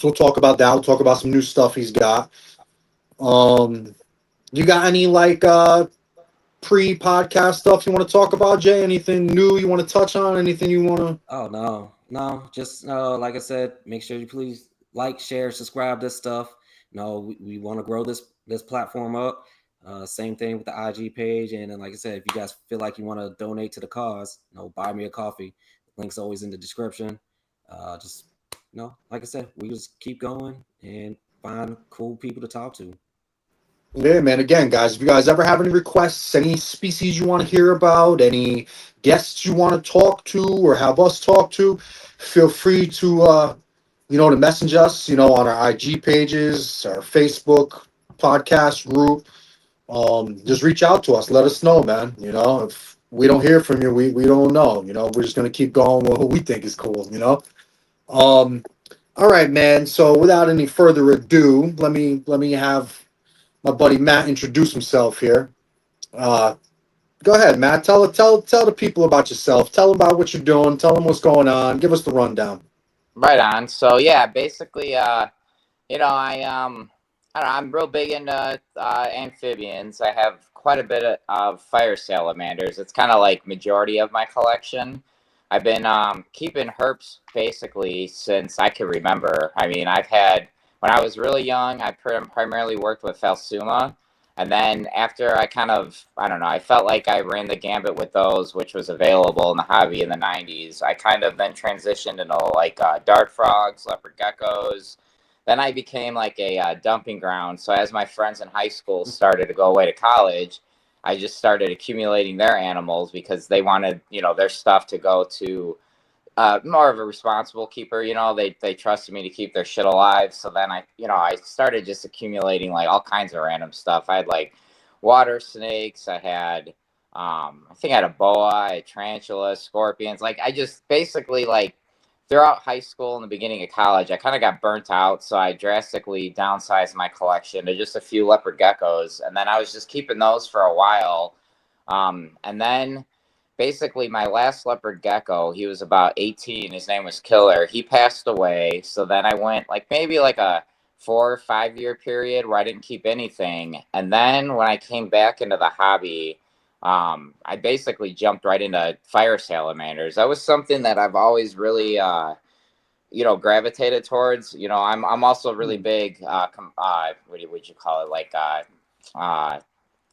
So we'll talk about that. We'll talk about some new stuff he's got. Um, you got any like pre-podcast stuff you want to talk about, Jay? Anything new you want to touch on? Anything you want to? Oh no, just like I said, make sure you please like, share, subscribe this stuff. We want to grow this platform up. Same thing with the IG page, and then like I said, if you guys feel like you want to donate to the cause, buy me a coffee. Link's always in the description. Just like I said, we just keep going and find cool people to talk to. Yeah, man. Again, guys, if you guys ever have any requests, any species you want to hear about, any guests you want to talk to or have us talk to, feel free to to message us, on our IG pages, our Facebook podcast group. Just reach out to us. Let us know, man. If we don't hear from you, we don't know. We're just gonna keep going with what we think is cool. Um, all right, man. So without any further ado, let me have my buddy Matt introduce himself here. Uh, Go ahead, Matt. Tell the people about yourself. Tell them about what you're doing. Tell them what's going on. Give us the rundown. Right on. So yeah, basically, I don't know, I'm real big into amphibians. I have quite a bit of fire salamanders. It's kind of like majority of my collection. I've been keeping herps basically since I can remember. I mean, I've had when I was really young, I primarily worked with Phelsuma, and then after I don't know, I felt like I ran the gambit with those, which was available in the hobby in the '90s. I kind of then transitioned into like dart frogs, leopard geckos. Then I became like a dumping ground. So as my friends in high school started to go away to college, I just started accumulating their animals because they wanted, their stuff to go to more of a responsible keeper. They trusted me to keep their shit alive. So then I started just accumulating like all kinds of random stuff. I had like water snakes. I had, I think I had a boa, I had tarantulas, scorpions. Like I just basically like throughout high school and the beginning of college, I kind of got burnt out. So I drastically downsized my collection to just a few leopard geckos. And then I was just keeping those for a while. And then basically my last leopard gecko, he was about 18. His name was Killer. He passed away. So then I went like maybe like a 4 or 5 year period where I didn't keep anything. And then when I came back into the hobby, I basically jumped right into fire salamanders. That was something that I've always really, gravitated towards. I'm also really big, would you call it? Like, uh,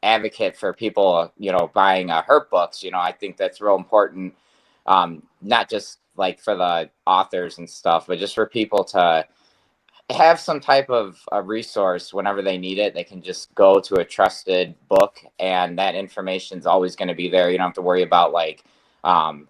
advocate for people, buying herp books. I think that's real important, not just like for the authors and stuff, but just for people to have some type of a resource whenever they need it. They can just go to a trusted book, and that information is always going to be there. You don't have to worry about like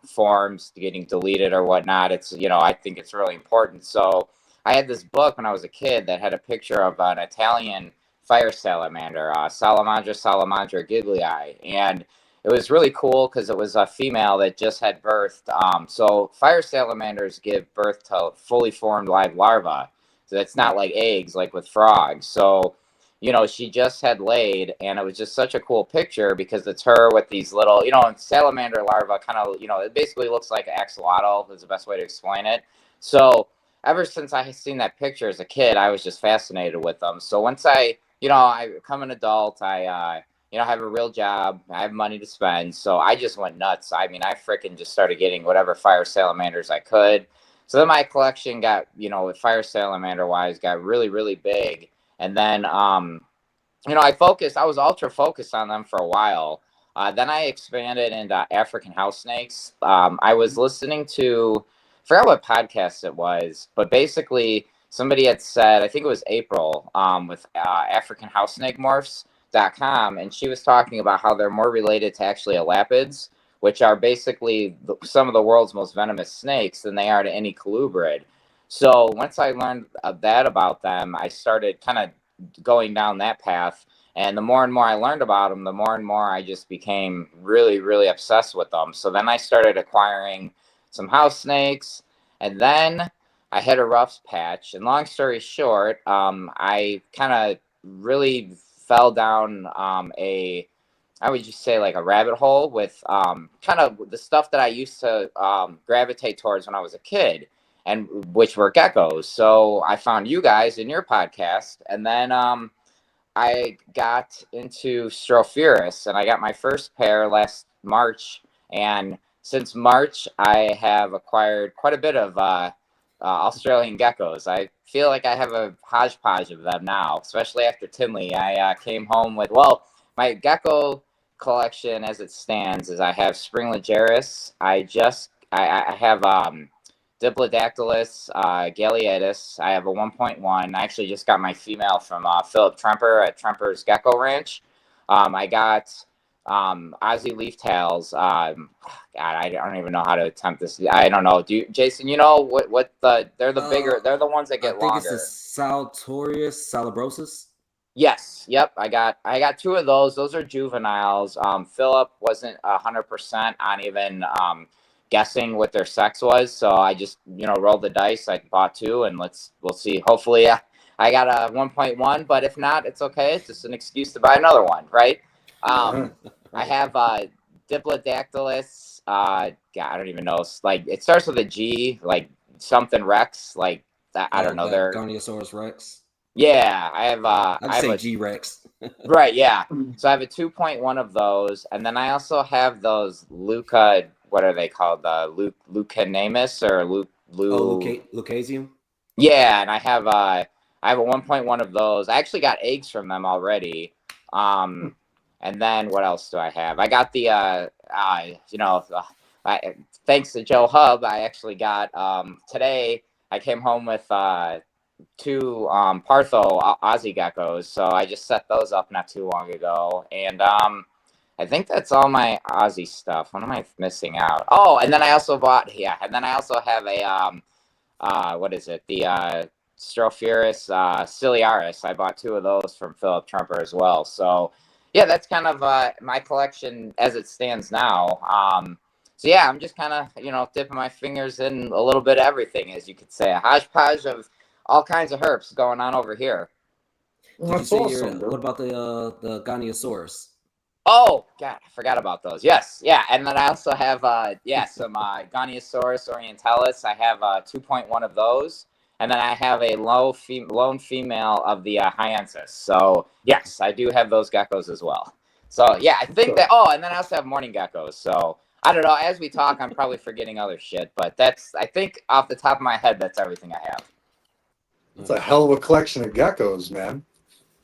forms getting deleted or whatnot. It's I think it's really important. So I had this book when I was a kid that had a picture of an Italian fire salamander, salamandra giglii, and it was really cool because it was a female that just had birthed. So fire salamanders give birth to fully formed live larvae. So it's not like eggs like with frogs. So, she just had laid, and it was just such a cool picture because it's her with these little, salamander larva kind of, it basically looks like an axolotl is the best way to explain it. So ever since I had seen that picture as a kid, I was just fascinated with them. So once I become an adult, I have a real job, I have money to spend. So I just went nuts. I mean, I freaking just started getting whatever fire salamanders I could. So then my collection got, with fire salamander wise, got really, really big. And then, I was ultra focused on them for a while. Then I expanded into African house snakes. I was listening to, I forgot what podcast it was, but basically somebody had said, I think it was April, with African house snake morphs.com. And she was talking about how they're more related to actually elapids, which are basically some of the world's most venomous snakes than they are to any colubrid. So once I learned that about them, I started kind of going down that path. And the more and more I learned about them, the more and more I just became really, really obsessed with them. So then I started acquiring some house snakes. And then I hit a rough patch. And long story short, I kind of really fell down I would just say like a rabbit hole with kind of the stuff that I used to gravitate towards when I was a kid. and which were geckos. So I found you guys in your podcast, and then I got into Strophaurus, and I got my first pair last March. And since March, I have acquired quite a bit of Australian geckos. I feel like I have a hodgepodge of them now, especially after Tinley. I came home with, well, my gecko collection as it stands is I have Springlegeris. I have Diplodactylus galeatus. I have a 1.1. I actually just got my female from Philip Tremper at Tremper's Gecko Ranch. I got Aussie leaf tails. God, I don't even know how to attempt this. I don't know. Jason? You know what they're the bigger. They're the ones that get longer. I think it's the Saltorius salabrosus. Yes. Yep. I got two of those. Those are juveniles. Philip wasn't 100% on even guessing what their sex was, so I just rolled the dice. I bought two, and we'll see. Hopefully, I got a 1.1, but if not, it's okay. It's just an excuse to buy another one, right? I have Diplodactylus. God, I don't even know. Like it starts with a G, like something Rex. Like I don't know. They're Goniosaurus Rex. Yeah, I have. I have say a G Rex. Right, yeah. So I have a 2.1 of those, and then I also have those Luca. What are they called? Lucanamus or Lucasium. Yeah, and I have a 1.1 of those. I actually got eggs from them already. And then what else do I have? I got the thanks to Joe Hub, I actually got today. I came home with two Partho Aussie geckos, so I just set those up not too long ago, and I think that's all my Aussie stuff. What am I missing out? Oh, and then I also have a what is it? The Strophaurus ciliaris. I bought two of those from Philip Tremper as well. So yeah, that's kind of my collection as it stands now. So yeah, I'm just kind of dipping my fingers in a little bit of everything, as you could say, a hodgepodge of all kinds of herps going on over here. Did you say what about the Goniosaurus? Oh God, I forgot about those. Yes, yeah, and then I also have some Goniosaurus orientalis. I have 2.1 of those, and then I have a lone female of the Hyansis. So yes, I do have those geckos as well. So yeah, I think that. Oh, and then I also have morning geckos. So I don't know. As we talk, I'm probably forgetting other shit, but I think off the top of my head, that's everything I have. It's a hell of a collection of geckos, man.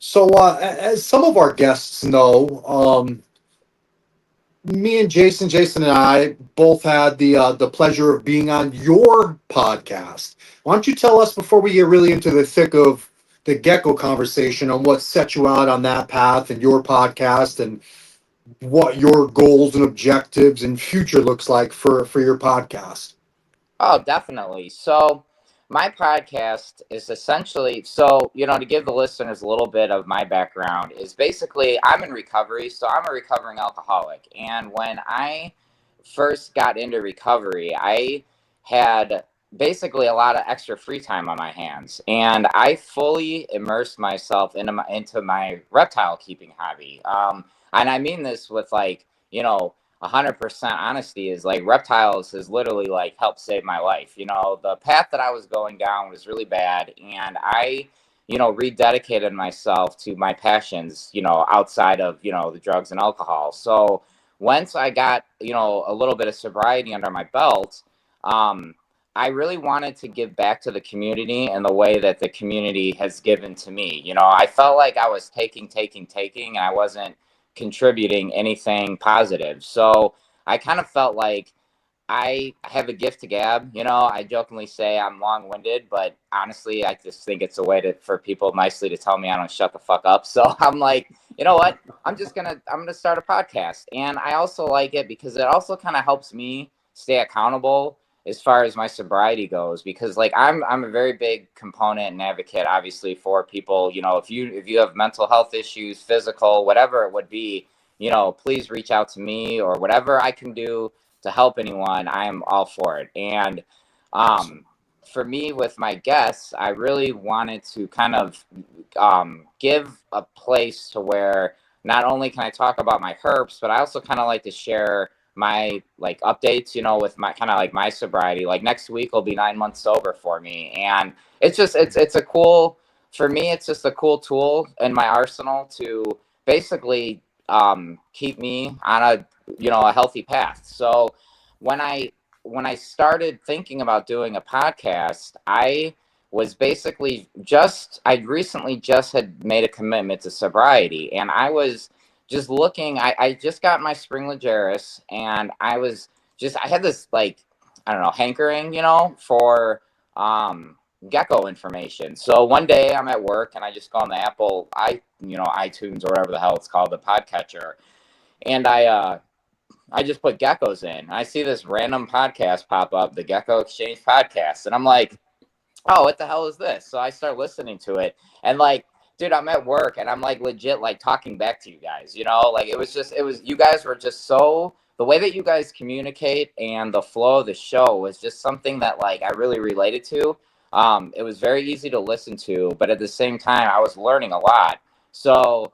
So, as some of our guests know, me and Jason and I both had the pleasure of being on your podcast. Why don't you tell us before we get really into the thick of the gecko conversation on what set you out on that path and your podcast and what your goals and objectives and future looks like for your podcast? Oh, definitely. So my podcast is essentially to give the listeners a little bit of my background is basically I'm in recovery, so I'm a recovering alcoholic. And when I first got into recovery, I had basically a lot of extra free time on my hands, and I fully immersed myself into my reptile keeping hobby. And I mean this with 100% honesty, is like reptiles has literally like helped save my life. The path that I was going down was really bad, and I rededicated myself to my passions, outside of the drugs and alcohol. So once I got a little bit of sobriety under my belt, I really wanted to give back to the community in the way that the community has given to me. I felt like I was taking, and I wasn't contributing anything positive. So I kind of felt like I have a gift to gab. I jokingly say I'm long-winded, but honestly, I just think it's a way for people nicely to tell me I don't shut the fuck up. So I'm like, you know what? I'm gonna start a podcast, and I also like it because it also kind of helps me stay accountable as far as my sobriety goes, because like I'm a very big component and advocate, obviously, for people. If you have mental health issues, physical, whatever it would be, please reach out to me, or whatever I can do to help anyone, I am all for it. And for me, with my guests, I really wanted to kind of give a place to where not only can I talk about my herps, but I also kind of like to share my like updates, you know, with my kind of like my sobriety. Like next week will be 9 months sober for me, and it's just it's a cool, for me it's just a cool tool in my arsenal to basically keep me on a, you know, a healthy path. So when I started thinking about doing a podcast, I was basically just, I recently just had made a commitment to sobriety, and I was just looking, I just got my spring Legeris, and I was just, I had this like, I don't know, hankering, you know, for gecko information. So one day I'm at work and I just go on the Apple, you know, iTunes or whatever the hell it's called, the podcatcher, and I just put geckos in. I see this random podcast pop up, the Gecko Exchange podcast, and I'm like, oh, what the hell is this? So I start listening to it, and like, dude, I'm at work and I'm like legit like talking back to you guys, you know, like it was just, it was, you guys were just so, the way that you guys communicate and the flow of the show was just something that like I really related to. It was very easy to listen to, but at the same time, I was learning a lot. So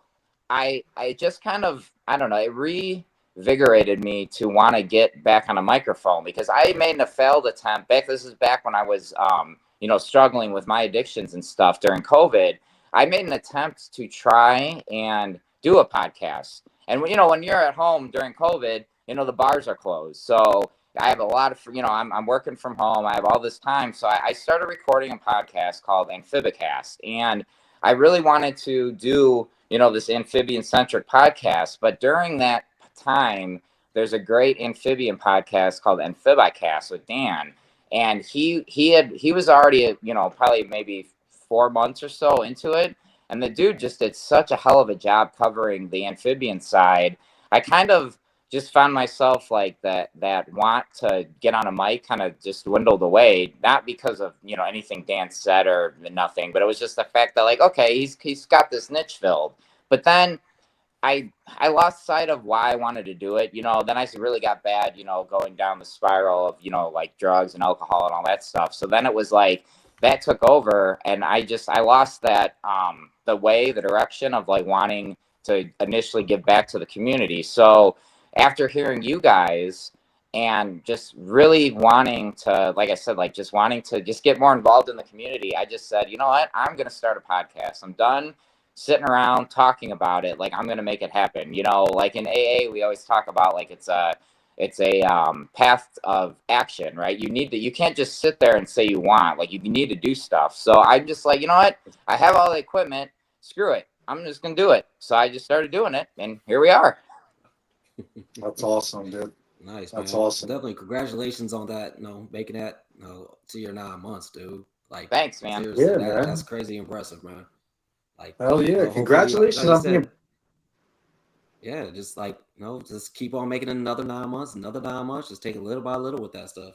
I just kind of, I don't know, it reinvigorated me to want to get back on a microphone, because I made a failed attempt back. This is back when I was you know, struggling with my addictions and stuff during COVID. I made an attempt to try and do a podcast. And you know, when you're at home during COVID, you know, the bars are closed. So I have a lot of, you know, I'm working from home. I have all this time. So I started recording a podcast called Amphibicast. And I really wanted to do, you know, this amphibian centric podcast. But during that time, there's a great amphibian podcast called Amphibicast with Dan, and he was already, you know, probably maybe 4 months or so into it, and the dude just did such a hell of a job covering the amphibian side. I kind of just found myself like that want to get on a mic kind of just dwindled away, not because of, you know, anything Dan said or nothing, but it was just the fact that like, okay, he's got this niche filled. But then I lost sight of why I wanted to do it. You know, then I really got bad, you know, going down the spiral of, you know, like drugs and alcohol and all that stuff. So then it was like that took over, and I lost that the direction of like wanting to initially give back to the community. So after hearing you guys and just really wanting to, like I said, like just wanting to just get more involved in the community, I just said, you know what, I'm going to start a podcast. I'm done sitting around talking about it. Like, I'm going to make it happen. You know, like in AA, we always talk about like it's a path of action, right? You can't just sit there and say you want, like you need to do stuff. So I'm just like, you know what? I have all the equipment. Screw it. I'm just going to do it. So I just started doing it, and here we are. That's awesome, dude. Nice, That's man. awesome. Definitely congratulations on that, you know, making that, you know, to your 9 months, dude. Like, thanks, man. Seriously, Yeah, man. that's crazy impressive, man. Like, Hell yeah. you know, Congratulations like you on said, being. yeah, just like, you know, just keep on making another 9 months, another 9 months. Just take it little by little with that stuff.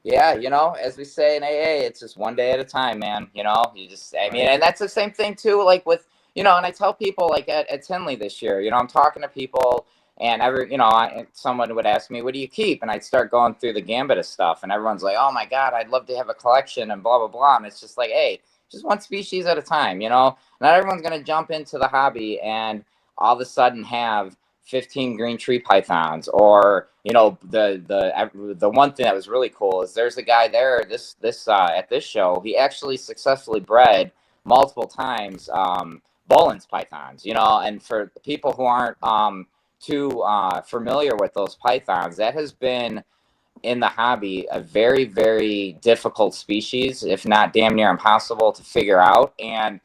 Yeah, you know, as we say in AA, it's just one day at a time, man. You know, you just, I mean, and that's the same thing too, like with, you know, and I tell people like at Tinley this year, you know, I'm talking to people, and you know, someone would ask me, what do you keep? And I'd start going through the gambit of stuff, and everyone's like, oh my God, I'd love to have a collection and blah, blah, blah. And it's just like, hey, just one species at a time, you know, not everyone's going to jump into the hobby and all of a sudden have 15 green tree pythons, or you know, the one thing that was really cool is there's a guy there this at this show, he actually successfully bred multiple times Bolin's pythons, you know. And for people who aren't too familiar with those pythons, that has been in the hobby a very, very difficult species, if not damn near impossible to figure out. And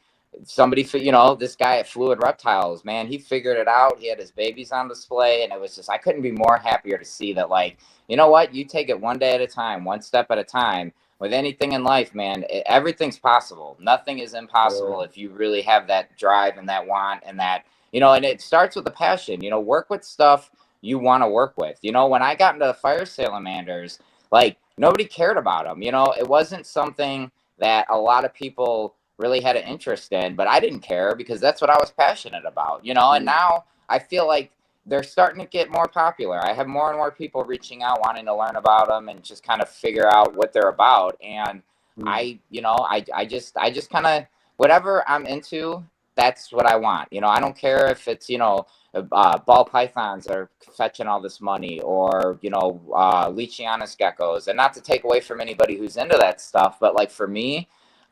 somebody, you know, this guy at Fluid Reptiles, man, he figured it out. He had his babies on display, and it was just, I couldn't be more happier to see that, like, you know what, you take it one day at a time, one step at a time. With anything in life, man, everything's possible. Nothing is impossible if you really have that drive and that want and that, you know, and it starts with a passion. You know, work with stuff you want to work with. You know, when I got into the fire salamanders, like nobody cared about them. You know, it wasn't something that a lot of people really had an interest in, but I didn't care because that's what I was passionate about, you know. And now I feel like they're starting to get more popular. I have more and more people reaching out wanting to learn about them and just kind of figure out what they're about. And I, you know, I just kind of, whatever I'm into, that's what I want. You know, I don't care if it's, you know, ball pythons are fetching all this money, or, you know, Leachianus geckos. And not to take away from anybody who's into that stuff, but like for me,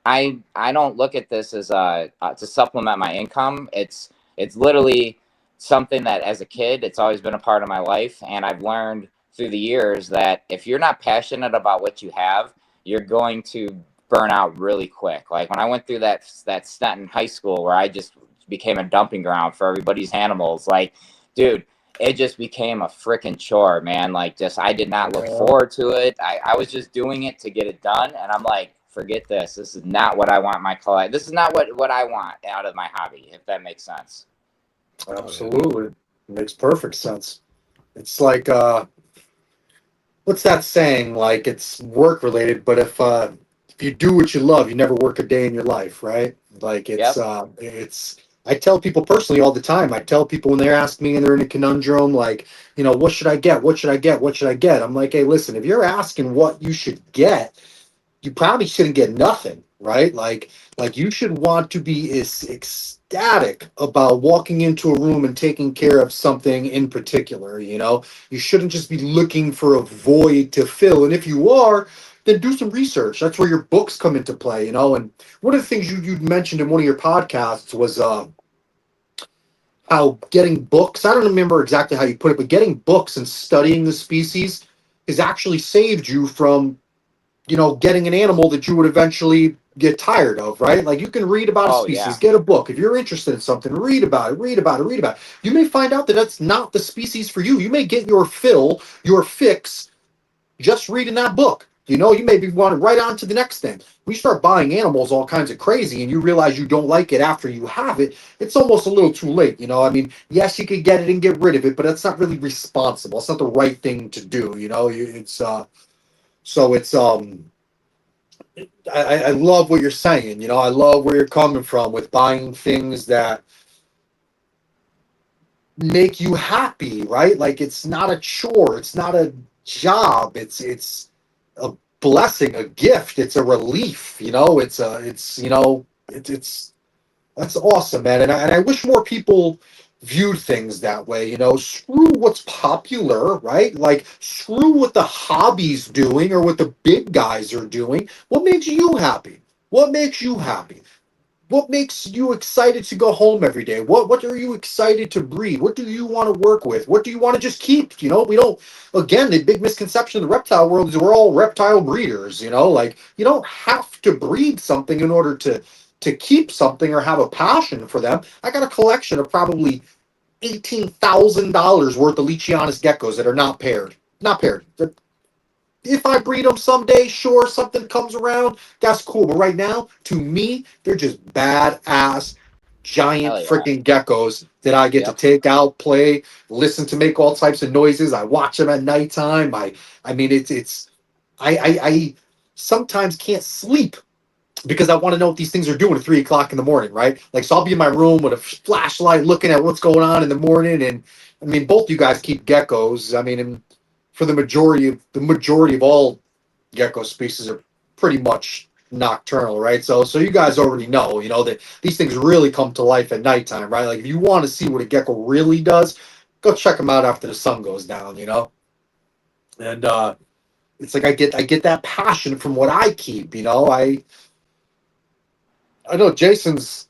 I don't look at this as to supplement my income. It's literally something that as a kid, it's always been a part of my life. And I've learned through the years that if you're not passionate about what you have, you're going to burn out really quick. Like when I went through that stint in high school where I just became a dumping ground for everybody's animals, like, dude, it just became a freaking chore, man. Like, just I did not look forward to it. I was just doing it to get it done, and I'm like, forget this. This is not what I want my collect. This is not what I want out of my hobby, if that makes sense. Absolutely. It makes perfect sense. It's like what's that saying? Like it's work related, but if you do what you love, you never work a day in your life, right? Like it's I tell people personally all the time. I tell people when they ask me and they're in a conundrum, like, you know, what should I get? What should I get? What should I get? I'm like, hey, listen, if you're asking what you should get, you probably shouldn't get nothing, right? Like you should want to be ecstatic about walking into a room and taking care of something in particular, you know? You shouldn't just be looking for a void to fill. And if you are, then do some research. That's where your books come into play, you know? And one of the things you mentioned in one of your podcasts was how getting books, I don't remember exactly how you put it, but getting books and studying the species has actually saved you from, you know, getting an animal that you would eventually get tired of, right? Like you can read about a species, get a book. If you're interested in something, read about it, read about it, read about it. You may find out that that's not the species for you. You may get your fill, your fix, just reading that book. You know, you may be wanting right on to the next thing. When you start buying animals all kinds of crazy and you realize you don't like it after you have it, it's almost a little too late. You know, I mean, yes, you could get it and get rid of it, but that's not really responsible. It's not the right thing to do. You know, it's so it's I love what you're saying. You know, I love where you're coming from with buying things that make you happy, right? Like it's not a chore, it's not a job, it's a blessing, a gift, it's a relief. You know, it's you know, it's that's awesome, man. And I wish more people viewed things that way. You know, screw what's popular, right? Like, screw what the hobby's doing or what the big guys are doing. What makes you happy? What makes you happy? What makes you excited to go home every day? What are you excited to breed? What do you want to work with? What do you want to just keep? You know, we don't, again, the big misconception of the reptile world is we're all reptile breeders, you know, like you don't have to breed something in order to keep something or have a passion for them. I got a collection of probably $18,000 worth of Leachianus geckos that are not paired. Not paired. If I breed them someday, sure, something comes around, that's cool. But right now, to me, they're just badass, giant freaking geckos that I get to take out, play, listen to, make all types of noises. I watch them at nighttime. I mean, I sometimes can't sleep because I want to know what these things are doing at 3 o'clock in the morning, right? Like, so I'll be in my room with a flashlight looking at what's going on in the morning. And I mean, both you guys keep geckos. I mean, and for the majority of all gecko species are pretty much nocturnal, right? So you guys already know, you know, that these things really come to life at nighttime, right? Like if you want to see what a gecko really does, go check them out after the sun goes down, you know? And it's like I get that passion from what I keep, you know. I know Jason's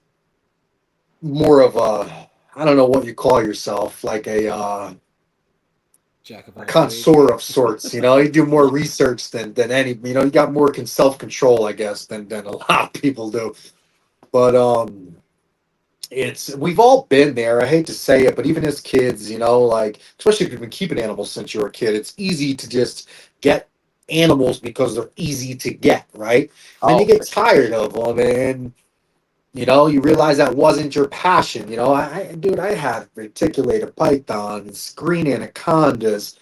more of a, I don't know what you call yourself, like a Jack of a all connoisseur trades. of sorts. You know, you do more research than any. You know, you got more self control, I guess, than a lot of people do. But it's we've all been there. I hate to say it, but even as kids, you know, like especially if you've been keeping animals since you were a kid, it's easy to just get animals because they're easy to get, right? And then you get tired of them, and you know, you realize that wasn't your passion. You know, dude, I had reticulated pythons, green anacondas,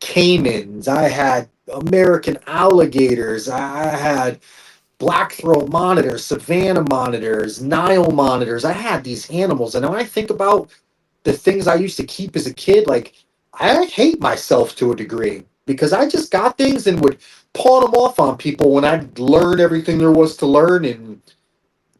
caimans. I had American alligators. I had black throat monitors, savannah monitors, Nile monitors. I had these animals, and when I think about the things I used to keep as a kid, like I hate myself to a degree because I just got things and would pawn them off on people when I'd learned everything there was to learn, and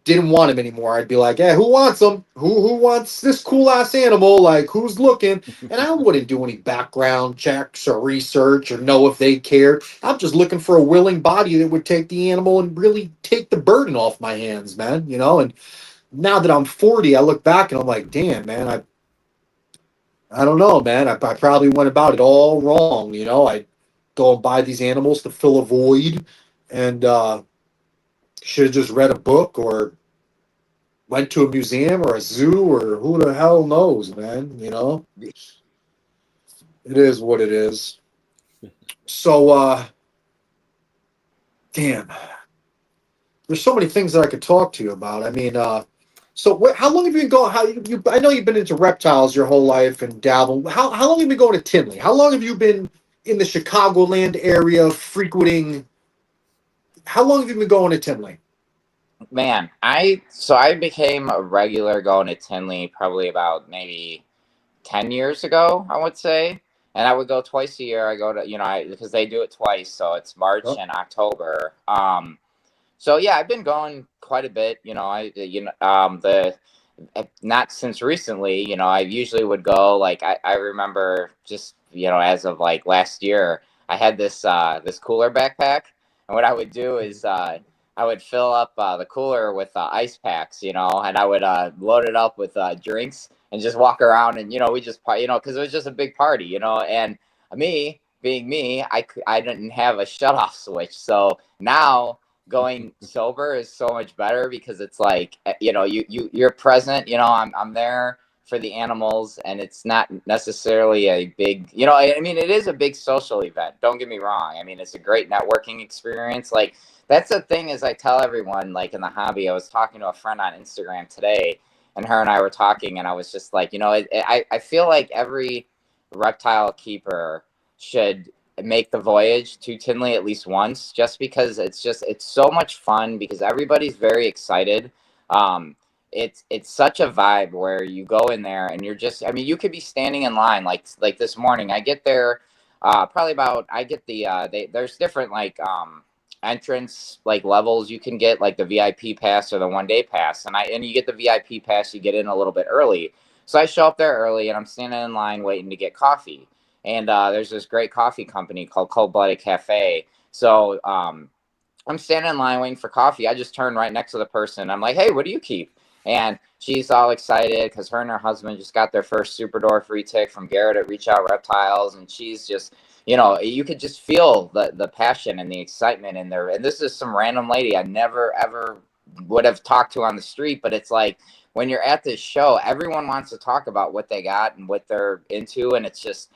didn't want him anymore, I'd be like, "Hey, who wants him? Who wants this cool ass animal? Like, who's looking?" And I wouldn't do any background checks or research or know if they cared. I'm just looking for a willing body that would take the animal and really take the burden off my hands, man. You know. And now that I'm 40, I look back and I'm like, damn, man, I don't know, man. I probably went about it all wrong. You know, I go and buy these animals to fill a void, and should have just read a book or went to a museum or a zoo or who the hell knows, man. You know, it is what it is. So, damn, there's so many things that I could talk to you about. I mean, so how long have you been going? I know you've been into reptiles your whole life and dabble. How long have you been going to Tinley? How long have you been in the Chicagoland area frequenting? How long have you been going to Tinley? Man, I became a regular going to Tinley probably about maybe 10 years ago, I would say. And I would go twice a year. I go to, because they do it twice, so it's March Oh, and October. So yeah, I've been going quite a bit. The not since recently. I usually would go. Like I remember just as of like last year, I had this cooler backpack, and what I would do is I would fill up the cooler with ice packs, and I would load it up with drinks and just walk around, and we just because it was just a big party, and me being me, I didn't have a shut off switch, so now going sober is so much better because it's like you're present. I'm there for the animals, and it's not necessarily a big I mean, it is a big social event, don't get me wrong. I mean, it's a great networking experience. Like, that's the thing, is I tell everyone, like, in the hobby. I was talking to a friend on Instagram today, and her and I were talking, and I was just like, I feel like every reptile keeper should make the voyage to Tinley at least once, just because it's so much fun, because everybody's very excited. Um, it's such a vibe where you go in there and you're just, I mean, you could be standing in line like this morning. I get there probably about I get the there's different like entrance like levels you can get, like the VIP pass or the 1 day pass, and you get the VIP pass, you get in a little bit early. So I show up there early and I'm standing in line waiting to get coffee. And there's this great coffee company called Cold Blooded Cafe. So I'm standing in line waiting for coffee. I just turn right next to the person. I'm like, "Hey, what do you keep?" And she's all excited because her and her husband just got their first Super Door free tick from Garrett at Reach Out Reptiles, and she's just, you could just feel the passion and the excitement in there. And this is some random lady I never ever would have talked to on the street, but it's like, when you're at this show, everyone wants to talk about what they got and what they're into, and it's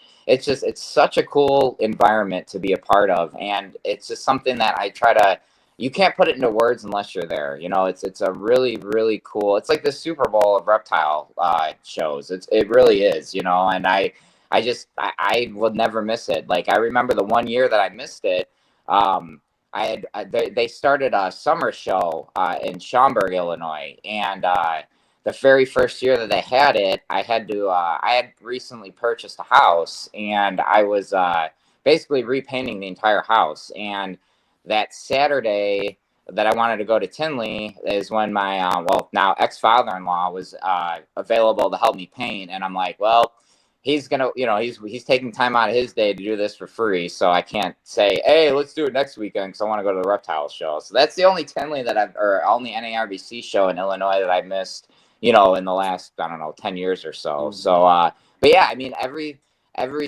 such a cool environment to be a part of, and it's just something that I try to. You can't put it into words unless you're there. It's a really really cool. It's like the Super Bowl of reptile shows. It really is. And I will never miss it. Like, I remember the 1 year that I missed it. They started a summer show in Schaumburg, Illinois, and the very first year that they had it, I had recently purchased a house, and I was basically repainting the entire house. And that Saturday that I wanted to go to Tinley is when my now ex-father-in-law was available to help me paint, and I'm like, well, he's gonna, he's taking time out of his day to do this for free, so I can't say, hey, let's do it next weekend because I want to go to the reptile show. So that's the only Tinley or only NARBC show in Illinois that I missed, in the last, I don't know, 10 years or so. mm. So, but yeah, I mean, every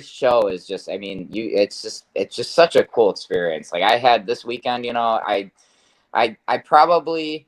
show is just, I mean, it's just such a cool experience. Like, I had this weekend, I probably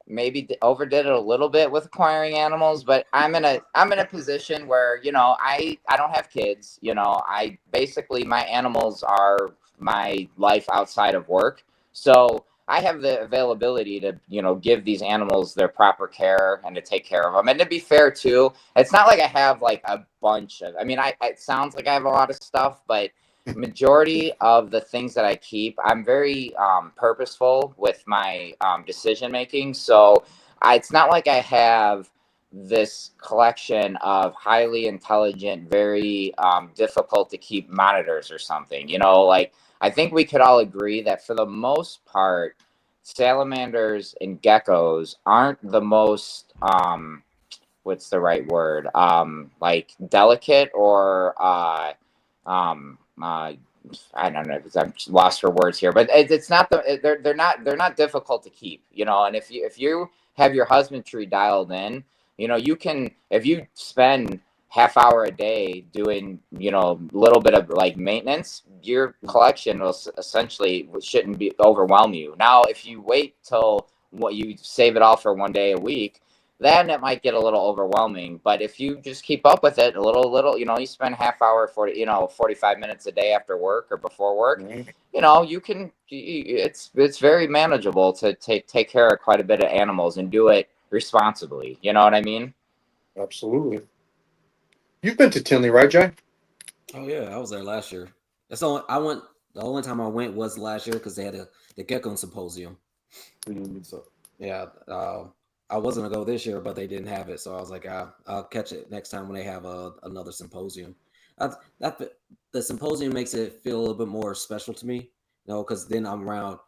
maybe overdid it a little bit with acquiring animals, but I'm in a position where I don't have kids. I basically, my animals are my life outside of work, so I have the availability to give these animals their proper care and to take care of them. And to be fair too, it's not like I have like a bunch of, I mean, it sounds like I have a lot of stuff, but majority of the things that I keep, I'm very purposeful with my decision making. So it's not like I have this collection of highly intelligent, very difficult to keep monitors or something. Like, I think we could all agree that for the most part, salamanders and geckos aren't the most what's the right word, like delicate or um uh I don't know, because I'm lost for words here, but it's not they're not difficult to keep, you know. And if you have your husbandry dialed in, you know, you can, if you spend half hour a day doing, you know, a little bit of like maintenance, your collection will essentially shouldn't be overwhelm you. Now, if you wait till what you save it all for one day a week, then it might get a little overwhelming. But if you just keep up with it a little, you know, you spend half hour, 45 minutes a day after work or before work, you know, you can, it's very manageable to take care of quite a bit of animals and do it responsibly. You know what I mean? Absolutely. You've been to Tinley, right, Jay? Oh yeah, I was there last year. That's all I went. The only time I went was last year because they had the gecko symposium. So yeah, I wasn't gonna go this year, but they didn't have it, so I was like, I'll catch it next time when they have another symposium. That the symposium makes it feel a little bit more special to me, you know, because then I'm around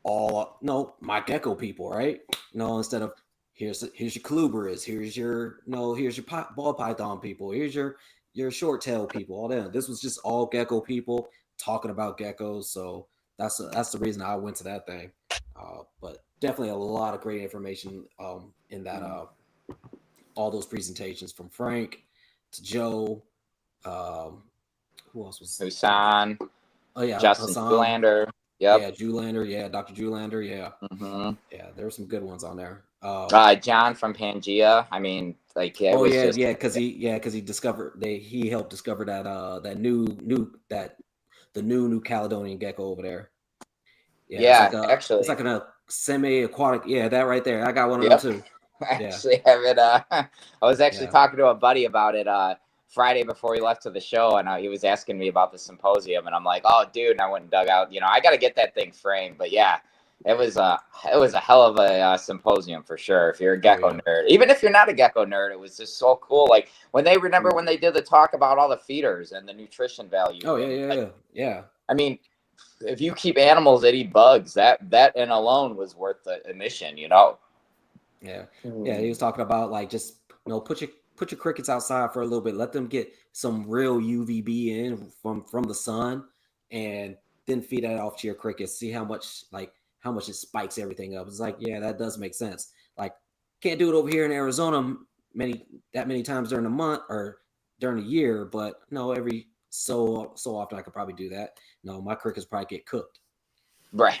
all my gecko people, right? You know, instead of here's your colubrids, here's your here's your ball python people, here's your short tail people, all that. This was just all gecko people talking about geckos, so that's the reason I went to that thing. But definitely a lot of great information in that all those presentations from Frank to Joe. Um, who else was? Husan, Oh yeah, Justin Hassan. Zoolander. Yep. Yeah, Julander. Yeah, Dr. Julander. Yeah, Mm-hmm. yeah. There were some good ones on there. John from Pangea. I mean, like it Oh was yeah, just because he discovered he helped discover that new that the new Caledonian gecko over there. Yeah, yeah. it's Actually, like a semi-aquatic. Yeah, that right there. I got one of them yep. too. I Yeah, actually have it. I was actually yeah. talking to a buddy about it Friday before we left to the show, and he was asking me about the symposium, and I'm like, "Oh, dude!" And I went and dug out. You know, I got to get that thing framed. But yeah, it was a hell of a symposium for sure. If you're a Oh gecko yeah. nerd, even if you're not a gecko nerd, it was just so cool. Like when they did the talk about all the feeders and the nutrition Oh value, yeah, and yeah, like, yeah, yeah. I mean, if you keep animals that eat bugs, that in alone was worth the admission. You know. Yeah, yeah. He was talking about like just put your crickets outside for a little bit, let them get some real UVB in from the sun, and then feed that off to your crickets. See how much it spikes everything up. It's like yeah, that does make sense. Like can't do it over here in Arizona many times during the month or during the year, but no, every so often I could probably do that. No, my crickets probably get cooked. Right.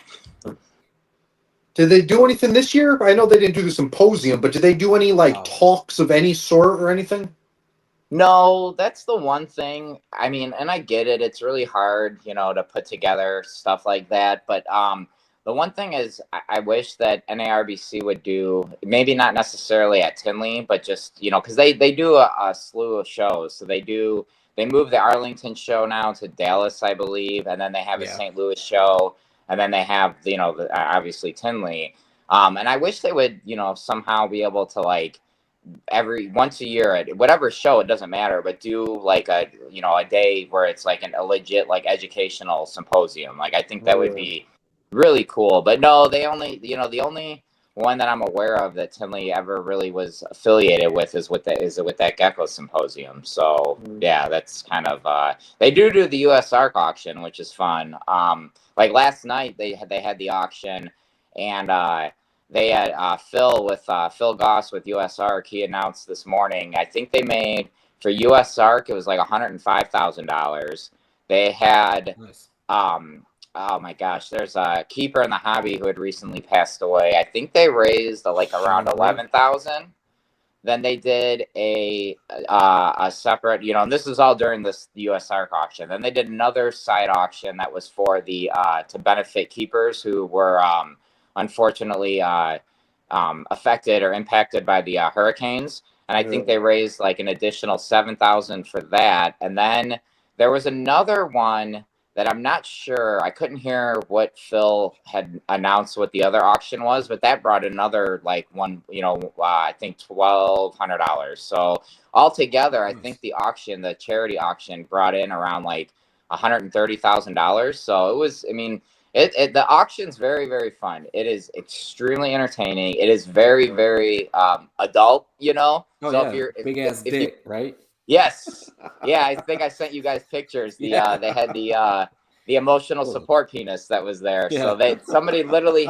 Did they do anything this year? I know they didn't do the symposium, but did they do any like Oh talks of any sort or anything? No, that's the one thing. I mean, and I get it. It's really hard, you know, to put together stuff like that. But the one thing is, I wish that NARBC would do, maybe not necessarily at Tinley, but just, you know, because they do a slew of shows. So they moved the Arlington show now to Dallas, I believe, and then they have a yeah, St. Louis show, and then they have, you know, obviously Tinley. And I wish they would, you know, somehow be able to like every once a year at whatever show, it doesn't matter, but do like a day where it's like a legit like educational symposium. Like I think that would Yeah. be really cool. But no, they only, you know, the only one that I'm aware of that Tinley ever really was affiliated with is with that gecko symposium. So yeah, that's kind of they do the US Arc auction, which is fun. Like last night they had the auction, and they had Phil Goss with USARK. He announced this morning. I think they made for USARK it was like $105,000. They had nice. oh my gosh, there's a keeper in the hobby who had recently passed away. I think they raised like around Sean Gray. 11,000. Then they did a separate, you know, and this is all during this the USARK auction. Then they did another side auction that was for the to benefit keepers who were unfortunately affected or impacted by the hurricanes. And I think Yeah. they raised like an additional 7,000 for that. And then there was another one that I'm not sure. I couldn't hear what Phil had announced what the other auction was, but that brought another like one, you know, I think $1,200. So altogether, I Nice. think the charity auction, brought in around like $130,000. So it was, I mean, The auction's very, very fun. It is extremely entertaining. It is very, very adult, you know. Oh So if yeah, you're big ass if you dick, right? yes, yeah, I think I sent you guys pictures. Yeah. They had the emotional Oh, support penis that was there. So yeah. somebody literally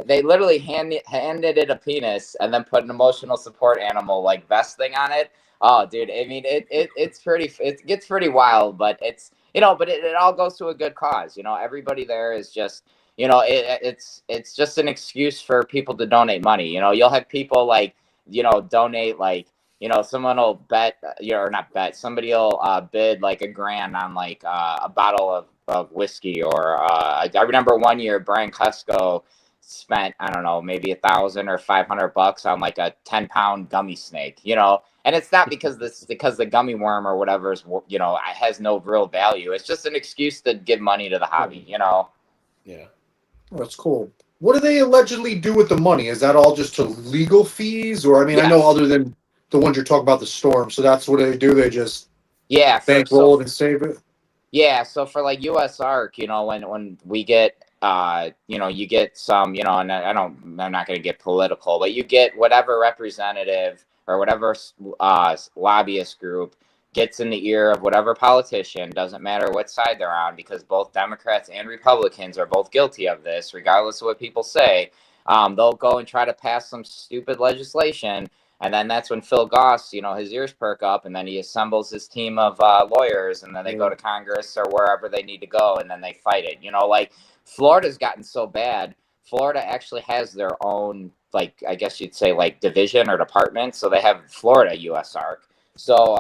they literally handed it a penis and then put an emotional support animal like vest thing on it. Oh, dude, I mean it's pretty, it gets pretty wild, but it's, you know, but it all goes to a good cause. You know, everybody there is just, you know, it's just an excuse for people to donate money. You know, you'll have people like, you know, donate like, you know, someone will bet, you know, or not bet, somebody will bid like $1,000 on like a bottle of whiskey, or I remember one year Brian Cusco spent, I don't know, maybe 1,000 or $500 on like a 10-pound gummy snake, you know. And it's not because the gummy worm or whatever is, you know, has no real value. It's just an excuse to give money to the hobby, you know. Yeah. Oh, that's cool. What do they allegedly do with the money? Is that all just to legal fees, or I mean, I know Yes. other than the ones you're talking about, the storm. So that's what they do. They just Yeah. bankroll it and save it. Yeah, so for like US ARC, you know, when we get you know, you get some, you know, and I'm not going to get political, but you get whatever representative or whatever lobbyist group gets in the ear of whatever politician, doesn't matter what side they're on, because both Democrats and Republicans are both guilty of this, regardless of what people say. They'll go and try to pass some stupid legislation, and then that's when Phil Goss, you know, his ears perk up, and then he assembles his team of lawyers, and then they go to Congress or wherever they need to go, and then they fight it. You know, like Florida's gotten so bad. Florida actually has their own, like, I guess you'd say, like division or department. So they have Florida USARC. So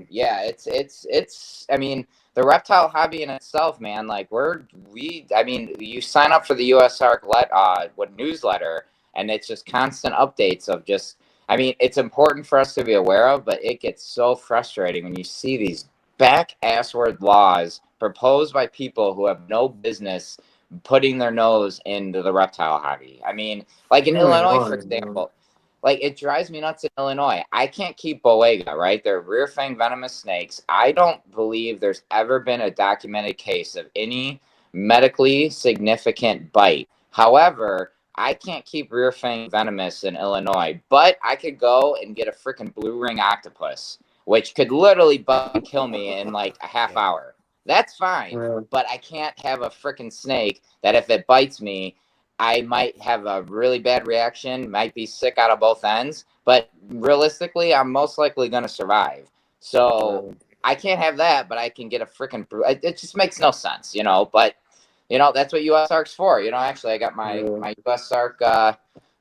yeah, it's. I mean, the reptile hobby in itself, man. Like I mean, you sign up for the USARC what newsletter, and it's just constant updates of just, I mean, it's important for us to be aware of, but it gets so frustrating when you see these back assward laws proposed by people who have no business putting their nose into the reptile hobby. I mean, like in Really Illinois, for annoying, man. example, like it drives me nuts in Illinois. I can't keep Boega, right? They're rear fang venomous snakes. I don't believe there's ever been a documented case of any medically significant bite. However, I can't keep rear fang venomous in Illinois, but I could go and get a freaking blue ring octopus, which could literally bite and kill me in like a half hour. That's fine, Yeah. but I can't have a freaking snake that if it bites me, I might have a really bad reaction, might be sick out of both ends, but realistically, I'm most likely going to survive. So I can't have that, but I can get a freaking. It just makes no sense, you know. But you know, that's what US ARC's for. You know, actually, I got my US ARC,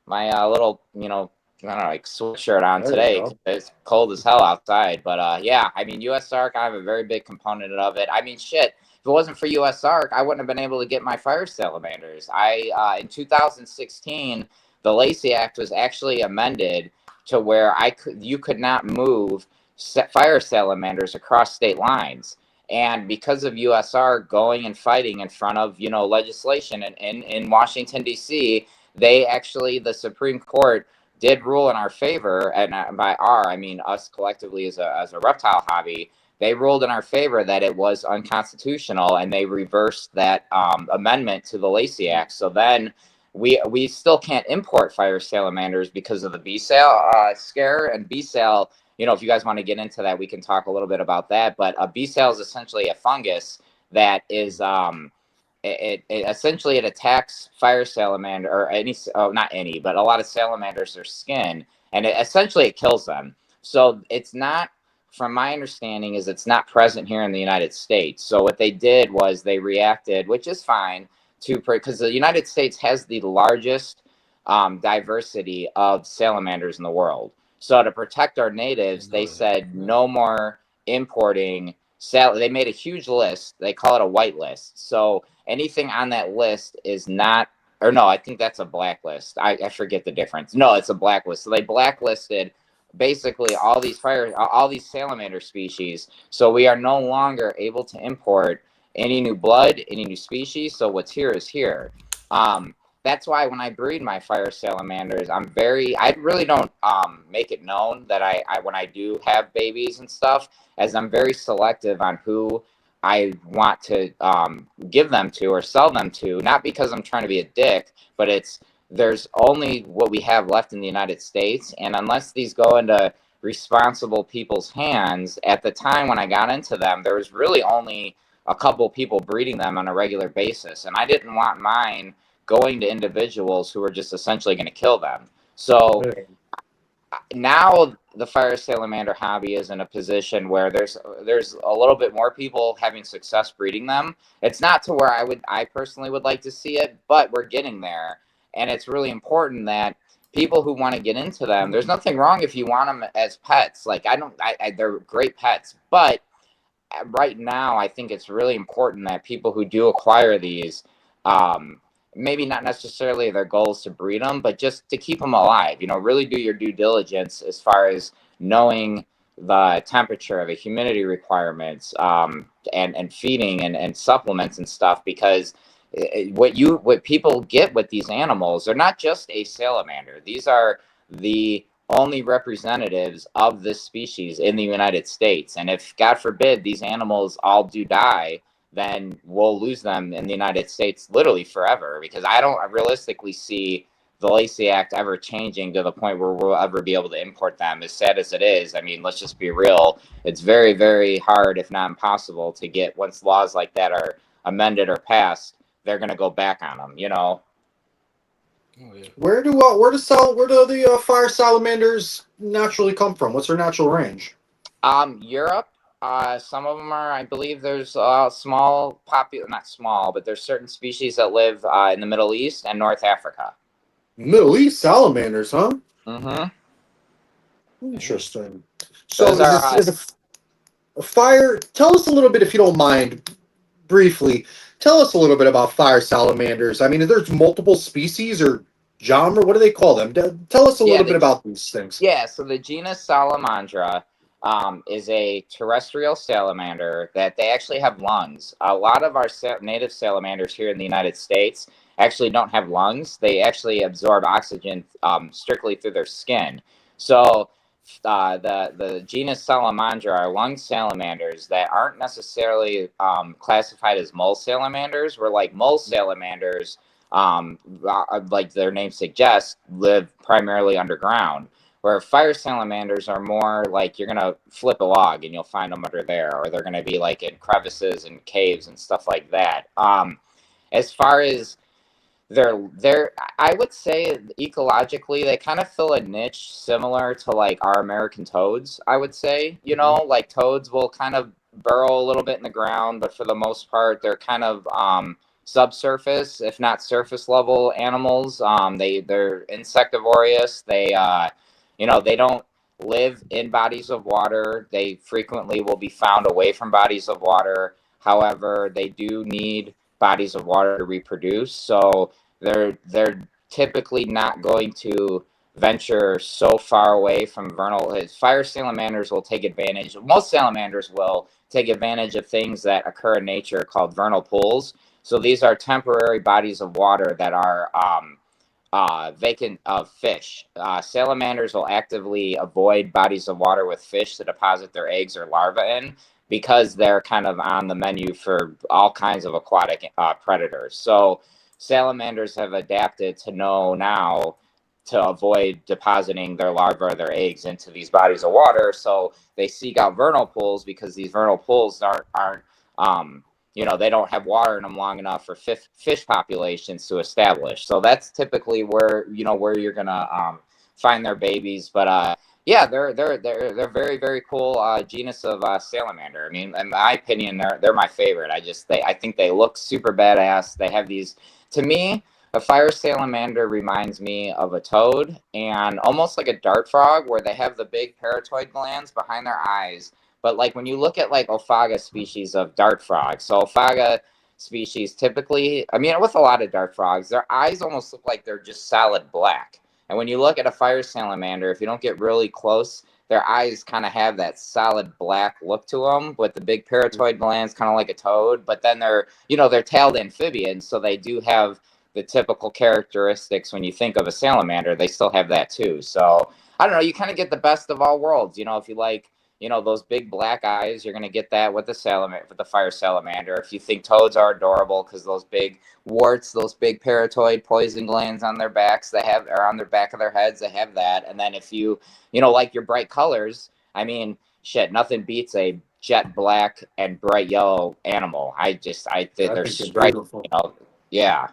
my little, you know, I don't know, like sweatshirt on There you today. go. It's cold as hell outside, but yeah, I mean, US ARC, I have a very big component of it. I mean, shit. If it wasn't for US ARC, I wouldn't have been able to get my fire salamanders. In 2016, the Lacey Act was actually amended to where you could not move fire salamanders across state lines. And because of USR going and fighting in front of, you know, legislation in Washington, D.C., they actually, the Supreme Court did rule in our favor. And by our, I mean us collectively as a reptile hobby. They ruled in our favor that it was unconstitutional, and they reversed that amendment to the Lacey Act. So then we still can't import fire salamanders because of the bee sale scare. And bee sale, you know, if you guys want to get into that, we can talk a little bit about that. But a bee cell is essentially a fungus that is it essentially it attacks fire salamander, or any, oh, not any, but a lot of salamanders, their skin, and essentially it kills them. So it's not, from my understanding, is it's not present here in the United States. So what they did was they reacted, which is fine, to, because the United States has the largest diversity of salamanders in the world. So to protect our natives, they said no more importing They made a huge list. They call it a white list. So anything on that list is not, or no, I think that's a blacklist. I forget the difference. No, it's a blacklist. So they blacklisted basically all these salamander species. So we are no longer able to import any new blood, any new species. So what's here is here. That's why when I breed my fire salamanders, I really don't make it known that I when I do have babies and stuff, as I'm very selective on who I want to give them to or sell them to, not because I'm trying to be a dick, but there's only what we have left in the United States. And unless these go into responsible people's hands, at the time when I got into them, there was really only a couple people breeding them on a regular basis. And I didn't want mine going to individuals who were just essentially going to kill them. So now the fire salamander hobby is in a position where there's a little bit more people having success breeding them. It's not to where I personally would like to see it, but we're getting there. And it's really important that people who want to get into them, there's nothing wrong if you want them as pets. Like they're great pets, but right now I think it's really important that people who do acquire these, maybe not necessarily their goal is to breed them, but just to keep them alive. You know, really do your due diligence as far as knowing the temperature, the humidity requirements, and feeding and supplements and stuff, because what people get with these animals, they're not just a salamander. These are the only representatives of this species in the United States. And if, God forbid, these animals all do die, then we'll lose them in the United States literally forever, because I don't realistically see the Lacey Act ever changing to the point where we'll ever be able to import them. As sad as it is, I mean, let's just be real. It's very, very hard, if not impossible, to get, once laws like that are amended or passed, they're going to go back on them, you know? Oh, yeah. Where do the fire salamanders naturally come from? What's their natural range? Europe. Some of them are, I believe there's not small, but there's certain species that live in the Middle East and North Africa. Middle East salamanders, huh? Mm-hmm. Interesting. So Those are, is a fire? Tell us a little bit, if you don't mind, briefly. Tell us a little bit about fire salamanders. I mean, there's multiple species or genre. What do they call them? Tell us a little bit about these things. yeah, so the genus Salamandra is a terrestrial salamander that they actually have lungs. A lot of our native salamanders here in the United States actually don't have lungs. They actually absorb oxygen strictly through their skin. So the genus Salamandra are lung salamanders that aren't necessarily classified as mole salamanders. Where like mole salamanders, like their name suggests, live primarily underground. Where fire salamanders are more like you're gonna flip a log and you'll find them under there, or they're gonna be like in crevices and caves and stuff like that. As far as they're I would say ecologically they kind of fill a niche similar to like our American toads. I would say, you know, like toads will kind of burrow a little bit in the ground, but for the most part they're kind of subsurface, if not surface level animals. They're insectivorous. They don't live in bodies of water. They frequently will be found away from bodies of water. However, they do need bodies of water to reproduce. So they're typically not going to venture so far away from vernal. Fire salamanders will take advantage. Most salamanders will take advantage of things that occur in nature called vernal pools. So these are temporary bodies of water that are vacant of fish. Salamanders will actively avoid bodies of water with fish to deposit their eggs or larvae in, because they're kind of on the menu for all kinds of aquatic predators. So salamanders have adapted to know now to avoid depositing their larvae or their eggs into these bodies of water. So they seek out vernal pools, because these vernal pools aren't they don't have water in them long enough for fish populations to establish. So that's typically where you're gonna find their babies. But yeah, they're very, very cool genus of salamander. I mean, in my opinion, they're my favorite. I think they look super badass. They have these, to me, a fire salamander reminds me of a toad and almost like a dart frog, where they have the big parotoid glands behind their eyes. But like when you look at like Ophaga species of dart frogs, so Ophaga species typically, I mean, with a lot of dart frogs, their eyes almost look like they're just solid black. And when you look at a fire salamander, if you don't get really close, their eyes kind of have that solid black look to them with the big parotoid glands, kind of like a toad. But then they're tailed amphibians, so they do have the typical characteristics. When you think of a salamander, they still have that too. So I don't know, you kind of get the best of all worlds. You know, if you like those big black eyes, you're going to get that with the fire salamander. If you think toads are adorable because those big warts, those big parotid poison glands on their backs, or on their back of their heads, they have that. And then if you like your bright colors, I mean, shit, nothing beats a jet black and bright yellow animal. I think they're striking, yeah.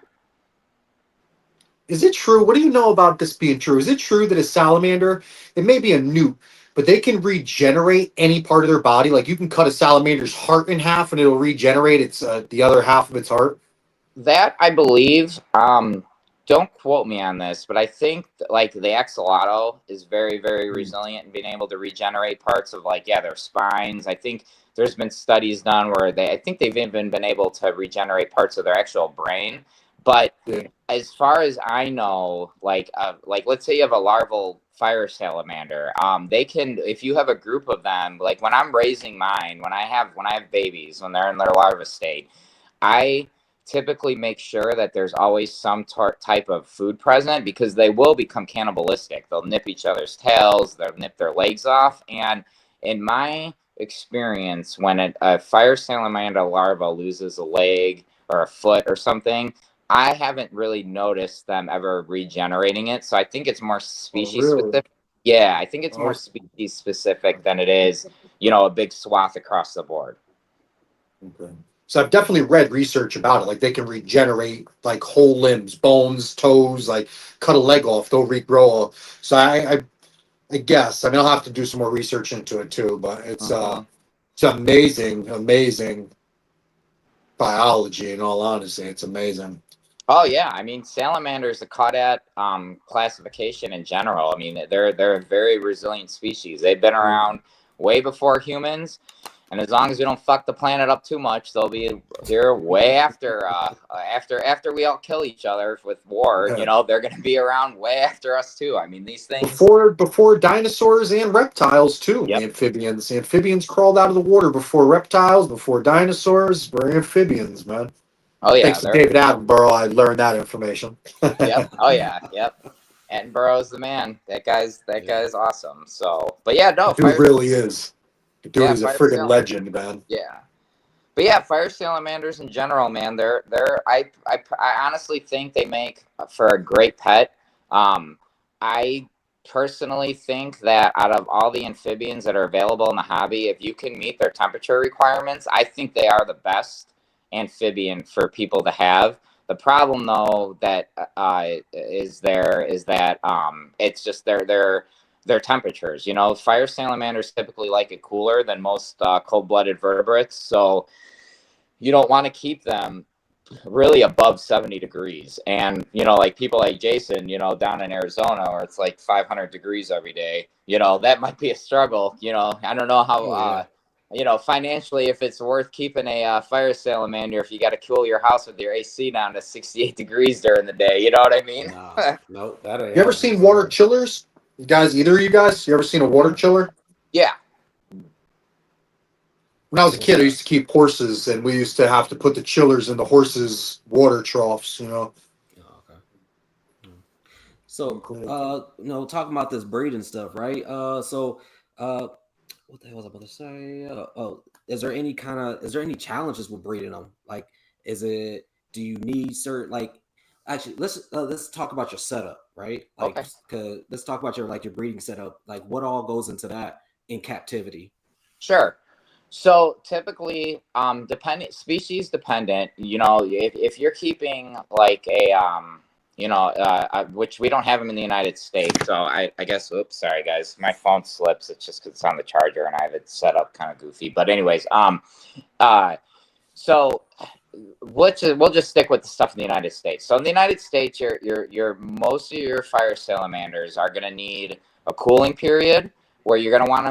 Is it true? What do you know about this being true? Is it true that a salamander, it may be a newt, but they can regenerate any part of their body? Like you can cut a salamander's heart in half and it'll regenerate its the other half of its heart? That I believe. Don't quote me on this, but I think like the axolotl is very, very resilient in being able to regenerate parts of their spines. I think there's been studies done where I think they've even been able to regenerate parts of their actual brain. But as far as I know, like let's say you have a larval fire salamander, they can, if you have a group of them, like when I'm raising mine, when I have babies, when they're in their larva state, I typically make sure that there's always some type of food present, because they will become cannibalistic. They'll nip each other's tails, they'll nip their legs off. And in my experience, when a fire salamander larva loses a leg or a foot or something, I haven't really noticed them ever regenerating it. So I think it's more species specific. Yeah, I think it's more species specific than it is, a big swath across the board. Okay. So I've definitely read research about it. Like they can regenerate like whole limbs, bones, toes, like cut a leg off, they'll regrow. So I guess, I mean, I'll have to do some more research into it too, but it's amazing biology, in all honesty. It's amazing. Oh yeah, I mean, salamanders are caught at classification in general. I mean, they're a very resilient species. They've been around way before humans, and as long as we don't fuck the planet up too much, they'll be here way after after we all kill each other with war. They're going to be around way after us too. I mean, these things before dinosaurs and reptiles too. Yep. The amphibians crawled out of the water before reptiles, before dinosaurs. We're amphibians, man. Oh yeah, thanks to David Attenborough, I learned that information. Yep. Oh yeah. Yep. Attenborough's the man. That guy's awesome. So, but yeah, no, the dude really is. The dude is a freaking legend, man. Yeah. But yeah, fire salamanders in general, man, I honestly think they make for a great pet. I personally think that out of all the amphibians that are available in the hobby, if you can meet their temperature requirements, I think they are the best amphibian for people to have. The problem though that is that it's just their temperatures. Fire salamanders typically like it cooler than most cold-blooded vertebrates, so you don't want to keep them really above 70 degrees. And like people like Jason, down in Arizona where it's like 500 degrees every day, that might be a struggle. I don't know how financially, if it's worth keeping a fire salamander if you got to cool your house with your AC down to 68 degrees during the day. You know what I mean? No, that ain't. You ever seen water chillers? Either of you guys, you ever seen a water chiller? Yeah. When I was a kid, I used to keep horses, and we used to have to put the chillers in the horses' water troughs, Oh, okay. So, talking about this breeding stuff, right? What the hell was I about to say? Is there any challenges with breeding them? Like, do you need certain, actually, let's talk about your setup, right? Like, okay. Let's talk about your breeding setup. Like, what all goes into that in captivity? Sure. So typically, species dependent, if you're keeping like which we don't have them in the United States. So I guess, oops, sorry guys, my phone slips. It's just 'cause it's on the charger and I have it set up kind of goofy. But anyways, so we'll just stick with the stuff in the United States. So in the United States, your most of your fire salamanders are going to need a cooling period, where you're going to want to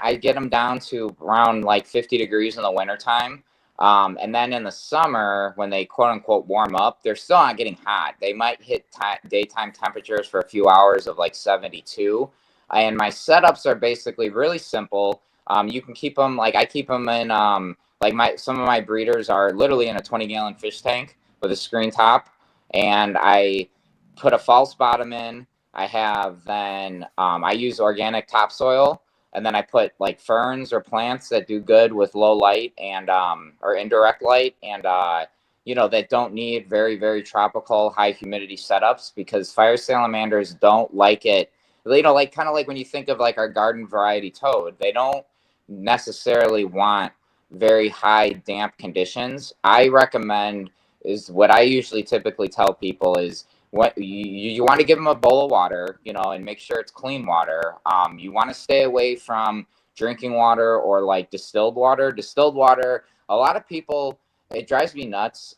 I get them down to around like 50 degrees in the wintertime. And then in the summer, when they quote unquote warm up, they're still not getting hot. They might hit daytime temperatures for a few hours of like 72. And my setups are basically really simple. You can keep them, I keep them in, some of my breeders are literally in a 20-gallon fish tank with a screen top. And I put a false bottom in. I have then, I use organic topsoil. and then I put like ferns or plants that do good with low light and or indirect light, and that don't need very, very tropical high humidity setups, because fire salamanders don't like it. Like kind of like when you think of like our garden variety toad, they don't necessarily want very high damp conditions. I recommend, is what I usually typically tell people, is what you want to give them a bowl of water, and make sure it's clean water. You want to stay away from drinking water or like distilled water. Distilled water, a lot of people, it drives me nuts.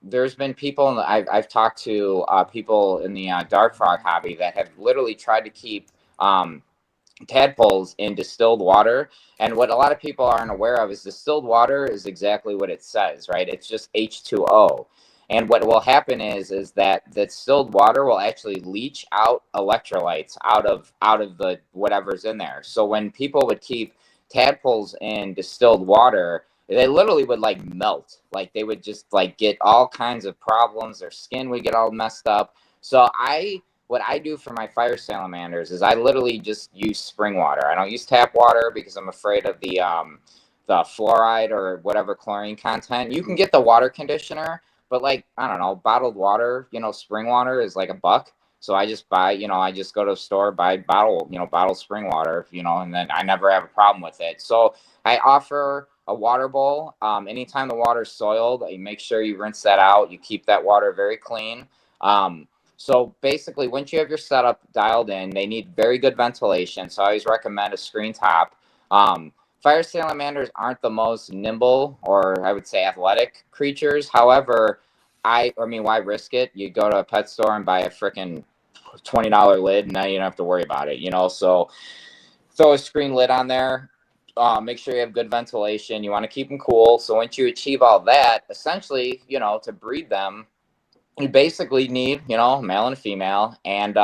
There's been people, I've talked to people in the dark frog hobby that have literally tried to keep tadpoles in distilled water. And what a lot of people aren't aware of is distilled water is exactly what it says, right? It's just H2O. And what will happen is that the distilled water will actually leach out electrolytes out of the whatever's in there. So when people would keep tadpoles in distilled water, they literally would like melt. Like they would just like get all kinds of problems. Their skin would get all messed up. So what I do for my fire salamanders is I literally just use spring water. I don't use tap water because I'm afraid of the fluoride or whatever chlorine content. You can get the water conditioner, but like, I don't know, bottled water, spring water is like $1. So I just buy, I just go to the store, buy bottled spring water, and then I never have a problem with it. So I offer a water bowl. Anytime the water's soiled, you make sure you rinse that out. You keep that water very clean. So basically, once you have your setup dialed in, they need very good ventilation. So I always recommend a screen top. Fire salamanders aren't the most nimble, or I would say athletic creatures. However, I mean, why risk it? You go to a pet store and buy a freaking $20 lid, and now you don't have to worry about it, So throw a screen lid on there. Make sure you have good ventilation. You want to keep them cool. So once you achieve all that, essentially, to breed them, you basically need, male and female, and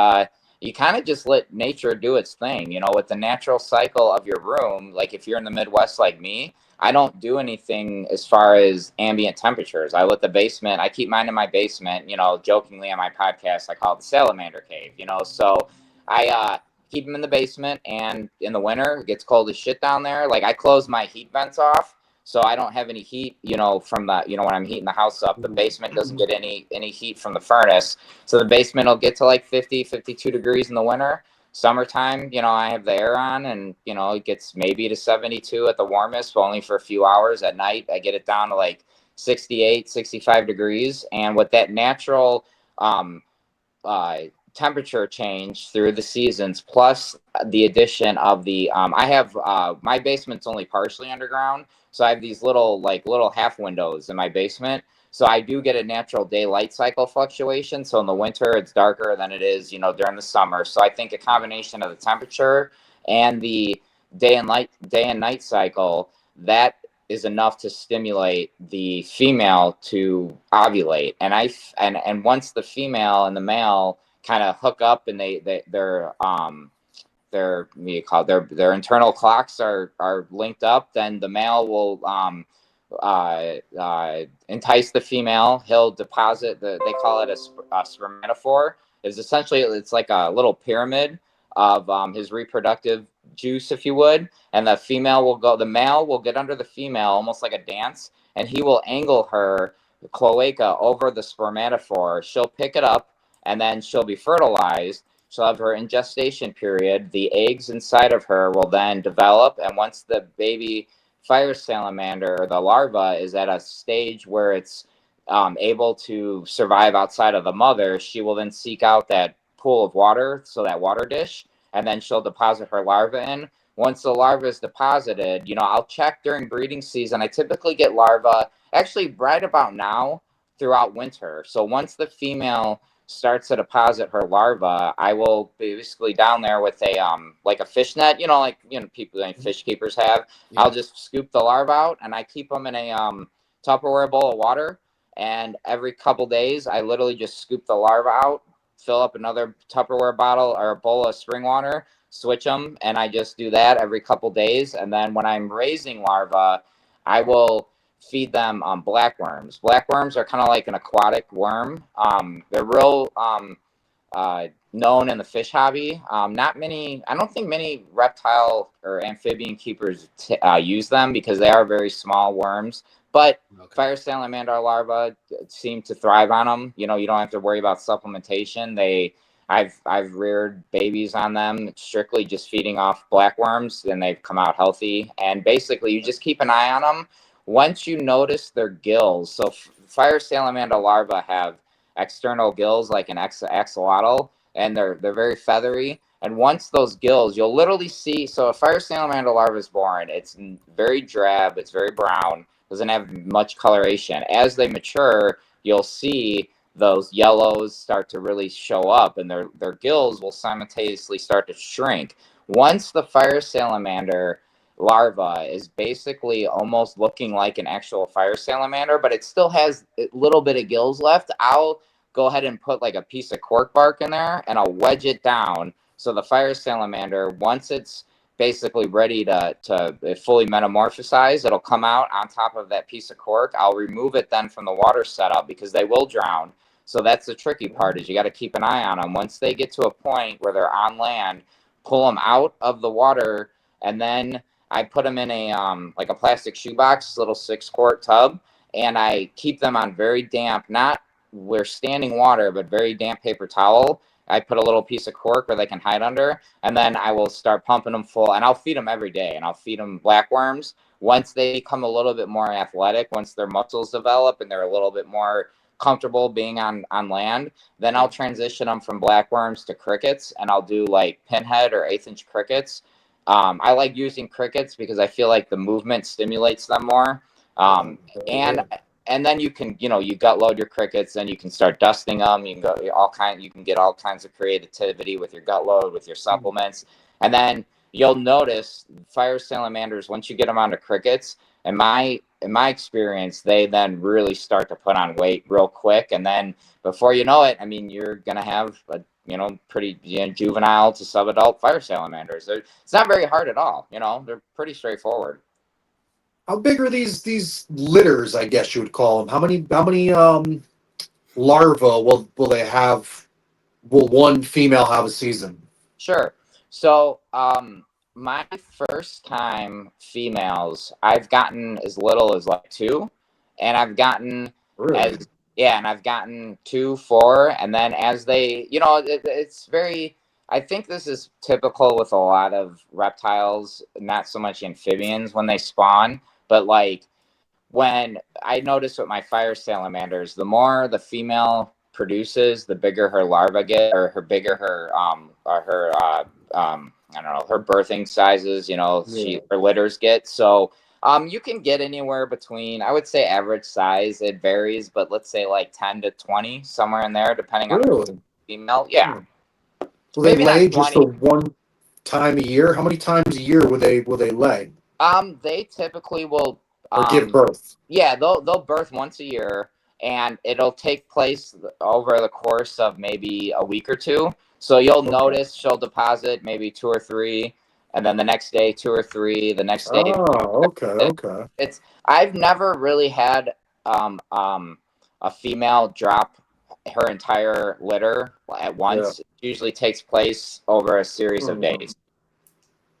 you kind of just let nature do its thing, with the natural cycle of your room. Like if you're in the Midwest like me, I don't do anything as far as ambient temperatures. I keep mine in my basement, jokingly on my podcast, I call it the salamander cave, so I keep them in the basement, and in the winter, it gets cold as shit down there. Like I close my heat vents off, so I don't have any heat, from the, when I'm heating the house up. The basement doesn't get any heat from the furnace. So the basement will get to like 50, 52 degrees in the winter. Summertime, I have the air on, and, it gets maybe to 72 at the warmest, but only for a few hours. At night, I get it down to like 68, 65 degrees. And with that natural temperature change through the seasons, plus the addition of the, I have, my basement's only partially underground. So I have these little half windows in my basement. So I do get a natural daylight cycle fluctuation. So in the winter, it's darker than it is, during the summer. So I think a combination of the temperature and the day and night cycle, that is enough to stimulate the female to ovulate. And once the female and the male kind of hook up, and their internal clocks are linked up, then the male will entice the female. He'll deposit they call it a spermatophore. It's like a little pyramid of his reproductive juice, if you would. And the male will get under the female almost like a dance, and he will angle her cloaca over the spermatophore. She'll pick it up, and then she'll be fertilized. She'll have her ingestation period. The eggs inside of her will then develop, and once the baby fire salamander, or the larva, is at a stage where it's able to survive outside of the mother, she will then seek out that pool of water, so that water dish, and then she'll deposit her larva in. Once the larva is deposited, I'll check during breeding season. I typically get larvae actually right about now throughout winter. So once the female starts to deposit her larva, I will be basically down there with a like a fish net, people like fish keepers have. Yeah. I'll just scoop the larva out, and I keep them in a Tupperware bowl of water. And every couple days, I literally just scoop the larva out, fill up another Tupperware bottle or a bowl of spring water, switch them, and I just do that every couple days. And then when I'm raising larvae, I will feed them blackworms. Blackworms are kind of like an aquatic worm. They're real known in the fish hobby. Not many, I don't think many reptile or amphibian keepers use them because they are very small worms. But fire salamander larvae seem to thrive on them. You know, you don't have to worry about supplementation. I've reared babies on them strictly just feeding off blackworms, and they've come out healthy. And basically, you just keep an eye on them. Once you notice their gills, so fire salamander larvae have external gills like an axolotl, and they're very feathery. And once those gills, you'll literally see. So a fire salamander larva is born. It's very drab. It's very brown. Doesn't have much coloration. As they mature, you'll see those yellows start to really show up, and their gills will simultaneously start to shrink. Once the fire salamander larva is basically almost looking like an actual fire salamander, but it still has a little bit of gills left, I'll go ahead and put like a piece of cork bark in there, and I'll wedge it down. So the fire salamander, once it's basically ready to fully metamorphosize, it'll come out on top of that piece of cork. I'll remove it then from the water setup because they will drown. So that's the tricky part, is you got to keep an eye on them. Once they get to a point where they're on land, pull them out of the water, and then I put them in a like a plastic shoebox, little 6-quart tub, and I keep them on very damp, not where standing water, but very damp paper towel. I put a little piece of cork where they can hide under, and then I will start pumping them full, and I'll feed them every day, and I'll feed them blackworms. Once they become a little bit more athletic, once their muscles develop and they're a little bit more comfortable being on land, then I'll transition them from blackworms to crickets, and I'll do like pinhead or 1/8-inch crickets. I like using crickets because I feel like the movement stimulates them more. And then you can, you gut load your crickets, and you can start dusting them. You can get all kinds of creativity with your gut load, with your supplements. And then you'll notice fire salamanders, once you get them onto crickets, in my experience, they then really start to put on weight real quick. And then before you know it, I mean, you're going to have a, pretty juvenile to subadult fire salamanders. It's not very hard at all. They're pretty straightforward. How big are these litters, I guess you would call them? How many larvae will they have? Will one female have a season? Sure. So my first time females, I've gotten as little as like 2, and I've gotten and I've gotten 2, 4, and then as they, it's very. I think this is typical with a lot of reptiles, not so much amphibians when they spawn, but like when I notice with my fire salamanders, the more the female produces, the bigger her larva get, or her bigger her I don't know, her birthing sizes, her litters get. So you can get anywhere between, I would say average size, it varies, but let's say like 10 to 20, somewhere in there, depending on the female. Yeah. Will they lay just the one time a year? How many times a year will they lay? They typically will or give birth. Yeah, they'll birth once a year, and it'll take place over the course of maybe a week or 2. So you'll notice she'll deposit maybe 2 or 3, and then the next day 2 or 3, the next day. Oh, okay. I've never really had a female drop her entire litter at once. Yeah. It usually takes place over a series of days.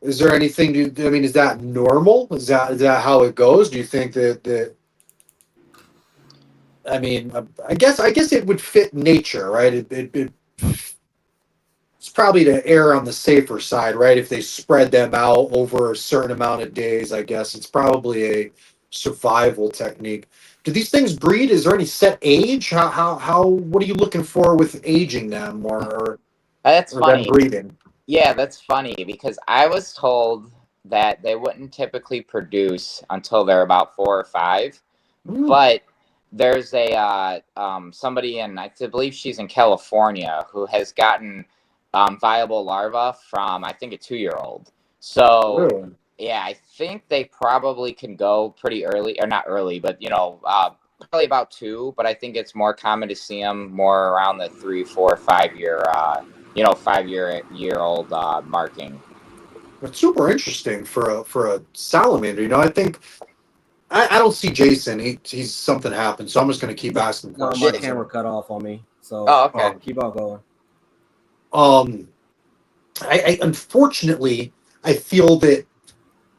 Is there anything is that normal? Is that how it goes? Do you think that I guess it would fit nature, right? It's probably to err on the safer side, right? If they spread them out over a certain amount of days, I guess it's probably a survival technique. Do these things breed? Is there any set age? How what are you looking for with aging them or that's funny. Them breeding? Yeah, that's funny because I was told that they wouldn't typically produce until they're about 4 or 5. But there's a somebody in, I believe she's in California, who has gotten viable larvae from, I think, a 2-year-old. So yeah, I think they probably can go pretty early, or not early, but probably about 2. But I think it's more common to see them more around the 3, 4, 5-year 5-year-old marking. It's super interesting for a salamander. I think I don't see Jason. He's something happened, so I'm just going to keep asking questions. My camera cut off on me, so okay. Keep on going. Um, I unfortunately I feel that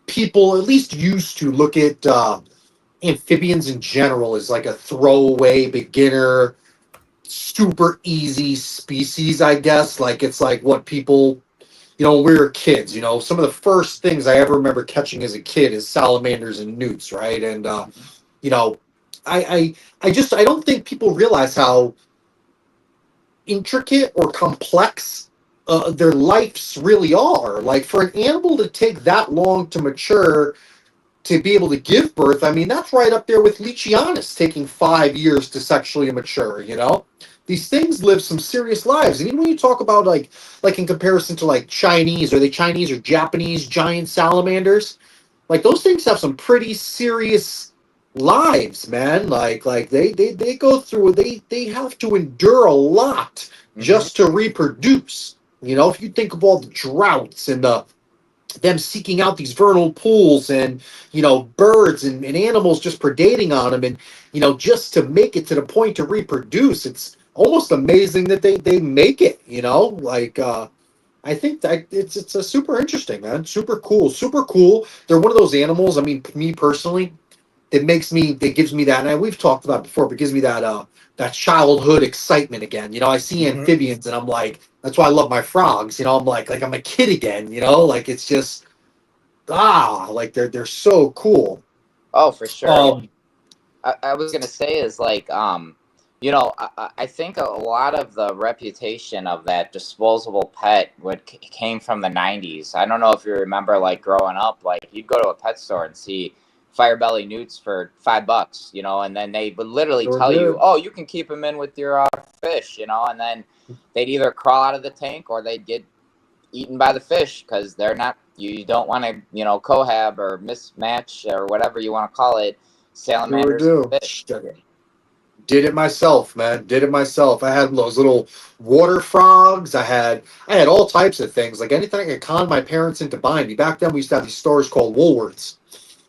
people at least used to look at amphibians in general as like a throwaway beginner, super easy species. I guess like it's like what people when we were kids. Some of the first things I ever remember catching as a kid is salamanders and newts, right? And you know, I don't think people realize how intricate or complex their lives really are. Like for an animal to take that long to mature, to be able to give birth, I mean, that's right up there with Leachianus taking 5 years to sexually mature. These things live some serious lives. And even when you talk about like in comparison to like Chinese, are they Chinese or Japanese giant salamanders? Like those things have some pretty serious lives, man. Like they go through they have to endure a lot Mm-hmm. just to reproduce. If you think of all the droughts and them seeking out these vernal pools and birds and animals just predating on them, and just to make it to the point to reproduce, it's almost amazing that they make it. Like I think that it's a super interesting, man. Super cool, super cool. They're one of those animals. I mean, me personally, that gives me that. And we've talked about it before, but it gives me that childhood excitement again. I see Mhm. amphibians, and I'm like, that's why I love my frogs. I'm like I'm a kid again. Like it's just like they're so cool. Oh, for sure. Um, I was gonna say is like I think a lot of the reputation of that disposable pet came from the 90s. I don't know if you remember, like growing up, like you'd go to a pet store and see fire belly newts for $5, and then they would literally sure tell you, did. oh, you can keep them in with your fish, and then they'd either crawl out of the tank or they'd get eaten by the fish because they're not, you don't want to cohab or mismatch or whatever you want to call it, Sure salamanders do. and fish. Did it myself, man. Did it myself. I had those little water frogs. I had all types of things. Like anything I could con my parents into buying me. Back then we used to have these stores called Woolworths.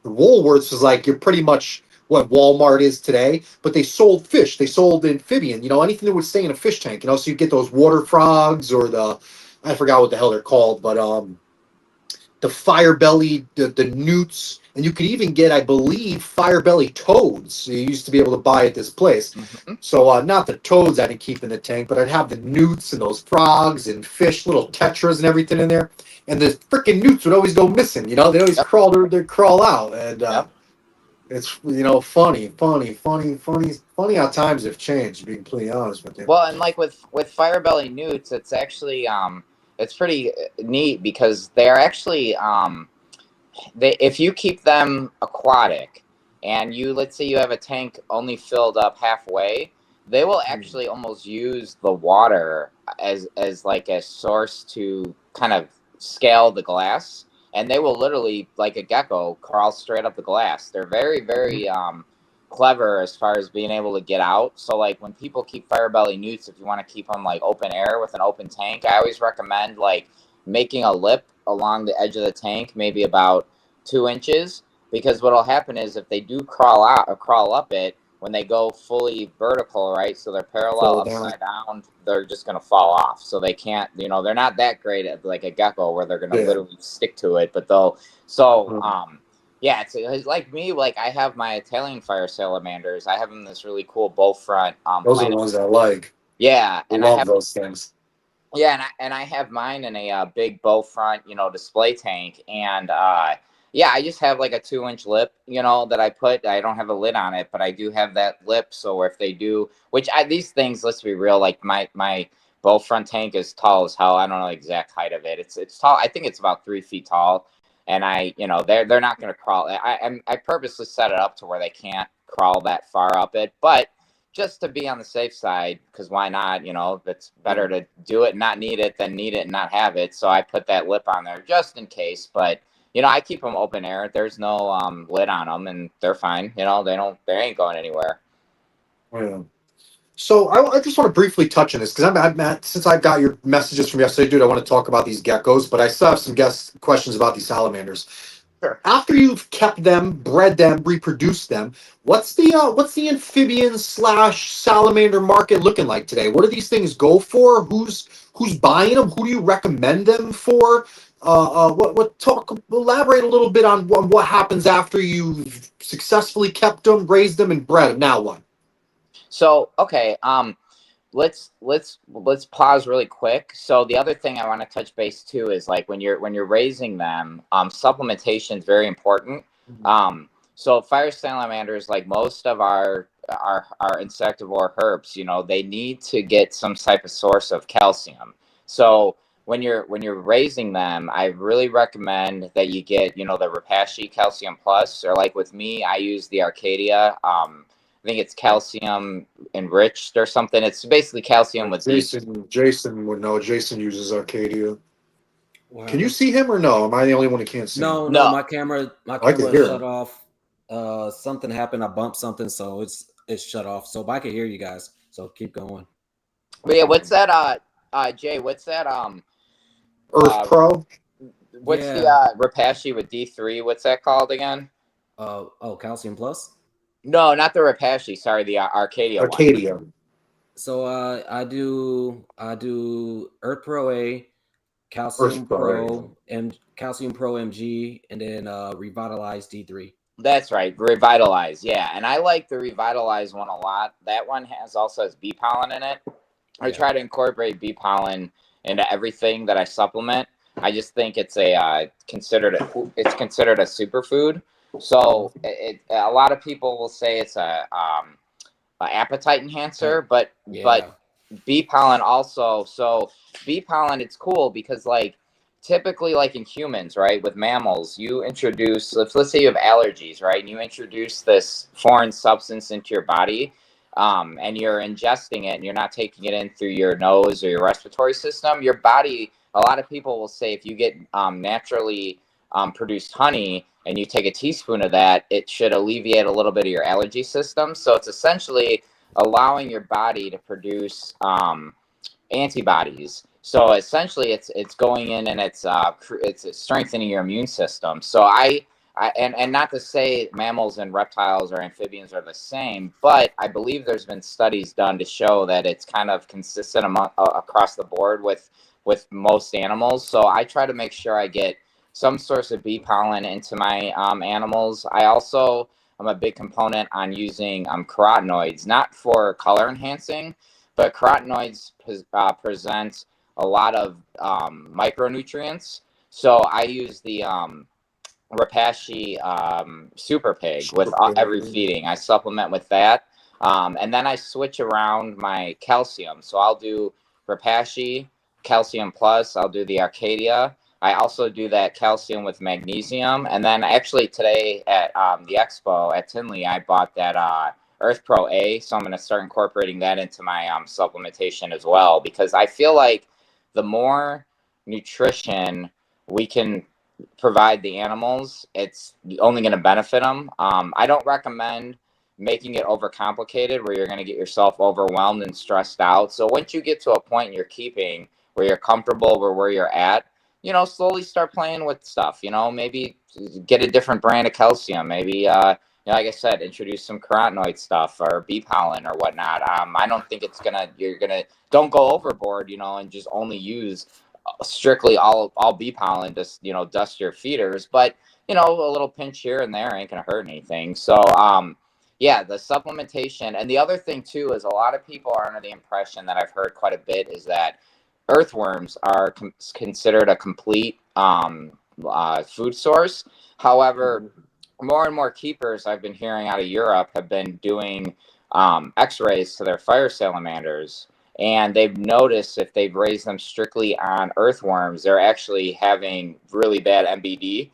Woolworths was like you're pretty much what Walmart is today, but they sold fish. They sold amphibian. Anything that would stay in a fish tank. So you get those water frogs or I forgot what the hell they're called, but the fire belly, the newts, and you could even get, I believe, fire belly toads. You used to be able to buy at this place. Mm-hmm. So not the toads I didn't keep in the tank, but I'd have the newts and those frogs and fish, little tetras and everything in there. And the freaking newts would always go missing. They always Yep. they'd crawl out, and Yep. it's funny how times have changed. To be completely honest with you. Well, and like with fire belly newts, it's actually it's pretty neat because they're actually they, if you keep them aquatic and let's say you have a tank only filled up halfway, they will actually almost use the water as like a source to kind of scale the glass, and they will literally, like a gecko, crawl straight up the glass. They're very very clever as far as being able to get out. So like when people keep fire belly newts, if you want to keep them like open air with an open tank, I always recommend like making a lip along the edge of the tank, maybe about 2 inches, because what'll happen is if they do crawl out or crawl up it, when they go fully vertical, right, so they're parallel Fall down. upside down, they're just going to fall off. So they can't, they're not that great at like a gecko where they're going to Yeah. literally stick to it, but they'll, so Mhm. yeah, it's like me. Like I have my Italian fire salamanders. I have them this really cool bow front Those are the planet. ones I like. Yeah, and I Love have, those things. yeah, and I have mine in a big bow front, display tank, and yeah, I just have like a 2 inch lip, that I put. I don't have a lid on it, but I do have that lip. So if they do, which these things, let's be real, like my bow front tank is tall as hell. I don't know the exact height of it. It's tall. I think it's about 3 feet tall, and they're not going to crawl. I purposely set it up to where they can't crawl that far up it, but just to be on the safe side, because why not? It's better to do it and not need it than need it and not have it. So I put that lip on there just in case. But I keep them open air. There's no lid on them, and they're fine. They ain't going anywhere. Yeah. So I just want to briefly touch on this because since I've got your messages from yesterday, dude. I want to talk about these geckos, but I still have some guest questions about these salamanders. Sure. After you've kept them, bred them, reproduced them, what's the amphibian slash salamander market looking like today? What do these things go for? Who's buying them? Who do you recommend them for? What talk? Elaborate a little bit on what happens after you've successfully kept them, raised them, and bred them. Now what? So, okay, let's pause really quick. So the other thing I want to touch base too is like when you're raising them, supplementation is very important. So fire salamanders, like most of our insectivore herps, you know, they need to get some type of source of calcium. So when you're raising them, I really recommend that you get, you know, the Repashy Calcium Plus, or like with me, I use the Arcadia. I think it's calcium enriched or something. It's basically calcium with these. Jason would know. Jason uses Arcadia. What Can you happened? see him or no? Am I the only one who can't see him? No, No, my camera I can hear shut him. off. Something happened. I bumped something, so it's shut off. So but I can hear you guys. So keep going. but yeah, what's that? Jay, what's that? Earth Uh, Pro, what's the Yeah. Repashy with D3? What's that called again? Oh, Calcium Plus. No, not the Repashy. Sorry, the Arcadia one. Arcadia, So I do Earth Pro A, Earth Calcium Pro. Pro, and Calcium Pro MG, and then Revitalize D3. That's right, Revitalize. Yeah, and I like the Revitalize one a lot. That one also has bee pollen in it. I Yeah. try to incorporate bee pollen into everything that I supplement. I just think it's considered a superfood. So a lot of people will say it's a appetite enhancer, but Yeah. bee pollen also. So bee pollen, it's cool because like typically like in humans, right, with mammals, you introduce, let's say you have allergies, right, and you introduce this foreign substance into your body, and you're ingesting it and you're not taking it in through your nose or your respiratory system, your body, a lot of people will say if you get naturally produced honey and you take a teaspoon of that, it should alleviate a little bit of your allergy system. So it's essentially allowing your body to produce antibodies. So essentially, it's going in and it's strengthening your immune system. So and not to say mammals and reptiles or amphibians are the same, but I believe there's been studies done to show that it's kind of consistent across the board with most animals. So I try to make sure I get some source of bee pollen into my animals. I also am a big component on using carotenoids, not for color enhancing, but carotenoids present a lot of micronutrients. So I use the Repashy Super Pig with every feeding. I supplement with that. And then I switch around my calcium. So I'll do Repashy, Calcium Plus, I'll do the Arcadia. I also do that calcium with magnesium. And then actually today at the expo at Tinley, I bought that Earth Pro A. So I'm going to start incorporating that into my supplementation as well, because I feel like the more nutrition we can provide the animals, it's only going to benefit them. I don't recommend making it overcomplicated where you're going to get yourself overwhelmed and stressed out. So once you get to a point in your keeping where you're comfortable where you're at, you know, slowly start playing with stuff. You know, maybe get a different brand of calcium. Maybe, you know, like I said, introduce some carotenoid stuff or bee pollen or whatnot. I don't think don't go overboard, you know, and just only use strictly all bee pollen, just, you know, dust your feeders, but you know, a little pinch here and there ain't gonna hurt anything. So yeah, the supplementation. And the other thing too is a lot of people are under the impression that I've heard quite a bit is that earthworms are considered a complete food source. However, more and more keepers I've been hearing out of Europe have been doing x-rays to their fire salamanders, and they've noticed if they've raised them strictly on earthworms, they're actually having really bad MBD.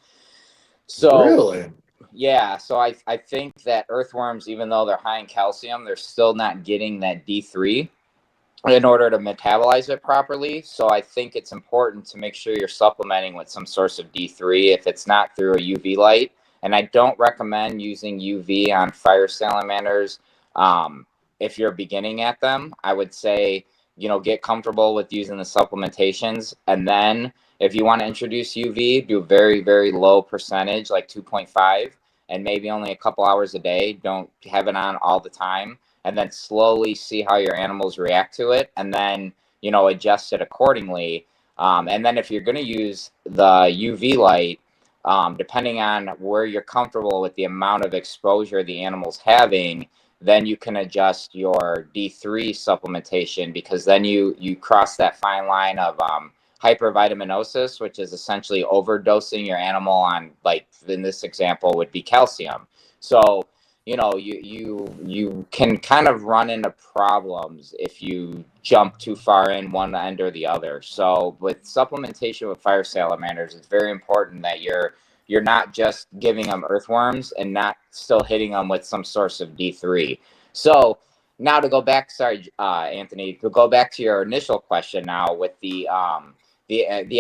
So Really? yeah, so I think that earthworms, even though they're high in calcium, they're still not getting that D3 in order to metabolize it properly. So I think it's important to make sure you're supplementing with some source of D3 if it's not through a UV light. And I don't recommend using UV on fire salamanders if you're beginning at them. I would say get comfortable with using the supplementations. And then if you want to introduce UV, do very, very low percentage, like 2.5, and maybe only a couple hours a day. Don't have it on all the time. And then slowly see how your animals react to it. And then, adjust it accordingly. And then if you're going to use the UV light, depending on where you're comfortable with the amount of exposure the animal's having, then you can adjust your D3 supplementation, because then you cross that fine line of hypervitaminosis, which is essentially overdosing your animal on, like in this example would be calcium. So you can kind of run into problems if you jump too far in one end or the other. So with supplementation with fire salamanders, it's very important that you're not just giving them earthworms and not still hitting them with some source of D3. So now to go back, sorry, Anthony, to go back to your initial question now with the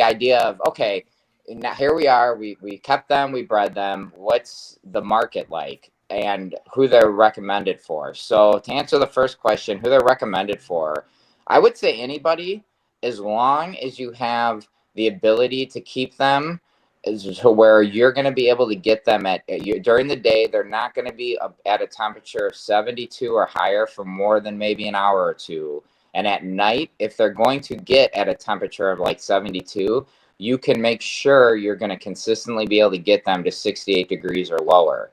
idea of, okay, now here we are, we kept them, we bred them. What's the market like, and who they're recommended for? So to answer the first question, who they're recommended for, I would say anybody, as long as you have the ability to keep them to where you're going to be able to get them during the day. They're not going to be at a temperature of 72 or higher for more than maybe an hour or two. And at night, if they're going to get at a temperature of like 72, you can make sure you're going to consistently be able to get them to 68 degrees or lower.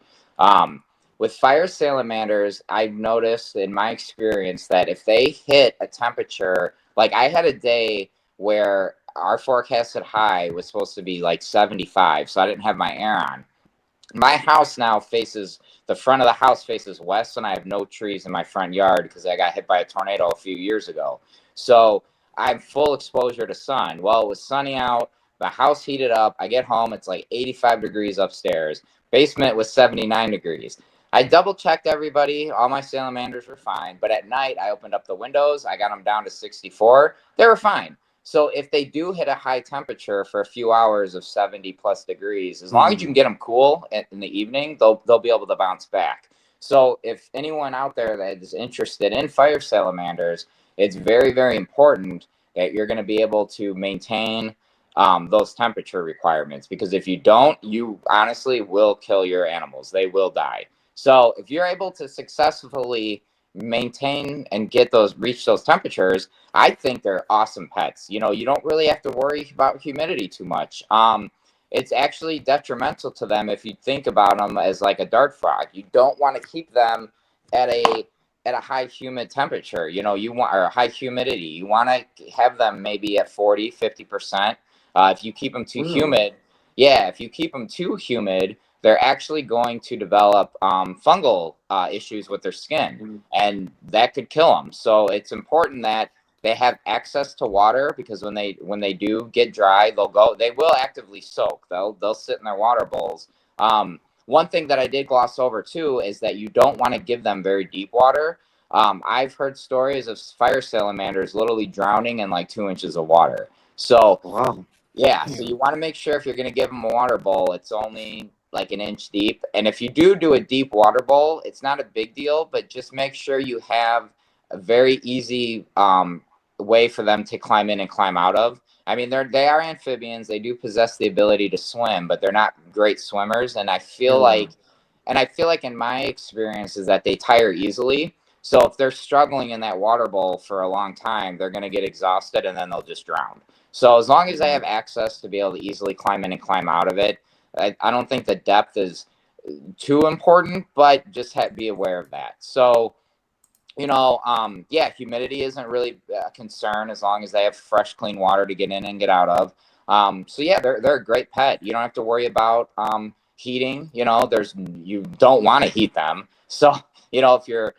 With fire salamanders, I've noticed in my experience that if they hit a temperature, like I had a day where our forecasted high was supposed to be like 75, so I didn't have my air on. My house now faces, the front of the house faces west, and I have no trees in my front yard because I got hit by a tornado a few years ago. So I'm full exposure to sun. Well, it was sunny out. The house heated up. I get home, it's like 85 degrees upstairs. Basement was 79 degrees. I double checked everybody. All my salamanders were fine. But at night, I opened up the windows. I got them down to 64. They were fine. So if they do hit a high temperature for a few hours of 70 plus degrees, as long as you can get them cool in the evening, they'll be able to bounce back. So if anyone out there that is interested in fire salamanders, it's very, very important that you're going to be able to maintain those temperature requirements, because if you don't, you honestly will kill your animals. They will die. So if you're able to successfully maintain and reach those temperatures, I think they're awesome pets. You don't really have to worry about humidity too much. It's actually detrimental to them if you think about them as like a dart frog. You don't want to keep them at a high humid temperature. You want, or high humidity. You want to have them maybe at 40, 50%. If you keep them too humid, if you keep them too humid, they're actually going to develop fungal issues with their skin, and that could kill them. So it's important that they have access to water, because when they do get dry, they will actively soak. They'll sit in their water bowls. One thing that I did gloss over too is that you don't want to give them very deep water. I've heard stories of fire salamanders literally drowning in like 2 inches of water. So Wow. yeah, so you want to make sure if you're going to give them a water bowl, it's only like an inch deep. And if you do a deep water bowl, it's not a big deal, but just make sure you have a very easy way for them to climb in and climb out of. I mean, they are amphibians. They do possess the ability to swim, but they're not great swimmers. And I feel like in my experience is that they tire easily. So if they're struggling in that water bowl for a long time, they're going to get exhausted and then they'll just drown. So as long as I have access to be able to easily climb in and climb out of it, I don't think the depth is too important, but just be aware of that. So, humidity isn't really a concern as long as they have fresh, clean water to get in and get out of. So yeah, they're a great pet. You don't have to worry about heating. You don't want to heat them. So, if you're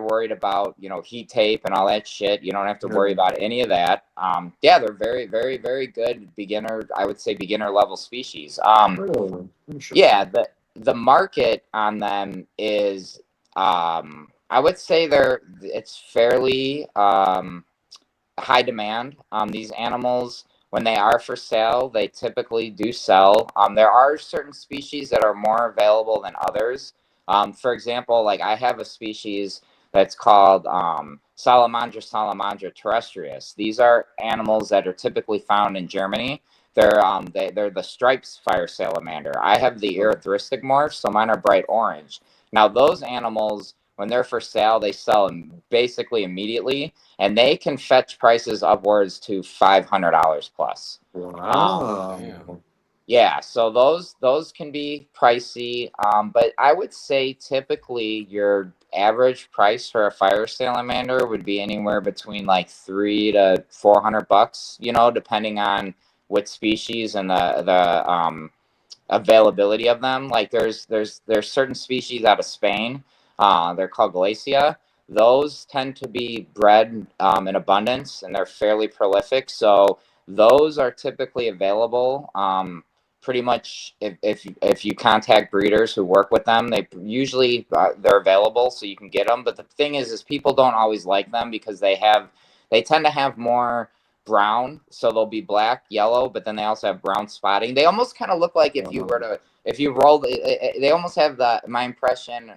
worried about heat tape and all that shit, you don't have to worry about any of that. They're very, very, very good beginner, I would say beginner level species. The market on them is I would say it's fairly high demand. These animals, when they are for sale, they typically do sell. There are certain species that are more available than others. For example, like I have a species that's called Salamandra terrestrius. These are animals that are typically found in Germany. They're the stripes fire salamander. I have the erytheristic morph, so mine are bright orange. Now those animals, when they're for sale, they sell them basically immediately, and they can fetch prices upwards to $500 plus. Wow. Yeah, so those can be pricey, but I would say typically your average price for a fire salamander would be anywhere between like $300 to $400, depending on what species and the availability of them. Like there's certain species out of Spain, they're called Glacia. Those tend to be bred in abundance, and they're fairly prolific. So those are typically available. Pretty much, if you contact breeders who work with them, they usually they're available, so you can get them. But the thing is people don't always like them because they tend to have more brown, so they'll be black, yellow, but then they also have brown spotting. They almost kind of look like if you roll, they almost have my impression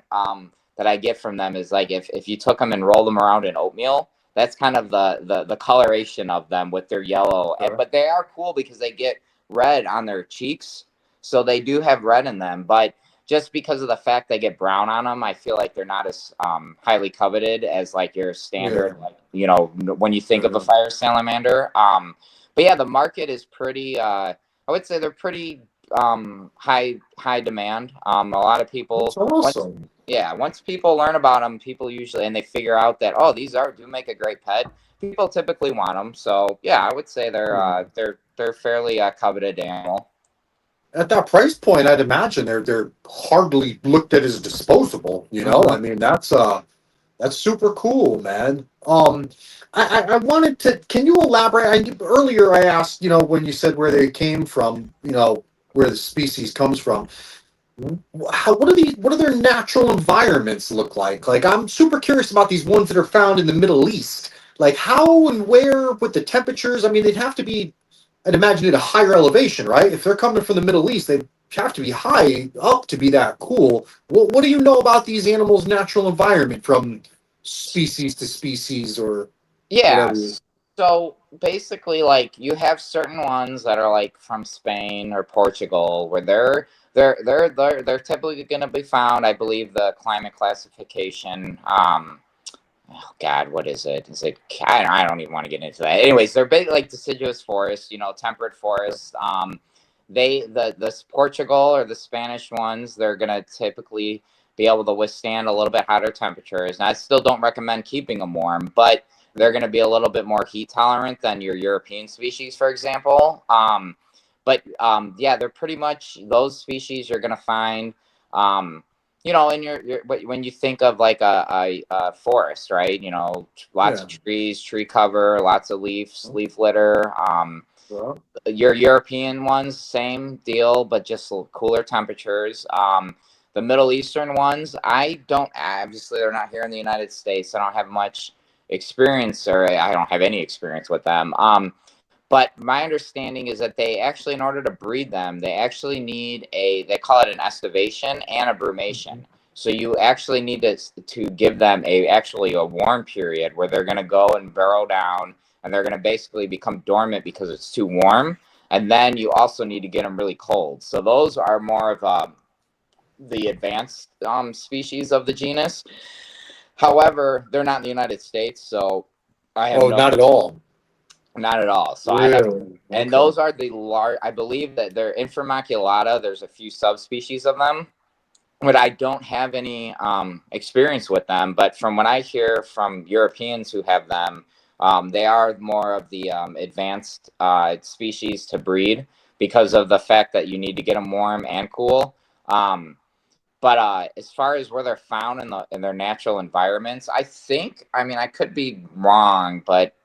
that I get from them is like if you took them and rolled them around in oatmeal. That's kind of the coloration of them with their yellow, but they are cool because they get red on their cheeks, so they do have red in them. But just because of the fact they get brown on them, I feel like they're not as highly coveted as like your standard, when you think of a fire salamander. But yeah, the market is pretty. I would say they're pretty high demand. A lot of people. That's awesome. Once people learn about them, people usually and they figure out that these do make a great pet. People typically want them, so yeah, I would say they're fairly coveted animal. At that price point, I'd imagine they're hardly looked at as disposable. I mean that's super cool, man. I wanted to. Can you elaborate? Earlier, I asked, when you said where they came from, where the species comes from. What do their natural environments look like? Like, I'm super curious about these ones that are found in the Middle East. Like, how and where with the temperatures? I mean, they'd have to be, I'd imagine, at a higher elevation, right? If they're coming from the Middle East, they'd have to be high up to be that cool. What do you know about these animals' natural environment from species to species or whatever? So basically, like you have certain ones that are like from Spain or Portugal, where they're typically going to be found. I believe the climate classification. Oh God, what is it? Is it? I don't even want to get into that. Anyways, they're big like deciduous forests, temperate forests. The Portugal or the Spanish ones, they're gonna typically be able to withstand a little bit hotter temperatures. And I still don't recommend keeping them warm, but they're going to be a little bit more heat tolerant than your European species, for example. Yeah, they're pretty much those species you're going to find. In when you think of like a forest, right? Lots of trees, tree cover, lots of leaf litter. Your European ones, same deal, but just cooler temperatures. The Middle Eastern ones, obviously they're not here in the United States. I don't have much experience, or I don't have any experience with them. But my understanding is that they actually, in order to breed them, they actually need they call it an estivation and a brumation. So you actually need to give them actually a warm period where they're going to go and burrow down, and they're going to basically become dormant because it's too warm. And then you also need to get them really cold. So those are more of the advanced species of the genus. However, they're not in the United States, so I have not at all. Not at all. So really? And those are the large. I believe that they're Inframaculata. There's a few subspecies of them, but I don't have any experience with them. But from what I hear from Europeans who have them, they are more of the advanced species to breed because of the fact that you need to get them warm and cool. But as far as where they're found in their natural environments, I mean, I could be wrong, but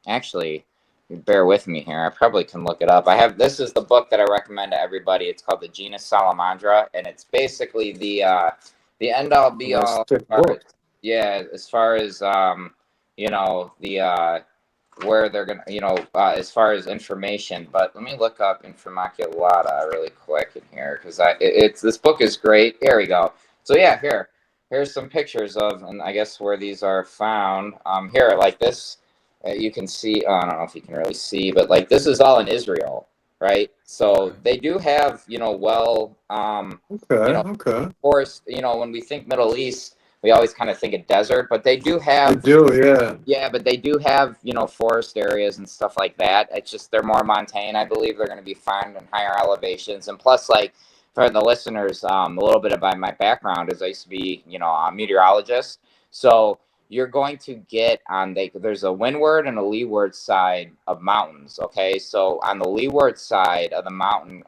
actually, bear with me here. I probably can look it up. This is the book that I recommend to everybody. It's called The Genus Salamandra, and it's basically the end all be all. As far as where they're gonna, as far as information. But let me look up Inframaculata really quick in here because this book is great. Here we go. So yeah, here here's some pictures of, and I guess where these are found. Here, like this, you can see. I don't know if you can really see, but like this is all in Israel, right? So they do have, well, Okay, okay. forest. When we think Middle East, we always kind of think of desert, but they do They have. do, yeah. Yeah, but they do have, forest areas and stuff like that. It's just they're more montane. I believe they're going to be found in higher elevations. And plus, like, for the listeners, a little bit about my background is I used to be, a meteorologist. So you're going to get there's a windward and a leeward side of mountains. Okay, so on the leeward side of a mountain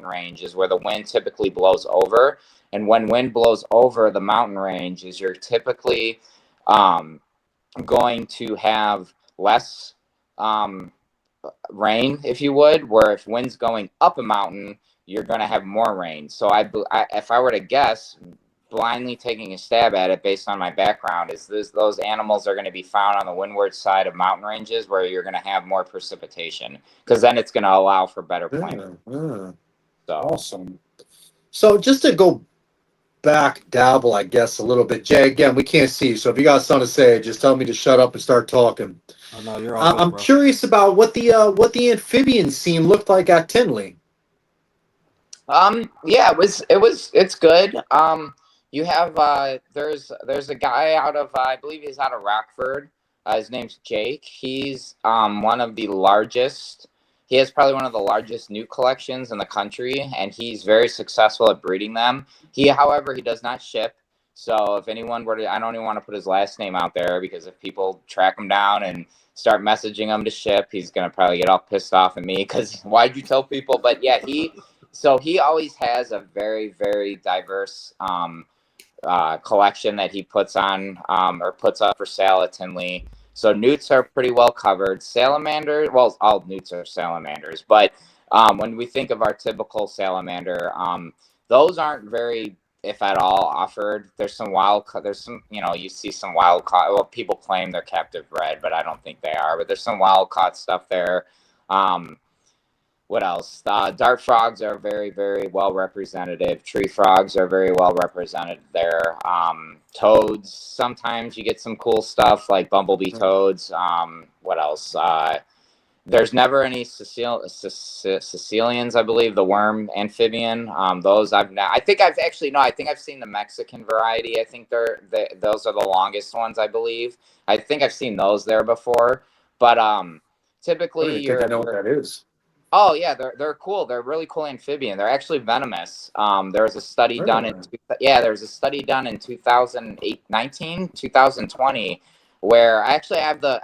range is where the wind typically blows over, and when wind blows over the mountain range, is you're typically going to have less rain, if you would, where if wind's going up a mountain, you're going to have more rain. So if I were to guess, blindly taking a stab at it based on my background, is those animals are going to be found on the windward side of mountain ranges where you're going to have more precipitation, because then it's going to allow for better planting. Yeah. So Awesome. So just to go back, dabble, I guess, a little bit. Jay, again, we can't see you, so if you got something to say, just tell me to shut up and start talking. Oh no, you're all good, I'm bro. curious about what the amphibian scene looked like at Tinley. yeah, it's good. You have there's a guy out of I believe he's out of Rockford. His name's Jake. He's one of the largest. He has probably one of the largest newt collections in the country, and he's very successful at breeding them. However, he does not ship. So if anyone were to, I don't even want to put his last name out there, because if people track him down and start messaging him to ship, he's gonna probably get all pissed off at me, because why'd you tell people? But yeah, he always has a very, very diverse collection that he puts on or puts up for sale at Tinley. So newts are pretty well covered. Salamanders, well, all newts are salamanders, but when we think of our typical salamander, those aren't very, if at all, offered. There's some there's some, you see some wild caught. Well, people claim they're captive bred, but I don't think they are. But there's some wild caught stuff there. What else? Dart frogs are very, very well representative. Tree frogs are very well represented there. Toads, sometimes you get some cool stuff like bumblebee toads. What else? There's never any Sicilians, I believe, the worm amphibian. Those I've not. I think I've actually no. I think I've seen the Mexican variety. I think those are the longest ones, I believe. I think I've seen those there before. But I typically, don't even think I know what that is. Oh yeah, they're cool. They're really cool amphibian. They're actually venomous. There was a study done in there was a study done in 2020, where I actually have the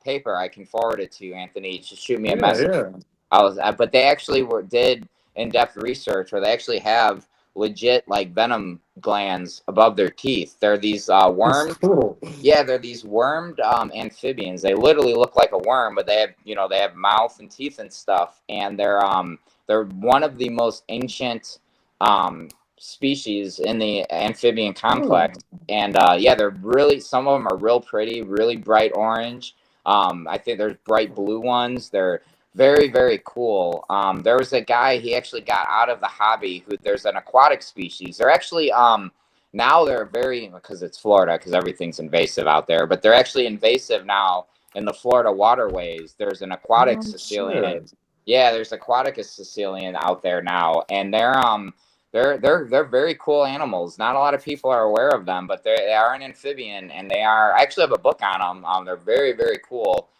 paper. I can forward it to you, Anthony. Just shoot me a message. Yeah. But they actually did in-depth research where they actually have legit like venom glands above their teeth. They're these worms. Cool. Yeah, they're these wormed amphibians. They literally look like a worm, but they have mouth and teeth and stuff. And they're one of the most ancient species in the amphibian complex. And yeah, they're really, some of them are real pretty, really bright orange. I think there's bright blue ones. They're very, very cool. There was a guy, he actually got out of the hobby. There's an aquatic species. They're actually now they're very, because it's Florida, because everything's invasive out there, but they're actually invasive now in the Florida waterways. There's an aquatic Sicilian. Yeah, there's aquatic Sicilian out there now, and they're very cool animals. Not a lot of people are aware of them, but they are an amphibian, and they are. I actually have a book on them. They're very, very cool.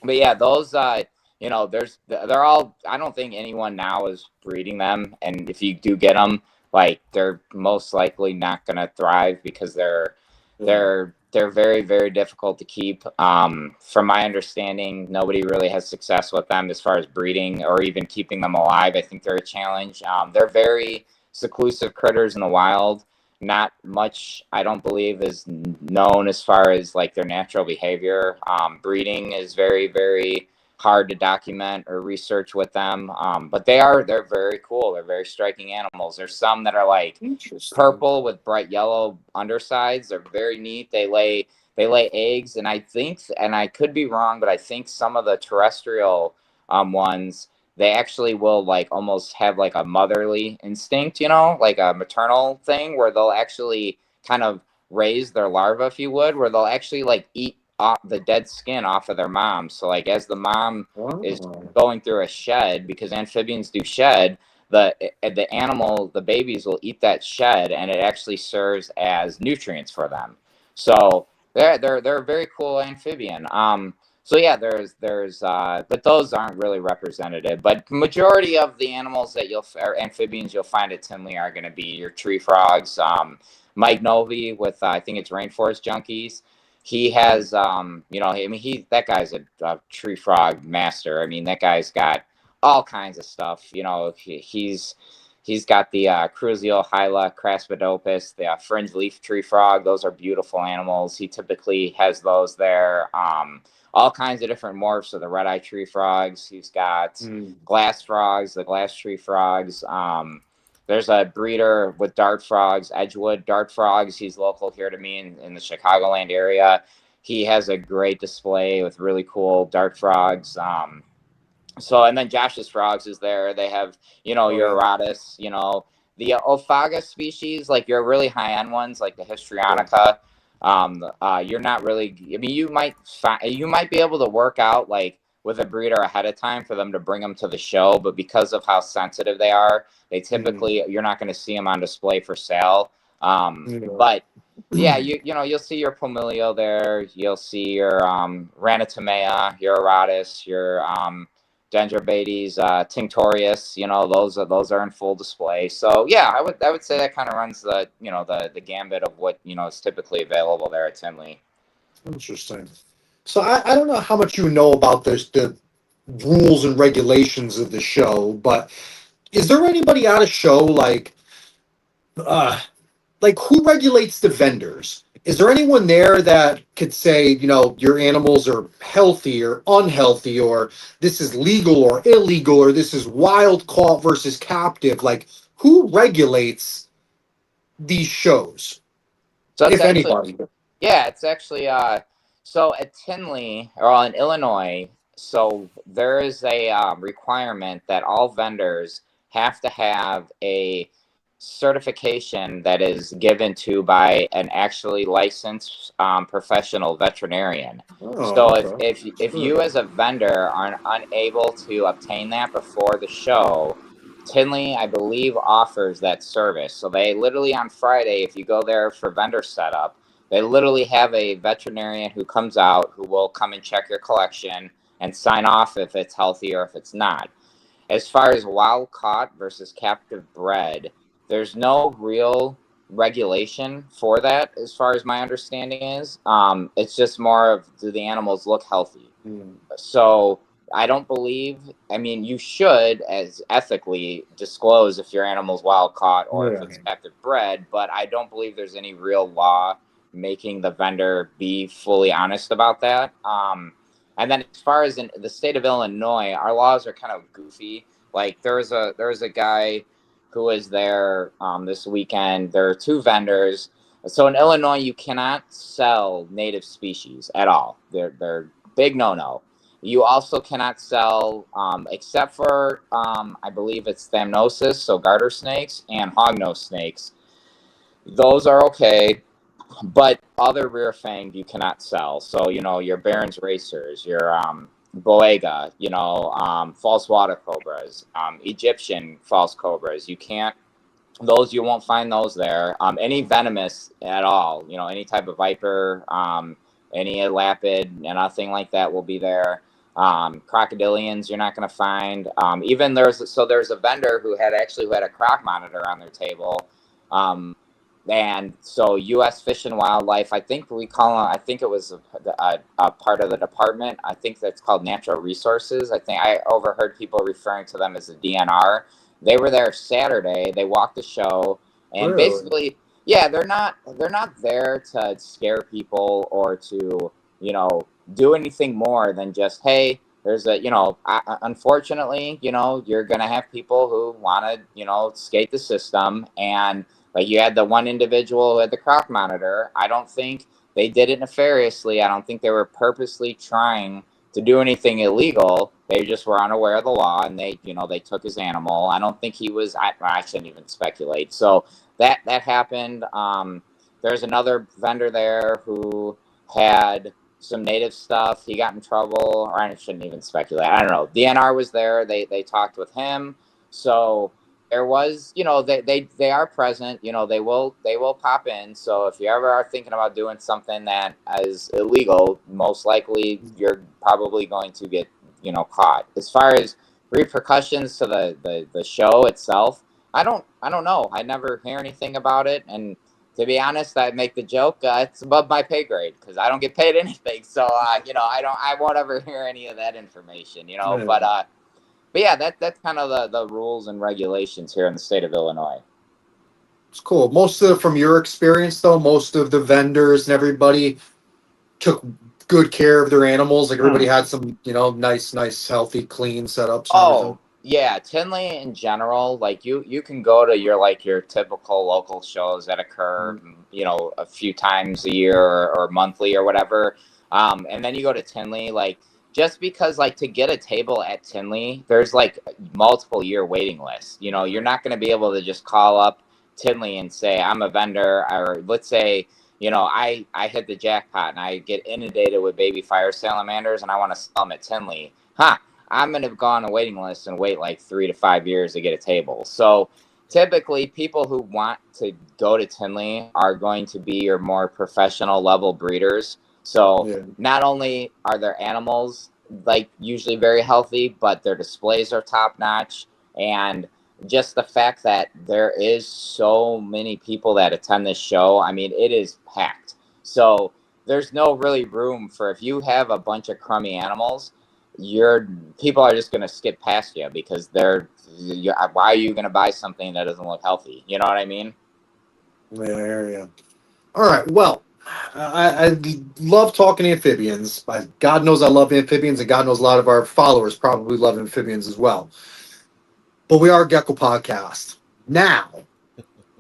But yeah, those they're all. I don't think anyone now is breeding them, and if you do get them, like, they're most likely not going to thrive, because they're very, very difficult to keep. From my understanding, nobody really has success with them as far as breeding or even keeping them alive. I think they're a challenge. They're very seclusive critters in the wild. Not much, I don't believe, is known as far as like their natural behavior. Breeding is very, very hard to document or research with them. But they're very cool. They're very striking animals. There's some that are like purple with bright yellow undersides. They're very neat. They lay eggs, and I think, and I could be wrong, but I think some of the terrestrial ones, they actually will like almost have like a motherly instinct, you know, like a maternal thing where they'll actually kind of raise their larva, if you would, where they'll actually like eat off the dead skin off of their mom. So like as the mom is Oh. going through a shed, because amphibians do shed, the animal, the babies will eat that shed, and it actually serves as nutrients for them. So they're a very cool amphibian. So yeah, but those aren't really representative. But majority of the animals that or amphibians you'll find at Tinley are going to be your tree frogs. Mike Novi with I think it's Rainforest Junkies. He has, you know, I mean, that guy's a tree frog master. I mean, that guy's got all kinds of stuff. You know, he's got the Cruzio Hyla craspidopus, the fringe leaf tree frog. Those are beautiful animals. He typically has those there. All kinds of different morphs of the red eye tree frogs. He's got glass frogs, the glass tree frogs. There's a breeder with dart frogs, Edgewood dart frogs. He's local here to me in the Chicagoland area. He has a great display with really cool dart frogs. So, and then Josh's frogs is there. They have, you know, your Erotis, you know, the Ophaga species, like your really high end ones, like the Histrionica. You're not really, I mean, you might be able to work out like with a breeder ahead of time for them to bring them to the show, but because of how sensitive they are, they typically, you're not going to see them on display for sale. But yeah, you know, you'll see your Pomilio there. You'll see your Ranitomea, your Erotis, your Dendrobates, Tinctorius, you know, those are in full display. So yeah, I would say that kind of runs the, you know, the gambit of what, you know, is typically available there at Tinley. Interesting. So I don't know how much you know about this, the rules and regulations of the show, but is there anybody at a show uh like who regulates the vendors? Is there anyone there that could say, you know, your animals are healthy or unhealthy, or this is legal or illegal, or this is wild caught versus captive? Like, who regulates these shows, So it's if actually, anybody? yeah, it's actually, so at Tinley or in Illinois, so there is a requirement that all vendors have to have a certification that is given to by an actually licensed professional veterinarian. Oh, So okay. if you as a vendor are unable to obtain that before the show, Tinley, I believe, offers that service. So they literally on Friday, if you go there for vendor setup, they literally have a veterinarian who comes out who will come and check your collection and sign off if it's healthy or if it's not. As far as wild caught versus captive bred, there's no real regulation for that, as far as my understanding is. It's just more of, do the animals look healthy? So I don't believe, I mean, you should, as ethically, disclose if your animal's wild caught or if it's captive bred, but I don't believe there's any real law making the vendor be fully honest about that. And then as far as in the state of Illinois, our laws are kind of goofy. Like there was a guy who was there this weekend. There are two vendors. So in Illinois, you cannot sell native species at all. They're big no. You also cannot sell, except for I believe it's thamnosis, so garter snakes and hognose snakes. Those are okay, but other rear fanged you cannot sell. So you know your Barron's racers, your Boega, you know, false water cobras, Egyptian false cobras. You can't. Those you won't find those there. Any venomous at all, you know, any type of viper, any lapid, nothing like that will be there. Crocodilians you're not going to find. Even there's a vendor who had a croc monitor on their table. And so U.S. Fish and Wildlife, I think we call them, I think it was a part of the department. I think that's called Natural Resources. I think I overheard people referring to them as the DNR. They were there Saturday. They walked the show, and basically, yeah, they're not there to scare people or to, you know, do anything more than just, hey, there's a, you know, unfortunately, you know, you're gonna have people who want to, you know, skate the system. And like you had the one individual who had the croc monitor. I don't think they did it nefariously. I don't think they were purposely trying to do anything illegal. They just were unaware of the law, and they, they took his animal. I don't think he was. I shouldn't even speculate. So that happened. There's another vendor there who had some native stuff. He got in trouble, or I shouldn't even speculate. I don't know. DNR was there. They talked with him. So there was, they are present. They will pop in. So if you ever are thinking about doing something that is illegal, most likely you're probably going to get, caught. As far as repercussions to the show itself, I don't know. I never hear anything about it, and to be honest, I make the joke. It's above my pay grade because I don't get paid anything. So I won't ever hear any of that information. Yeah. But yeah, that's kind of the rules and regulations here in the state of Illinois. It's cool. From your experience, though, most of the vendors and everybody took good care of their animals. Like everybody had some, nice, healthy, clean setups. And everything. Yeah, Tinley in general, like you can go to your typical local shows that occur, a few times a year or monthly or whatever. And then you go to Tinley, like just because like to get a table at Tinley, there's like multiple year waiting lists. You're not going to be able to just call up Tinley and say I'm a vendor, or let's say I hit the jackpot and I get inundated with baby fire salamanders and I want to sell them at Tinley. I'm going to go on a waiting list and wait like 3 to 5 years to get a table. So typically people who want to go to Tinley are going to be your more professional level breeders. So not only are their animals like usually very healthy, but their displays are top notch. And just the fact that there is so many people that attend this show, I mean, it is packed. So there's no really room for, if you have a bunch of crummy animals, people are just going to skip past you because why are you going to buy something that doesn't look healthy? You know what I mean? Yeah. All right. Well, I love talking amphibians. God knows I love amphibians, and God knows a lot of our followers probably love amphibians as well. But we are a gecko podcast. Now,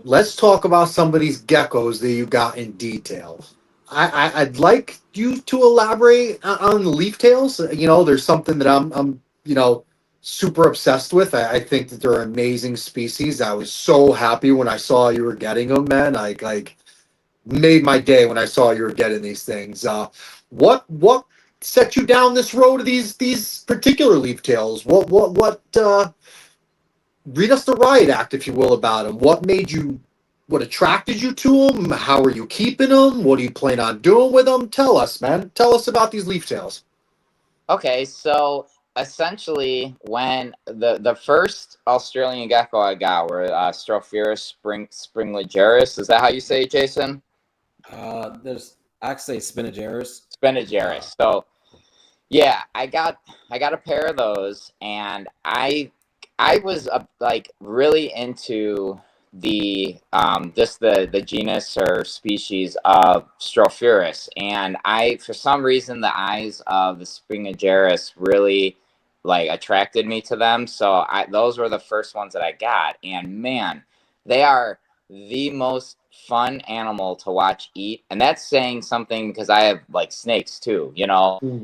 let's talk about some of these geckos that you got in detail. I'd like you to elaborate on the leaf tails. There's something that I'm super obsessed with. I think that they're amazing species. I was so happy when I saw you were getting them, man. Like made my day when I saw you were getting these things. What set you down this road of these particular leaf tails? What read us the riot act, if you will, about them. What attracted you to them? How are you keeping them? What do you plan on doing with them? Tell us, man. Tell us about these leaf tails. Okay, so essentially, when the first Australian gecko I got were Strophaeus springillaris. Is that how you say it, Jason? There's actually Spinageris. Spinageris. So yeah, I got a pair of those, and I was like really into the just the genus or species of Strophaeus, and for some reason the eyes of the Spinageris really like attracted me to them. So those were the first ones that I got, and man, they are the most fun animal to watch eat, and that's saying something because I have like snakes too,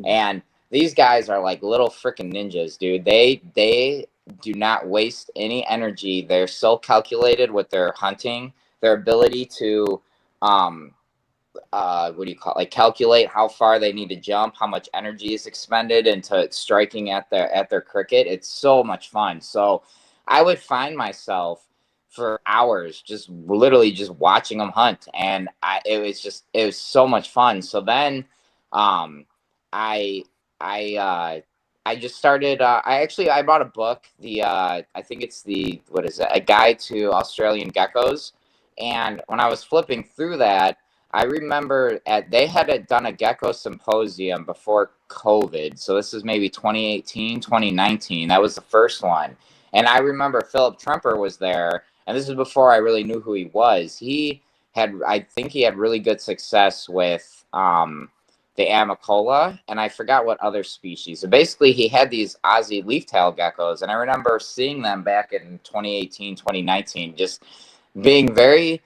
and these guys are like little freaking ninjas, dude. They do not waste any energy. They're so calculated with their hunting, their ability to what do you call it? Like calculate how far they need to jump, how much energy is expended into striking at their cricket. It's so much fun. So I would find myself for hours just literally just watching them hunt, and it was so much fun. So then I I just started. I bought a book. I think it's what is it? A Guide to Australian Geckos. And when I was flipping through that, I remember they had done a gecko symposium before COVID. So this is maybe 2018, 2019. That was the first one. And I remember Philip Tremper was there. And this is before I really knew who he was. I think he had really good success with the Amicola, and I forgot what other species. So basically, he had these Aussie leaf-tailed geckos, and I remember seeing them back in 2018, 2019, just being very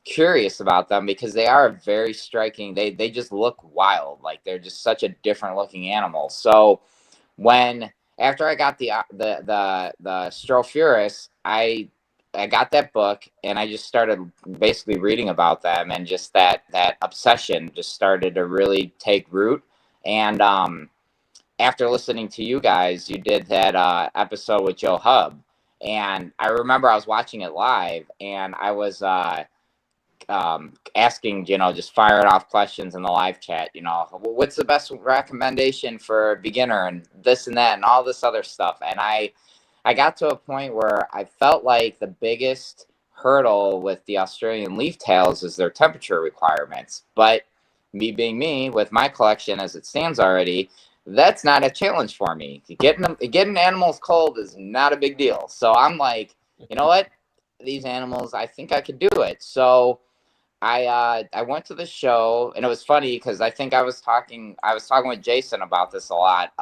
curious about them because they are very striking. They just look wild. Like they're just such a different looking animal. So when after I got the Strophuris, I got that book and I just started basically reading about them, and just that obsession just started to really take root. And after listening to you guys, you did that episode with Joe Hub, and I remember I was watching it live, and I was asking, just firing off questions in the live chat, what's the best recommendation for a beginner and this and that and all this other stuff. And I got to a point where I felt like the biggest hurdle with the Australian leaf tails is their temperature requirements. But me being me, with my collection as it stands already, that's not a challenge for me. Getting animals cold is not a big deal. So I'm like, you know what? These animals, I think I could do it. So I went to the show, and it was funny because I was talking with Jason about this a lot.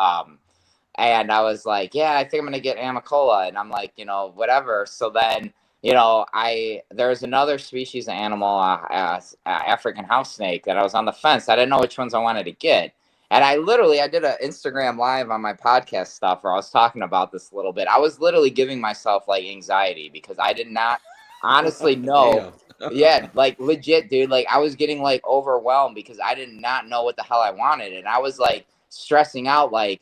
And I was like, yeah, I think I'm gonna get Amicola, and I'm like, whatever. So then, there's another species of animal, African house snake, that I was on the fence. I didn't know which ones I wanted to get. And I did an Instagram live on my podcast stuff where I was talking about this a little bit. I was literally giving myself like anxiety because I did not honestly know. Yeah, like legit, dude. Like I was getting like overwhelmed because I did not know what the hell I wanted. And I was like stressing out, like,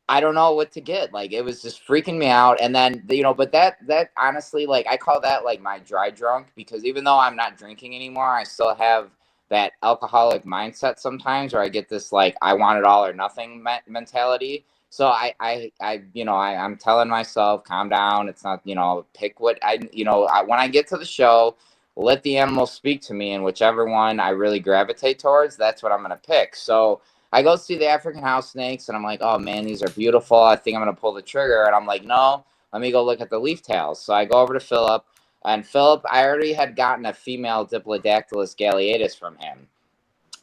I don't know what to get. Like it was just freaking me out. And then, but that honestly, like I call that like my dry drunk, because even though I'm not drinking anymore, I still have that alcoholic mindset sometimes where I get this like I want it all or nothing mentality. So I'm telling myself, calm down. It's not, pick what when I get to the show, let the animals speak to me, and whichever one I really gravitate towards, that's what I'm going to pick. So I go see the African house snakes, and I'm like, oh man, these are beautiful. I think I'm going to pull the trigger. And I'm like, no, let me go look at the leaf tails. So I go over to Philip, and Philip, I already had gotten a female Diplodactylus galeatus from him.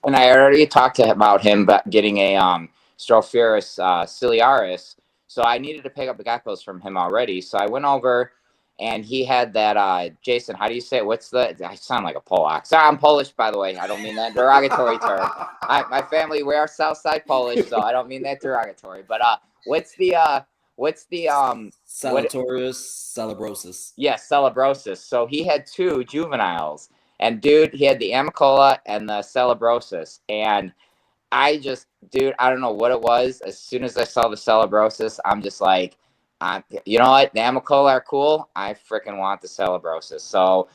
And I already talked to him about getting a Strophuris ciliaris. So I needed to pick up the geckos from him already. So I went over, and he had that, Jason, how do you say it? I sound like a Polak. Sorry, I'm Polish, by the way. I don't mean that derogatory term. My family, we are Southside Polish, so I don't mean that derogatory. But what's the Salatorius salabrosis. Yes, Celebrosis. So he had two juveniles, and dude, he had the Amicola and the Celebrosis. And I don't know what it was. As soon as I saw the Celebrosis, I'm just like, you know what? The Amicola are cool. I freaking want the Celebrosis. So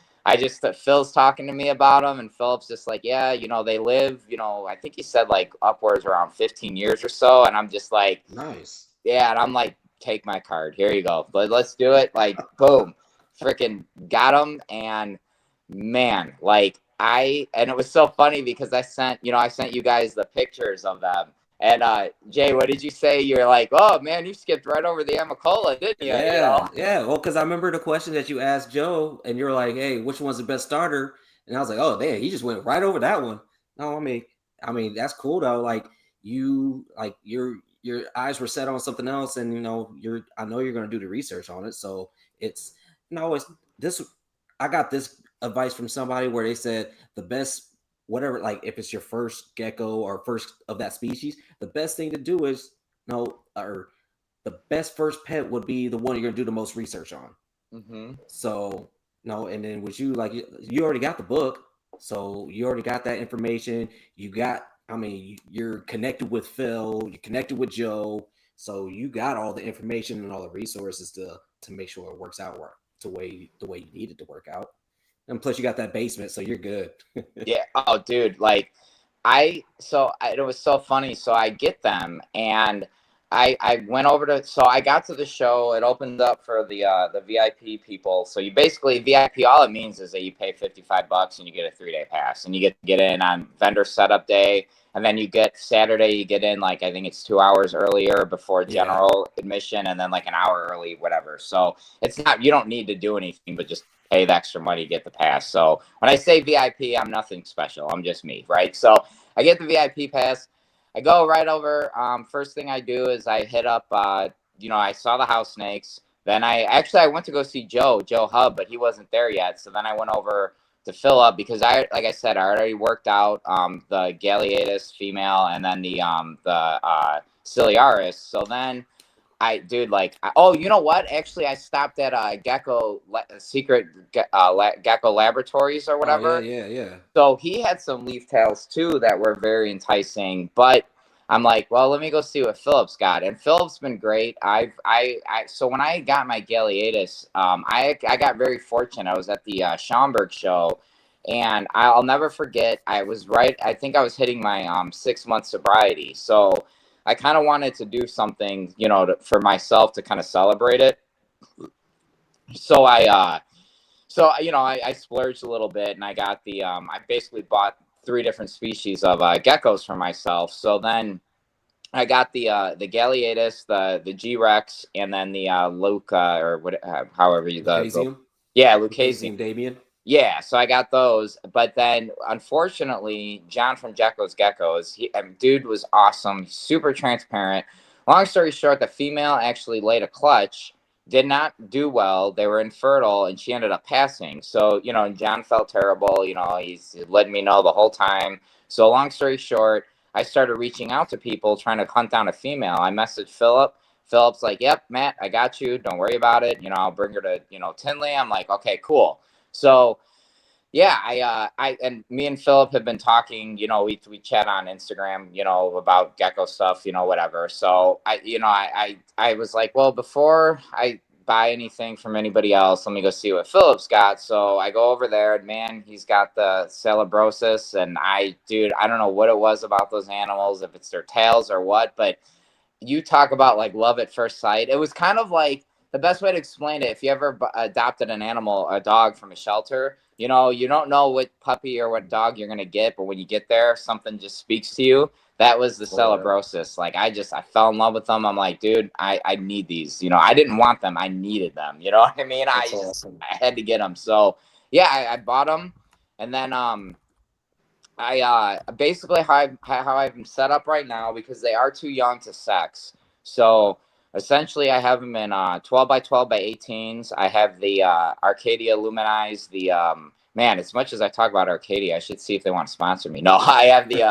Phil's talking to me about them, and Philip's just like, yeah, they live, I think he said like upwards around 15 years or so. And I'm just like, nice. Yeah. And I'm like, take my card. Here you go. But let's do it. Like, boom, freaking got them. And man, like and it was so funny because I sent you guys the pictures of them. And Jay, what did you say? You're like, oh man, you skipped right over the Amicola, didn't you? Yeah, yeah. Well, because I remember the question that you asked Joe, and you're like, hey, which one's the best starter? And I was like, oh, damn, he just went right over that one. No, I mean, that's cool though. Like your eyes were set on something else, and I know you're gonna do the research on it. So it's it's this. I got this advice from somebody where they said the best, whatever, like if it's your first gecko or first of that species, the best thing to do is or the best first pet would be the one you're gonna do the most research on. Mm-hmm. So and then with you, like you already got the book, so you already got that information. You're connected with Phil, you're connected with Joe, so you got all the information and all the resources to make sure it works out the way you need it to work out. And plus, you got that basement, so you're good. Yeah. Oh, dude. Like, it was so funny. So I get them, and I went over to. So I got to the show. It opened up for the VIP people. So you basically VIP. All it means is that you pay $55 and you get a 3-day pass, and you get to get in on vendor setup day, and then you get Saturday. You get in like I think it's 2 hours earlier before general admission, and then like an hour early, whatever. So it's not, you don't need to do anything, but just pay the extra money to get the pass. So when I say VIP, I'm nothing special. I'm just me, right? So I get the VIP pass. I go right over. First thing I do is I hit up, I saw the house snakes. Then I went to go see Joe Hub, but he wasn't there yet. So then I went over to fill up because like I said, I already worked out the Galeatus female and then the Ciliaris. So then oh, you know what? Actually, I stopped at Gecko Laboratories or whatever. Oh yeah. So he had some leaf tails too that were very enticing, but I'm like, well, let me go see what Philip's got. And Philip's been great. So when I got my Galeatus, I got very fortunate. I was at the Schaumburg show, and I'll never forget. I think I was hitting my 6 month sobriety. So I kind of wanted to do something, for myself to kind of celebrate it. So I splurged a little bit and I got I basically bought 3 different species of geckos for myself. So then I got the Galeatus, the G-Rex, and then the Luca or what, however you Lucasium? Yeah, Lucasium Damien. Yeah, so I got those, but then unfortunately, John from Jekko's Geckos, dude was awesome, super transparent. Long story short, the female actually laid a clutch, did not do well. They were infertile, and she ended up passing. So John felt terrible. He's letting me know the whole time. So long story short, I started reaching out to people trying to hunt down a female. I messaged Philip. Philip's like, "Yep, Matt, I got you. Don't worry about it. I'll bring her to Tinley." I'm like, "Okay, cool." So yeah, I and me and Philip have been talking, we chat on Instagram, about gecko stuff, whatever. So I was like, well, before I buy anything from anybody else, let me go see what Philip's got. So I go over there and man, he's got the Celebrosis, and dude, I don't know what it was about those animals, if it's their tails or what, but you talk about like love at first sight. It was kind of like the best way to explain it. If you ever adopted a dog from a shelter, you don't know what puppy or what dog you're going to get, but when you get there, something just speaks to you. That was the Celebrosis. Like I fell in love with them. I'm like, dude, I need these. I didn't want them. I needed them. You know what I mean? Awesome. I had to get them. So yeah, I bought them, and then I basically how I'm set up right now, because they are too young to sex. So essentially, I have them in 12 by 12 by 18s. I have the Arcadia Luminize. Man, as much as I talk about Arcadia, I should see if they want to sponsor me. No, I have the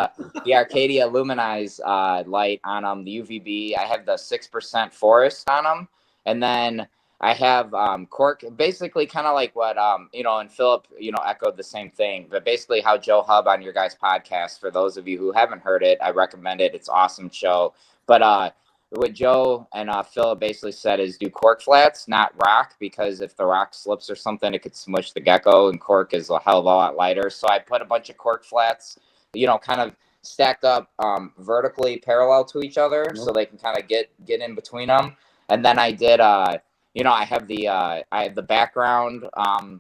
Arcadia Luminize light on them. The UVB. I have the 6% forest on them, and then I have cork, basically kind of like what and Philip echoed the same thing, but basically how Joe Hub on your guys' podcast, for those of you who haven't heard it, I recommend it. It's an awesome show. But what Joe and Philip basically said is do cork flats, not rock, because if the rock slips or something, it could smush the gecko, and cork is a hell of a lot lighter. So I put a bunch of cork flats, kind of stacked up vertically parallel to each other, so they can kind of get in between them. And then I did I have the background,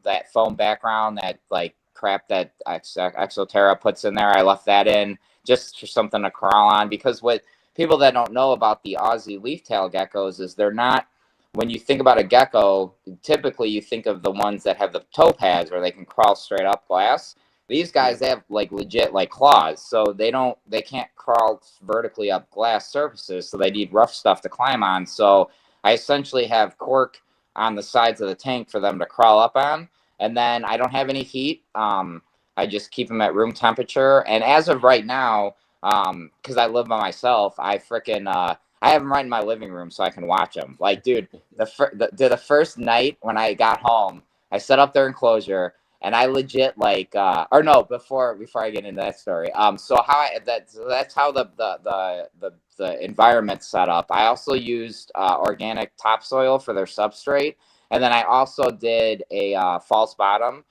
that foam background, that like crap that Exoterra puts in there. I left that in just for something to crawl on, because what people that don't know about the Aussie leaf-tail geckos is they're not, when you think about a gecko, typically you think of the ones that have the toe pads where they can crawl straight up glass. These guys, they have like legit like claws, so they can't crawl vertically up glass surfaces, so they need rough stuff to climb on. So I essentially have cork on the sides of the tank for them to crawl up on. And then I don't have any heat. I just keep them at room temperature. And as of right now, because I live by myself, I have them right in my living room so I can watch them. Like, dude, the first night when I got home, I set up their enclosure, and I legit or no, before I get into that story. So that's how the environment's set up. I also used organic topsoil for their substrate, and then I also did a false bottom.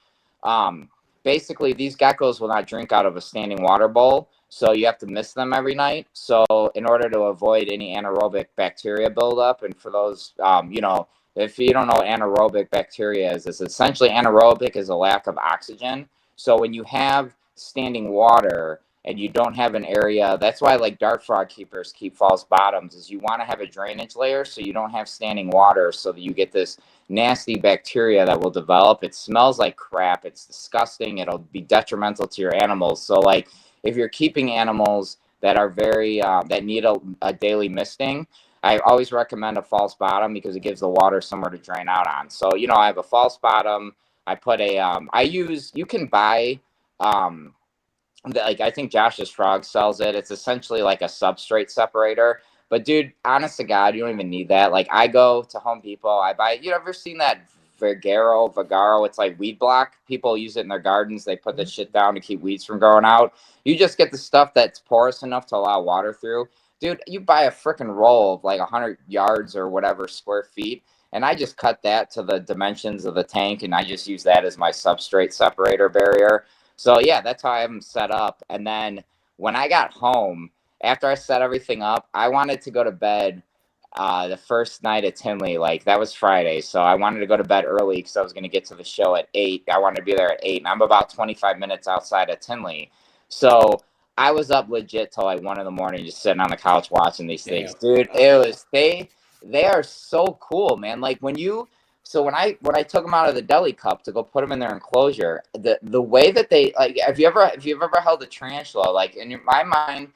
Basically, these geckos will not drink out of a standing water bowl, so you have to mist them every night. So in order to avoid any anaerobic bacteria buildup, and for those, if you don't know what anaerobic bacteria is, it's essentially anaerobic is a lack of oxygen. So when you have standing water and you don't have an area, that's why like dart frog keepers keep false bottoms, is you want to have a drainage layer so you don't have standing water, so that you get this nasty bacteria that will develop. It smells like crap. It's disgusting. It'll be detrimental to your animals. So like if you're keeping animals that are very that need a daily misting, I always recommend a false bottom, because it gives the water somewhere to drain out on. So I have a false bottom. I put a you can buy like I think Josh's Frog sells it. It's essentially like a substrate separator. But dude, honest to God, you don't even need that. Like I go to Home Depot, I buy. You ever seen that Vagaro? It's like weed block. People use it in their gardens. They put that shit down to keep weeds from growing out. You just get the stuff that's porous enough to allow water through. Dude, you buy a freaking roll of like 100 yards or whatever square feet. And I just cut that to the dimensions of the tank, and I just use that as my substrate separator barrier. So yeah, that's how I have them set up. And then when I got home, after I set everything up, I wanted to go to bed the first night at Tinley. Like that was Friday, so I wanted to go to bed early because I was going to get to the show at 8. I wanted to be there at 8, and I'm about 25 minutes outside of Tinley. So I was up legit till like 1 in the morning, just sitting on the couch watching these things. Dude, it was they are so cool, man. Like when I took them out of the deli cup to go put them in their enclosure, the way that they like, have you ever held a tarantula? Like in my mind,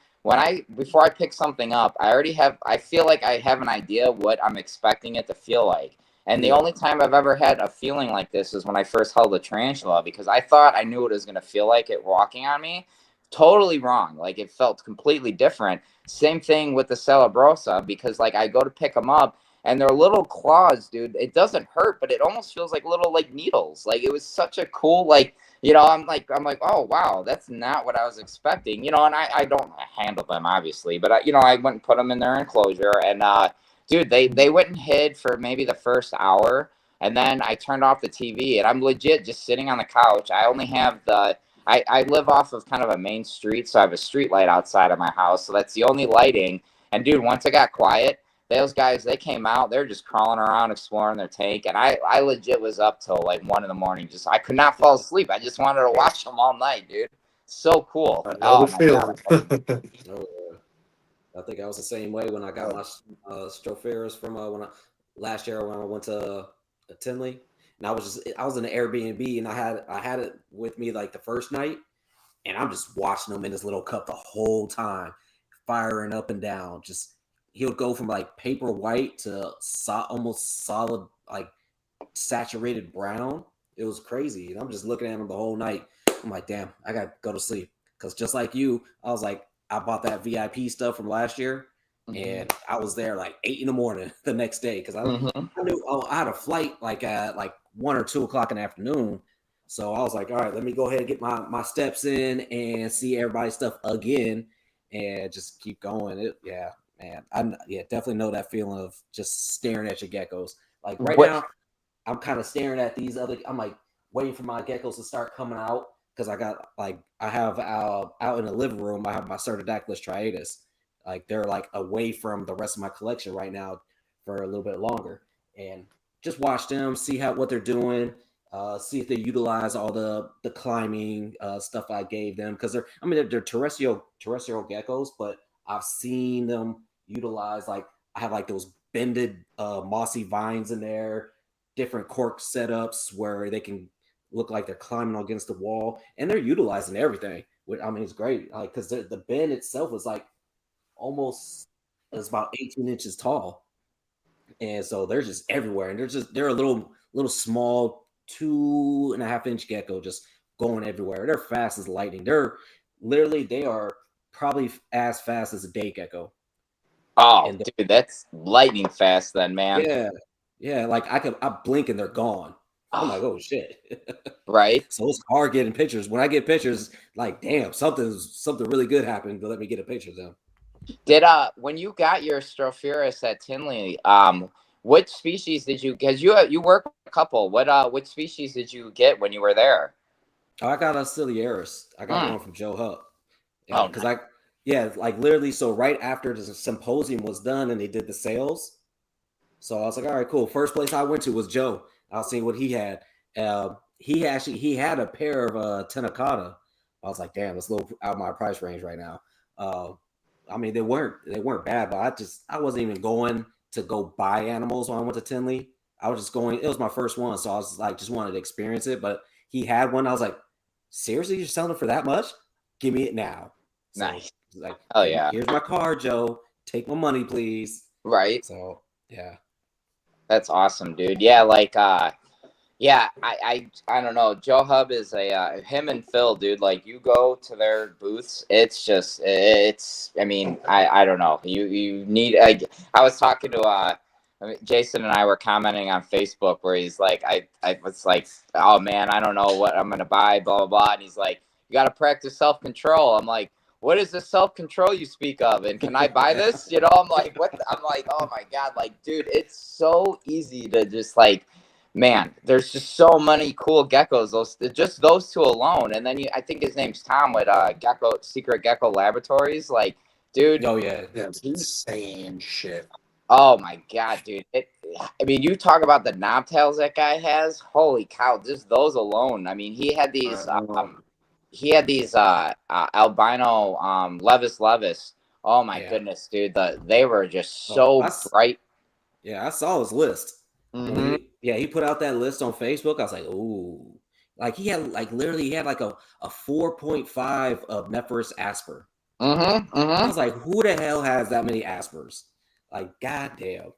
before I pick something up, I feel like I have an idea what I'm expecting it to feel like. And the only time I've ever had a feeling like this is when I first held a tarantula, because I thought I knew what it was going to feel like it walking on me. Totally wrong. Like it felt completely different. Same thing with the Celebrosa, because like I go to pick them up and their little claws, dude, it doesn't hurt, but it almost feels like little like needles. Like it was such a cool, like, I'm like, oh wow, that's not what I was expecting, and I don't handle them obviously, but I went and put them in their enclosure, and dude, they went and hid for maybe the first hour, and then I turned off the TV, and I'm legit just sitting on the couch. I only have I live off of kind of a main street, so I have a street light outside of my house, so that's the only lighting. And dude, once it got quiet, those guys, they came out, they're just crawling around, exploring their tank, and I legit was up till like 1 in the morning. I could not fall asleep. I just wanted to watch them all night, dude. So cool. I know Oh the my feeling. God. Oh, I think I was the same way when I got my Stropharis from last year when I went to Tinley, and I was in an Airbnb, and I had it with me like the first night, and I'm just watching him in his little cup the whole time, firing up and down. Just he'll go from like paper white to almost solid, like saturated brown. It was crazy, and I'm just looking at him the whole night. I'm like, damn, I gotta go to sleep, because just like you, I was like, I bought that VIP stuff from last year, and I was there like 8 in the morning the next day, because I knew I had a flight like at like 1 or 2 o'clock in the afternoon. So I was like, all right, let me go ahead and get my steps in and see everybody's stuff again, and just keep going. Yeah, man, definitely know that feeling of just staring at your geckos. Like right now, I'm kind of staring at these other. I'm like waiting for my geckos to start coming out, because I have out in the living room, I have my Cerdodactylus striatus. Like they're like away from the rest of my collection right now for a little bit longer, and just watch them, see what they're doing, see if they utilize all the climbing stuff I gave them, because they're terrestrial geckos, but I've seen them utilize, like I have like those bended mossy vines in there, different cork setups where they can look like they're climbing against the wall, and they're utilizing everything. It's great, like because the bend itself is like it's about 18 inches tall, and so they're just everywhere, and they're a little small 2.5-inch gecko just going everywhere. They're fast as lightning. They are probably as fast as a day gecko. Oh, dude, that's lightning fast then, man. Yeah, like I blink and they're gone. I'm like, oh shit. Right. So it's hard getting pictures. When I get pictures, like, damn, something really good happened to let me get a picture of them. Did when you got your Stropharis at Tinley, which species did you? Because you work with a couple. Which species did you get when you were there? Oh, I got a Ciliaris. I got one from Joe Hupp. Yeah, because like literally. So right after the symposium was done and they did the sales, so I was like, all right, cool. First place I went to was Joe. I was seeing what he had. He had a pair of Tenacata. I was like, damn, it's a little out of my price range right now. They weren't bad, but I wasn't even going to go buy animals when I went to Tinley. I was just going. It was my first one, so I was like, just wanted to experience it. But he had one. I was like, seriously, you're selling it for that much? Give me it now. So, nice. Like, oh yeah. Here's my card, Joe. Take my money, please. Right. So yeah. That's awesome, dude. Yeah, like Yeah, I don't know. Joe Hub is him and Phil, dude. Like you go to their booths, it's. I mean, I don't know. You need. I was talking to I mean, Jason and I were commenting on Facebook where he's like, I was like, oh man, I don't know what I'm gonna buy, blah blah blah, and he's like, you got to practice self control. I'm like, what is the self control you speak of, and can I buy this? You know, I'm like, what? I'm like, oh my god, like, dude, it's so easy to just like, man, there's just so many cool geckos. Those two alone, and then I think his name's Tom with Secret Gecko Laboratories. Like, dude, Oh yeah. That's insane shit. oh my god, dude. I mean, you talk about the knobtails that guy has. Holy cow, just those alone. I mean, he had these albino Levis Levis. Oh my Yeah. goodness, dude. They were just Oh, so bright. yeah, I saw his list. Mm-hmm. He put out that list on Facebook. I was like, ooh. Like he had like literally he had like a 4.5 of Nephris Asper. Mm-hmm. I Mm-hmm. was like, who the hell has that many Aspers? Like, goddamn.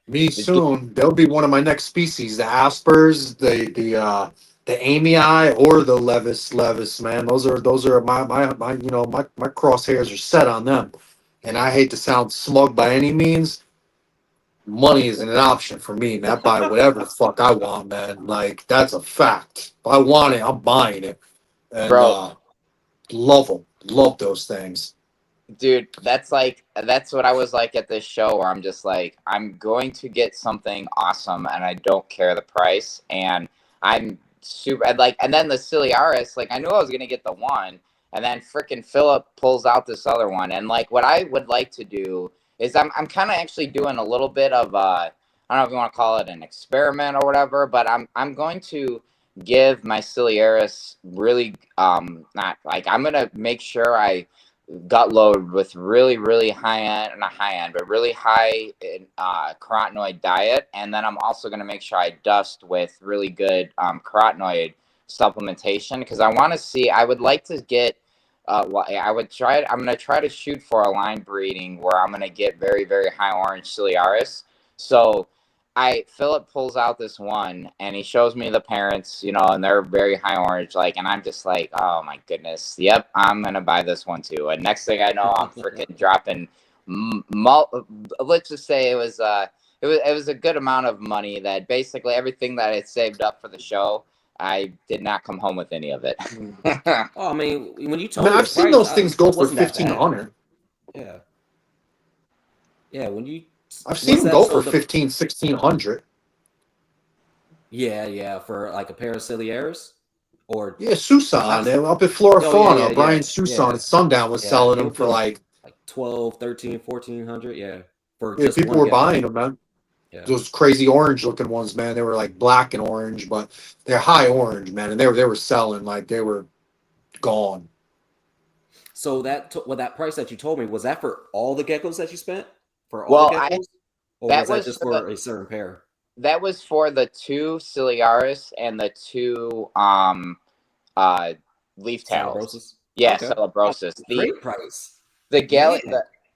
Me soon. They'll be one of my next species. The Aspers, the Amii, or the Levis. Man, those are my my crosshairs are set on them. And I hate to sound smug by any means. Money isn't an option for me, man. I buy whatever the fuck I want, man. Like that's a fact. If I want it, I'm buying it. And Bro, love them. Love those things. dude, that's what I was like at this show where I'm just like, I'm going to get something awesome and I don't care the price. And I'm super and then the Ciliaris, like I knew I was gonna get the one, and then freaking Philip pulls out this other one. And like what I would like to do is I'm kind of actually doing a little bit of I don't know if you want to call it an experiment or whatever, but I'm going to give my Ciliaris really not like I'm gonna make sure I gut load with really really high end, not high end, but really high carotenoid diet, and then I'm also going to make sure I dust with really good carotenoid supplementation because I want to see. I would like to get. Well, I would try it. I'm going to try to shoot for a line breeding where I'm going to get very very high orange Ciliaris. So Philip pulls out this one and he shows me the parents, and they're very high orange, like, and I'm just like, oh my goodness, yep, I'm gonna buy this one too. And next thing I know, I'm freaking dropping, let's just say it was a good amount of money that basically everything that I had saved up for the show, I did not come home with any of it. Oh, I mean, when you I told mean, me I've the seen price, those things go it for wasn't that bad. 1,500. Yeah. Yeah, when you I've seen them that? go So for 15, 1,600. yeah, for like a pair of Ciliaris or Yeah, Susan, I've, up at Flora oh Fauna, Brian Susan yeah. at Sundown was Yeah, selling he'll them for put up like, like 12, 13, 1400. Yeah, for yeah, just people one were gecko. buying them, man. Yeah. Those crazy orange looking ones, man. They were like black and orange, but they're high orange, man. And they were selling like they were gone. So that price that you told me, was that for all the geckos that you spent? For all the Well, geckos? Or that was that was just for the for a certain pair? that was for the two Ciliaris and the two uh leaf tails. Celebrosis? Yeah, Okay. Oh, Celebrosis. great price. The Man. gal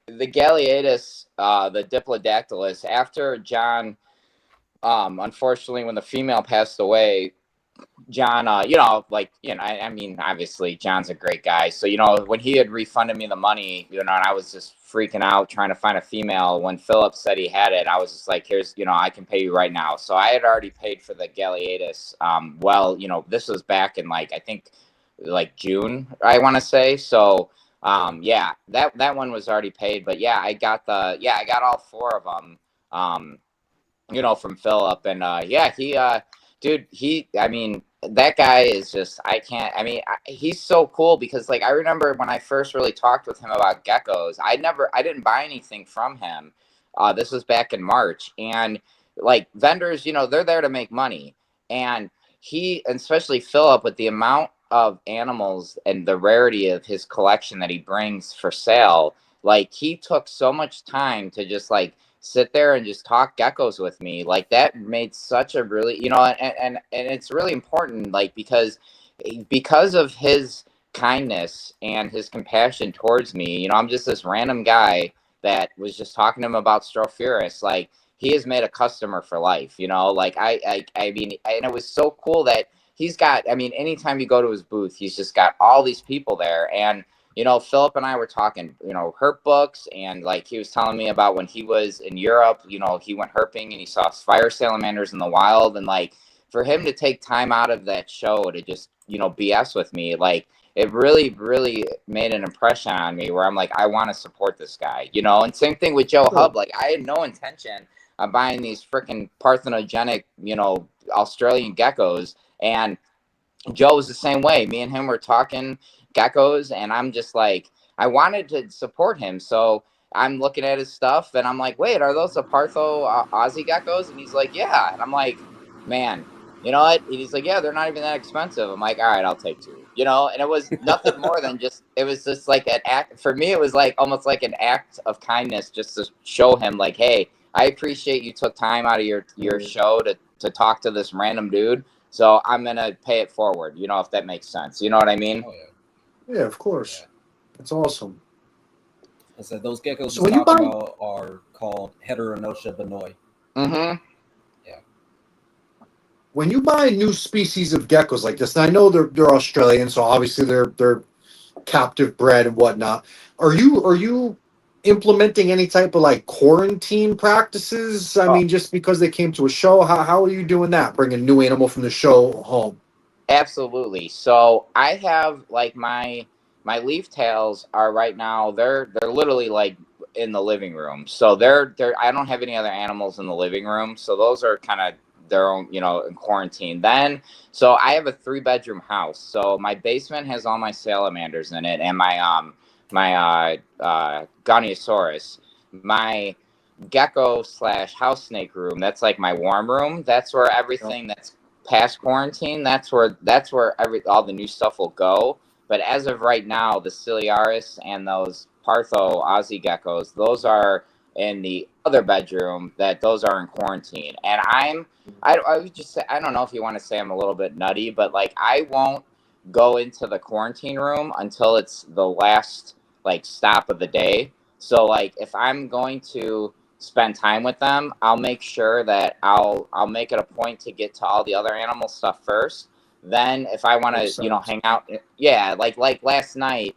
the Galeatus, the Diplodactylus, after John, unfortunately when the female passed away, John, I mean, obviously John's a great guy. So, when he had refunded me the money, and I was just freaking out trying to find a female. When Philip said he had it, I was just like, here's, I can pay you right now. So I had already paid for the Galeatus. This was back in I think like June, I want to say. So, yeah, that one was already paid, but yeah, I got all four of them, from Philip, and dude, I mean, that guy is just, I can't, I mean, he's so cool because I remember when I first really talked with him about geckos, I didn't buy anything from him. This was back in March, and vendors, they're there to make money, and especially Philip, with the amount of animals and the rarity of his collection that he brings for sale, he took so much time to just sit there and just talk geckos with me. That made such a really, and it's really important, because of his kindness and his compassion towards me. I'm just this random guy that was just talking to him about Strophuris. he has made a customer for life, you know, like I mean, and it was so cool that he's got, I mean, anytime you go to his booth, he's just got all these people there. And, you know, Philip and I were talking, you know, herp books, and like he was telling me about when he was in Europe, you know, he went herping and he saw fire salamanders in the wild. And like for him to take time out of that show to just, you know, BS with me, like it really, really made an impression on me where I'm like, I want to support this guy, you know. And same thing with Joe Hub. Like I had no intention of buying these freaking parthenogenic, you know, Australian geckos. And Joe was the same way. Me and him were talking geckos, and I'm just like, I wanted to support him. So I'm looking at his stuff, and I'm like, wait, are those the Partho Aussie geckos? And he's like, yeah. And I'm like, man, you know what? And he's like, yeah, they're not even that expensive. I'm like, all right, I'll take two. You know, and it was nothing more than just, it was just like an act. For me, it was like almost like an act of kindness just to show him, like, hey, I appreciate you took time out of your show to talk to this random dude. So I'm gonna pay it forward, you know, if that makes sense. You know what I mean? Oh Yeah, of course. Yeah. That's awesome. I said those geckos So he's when you talking buy- about are called Heteronotia benoi. Mm-hmm. Yeah. When you buy new species of geckos like this, and I know they're Australian, so obviously they're captive bred and whatnot. Are you implementing any type of like quarantine practices? I Oh, mean, just because they came to a show, how are you doing that? Bringing a new animal from the show home? absolutely. So I have like my leaf tails are right now, they're literally like in the living room. So they're I don't have any other animals in the living room. So those are kind of their own, you know, in quarantine. Then so I have a 3-bedroom house. So my basement has all my salamanders in it, and my Goniosaurus. My gecko slash house snake room, that's like my warm room. That's where everything that's past quarantine, that's where all the new stuff will go. But as of right now, the Ciliaris and those Partho Aussie geckos, those are in the other bedroom, that those are in quarantine. And I would just say, I don't know if you want to say I'm a little bit nutty, but like I won't go into the quarantine room until it's the last like stop of the day. So like if I'm going to spend time with them, I'll make sure that I'll make it a point to get to all the other animal stuff first. Then if I want to, Makes you know, sense. hang out, yeah, like last night,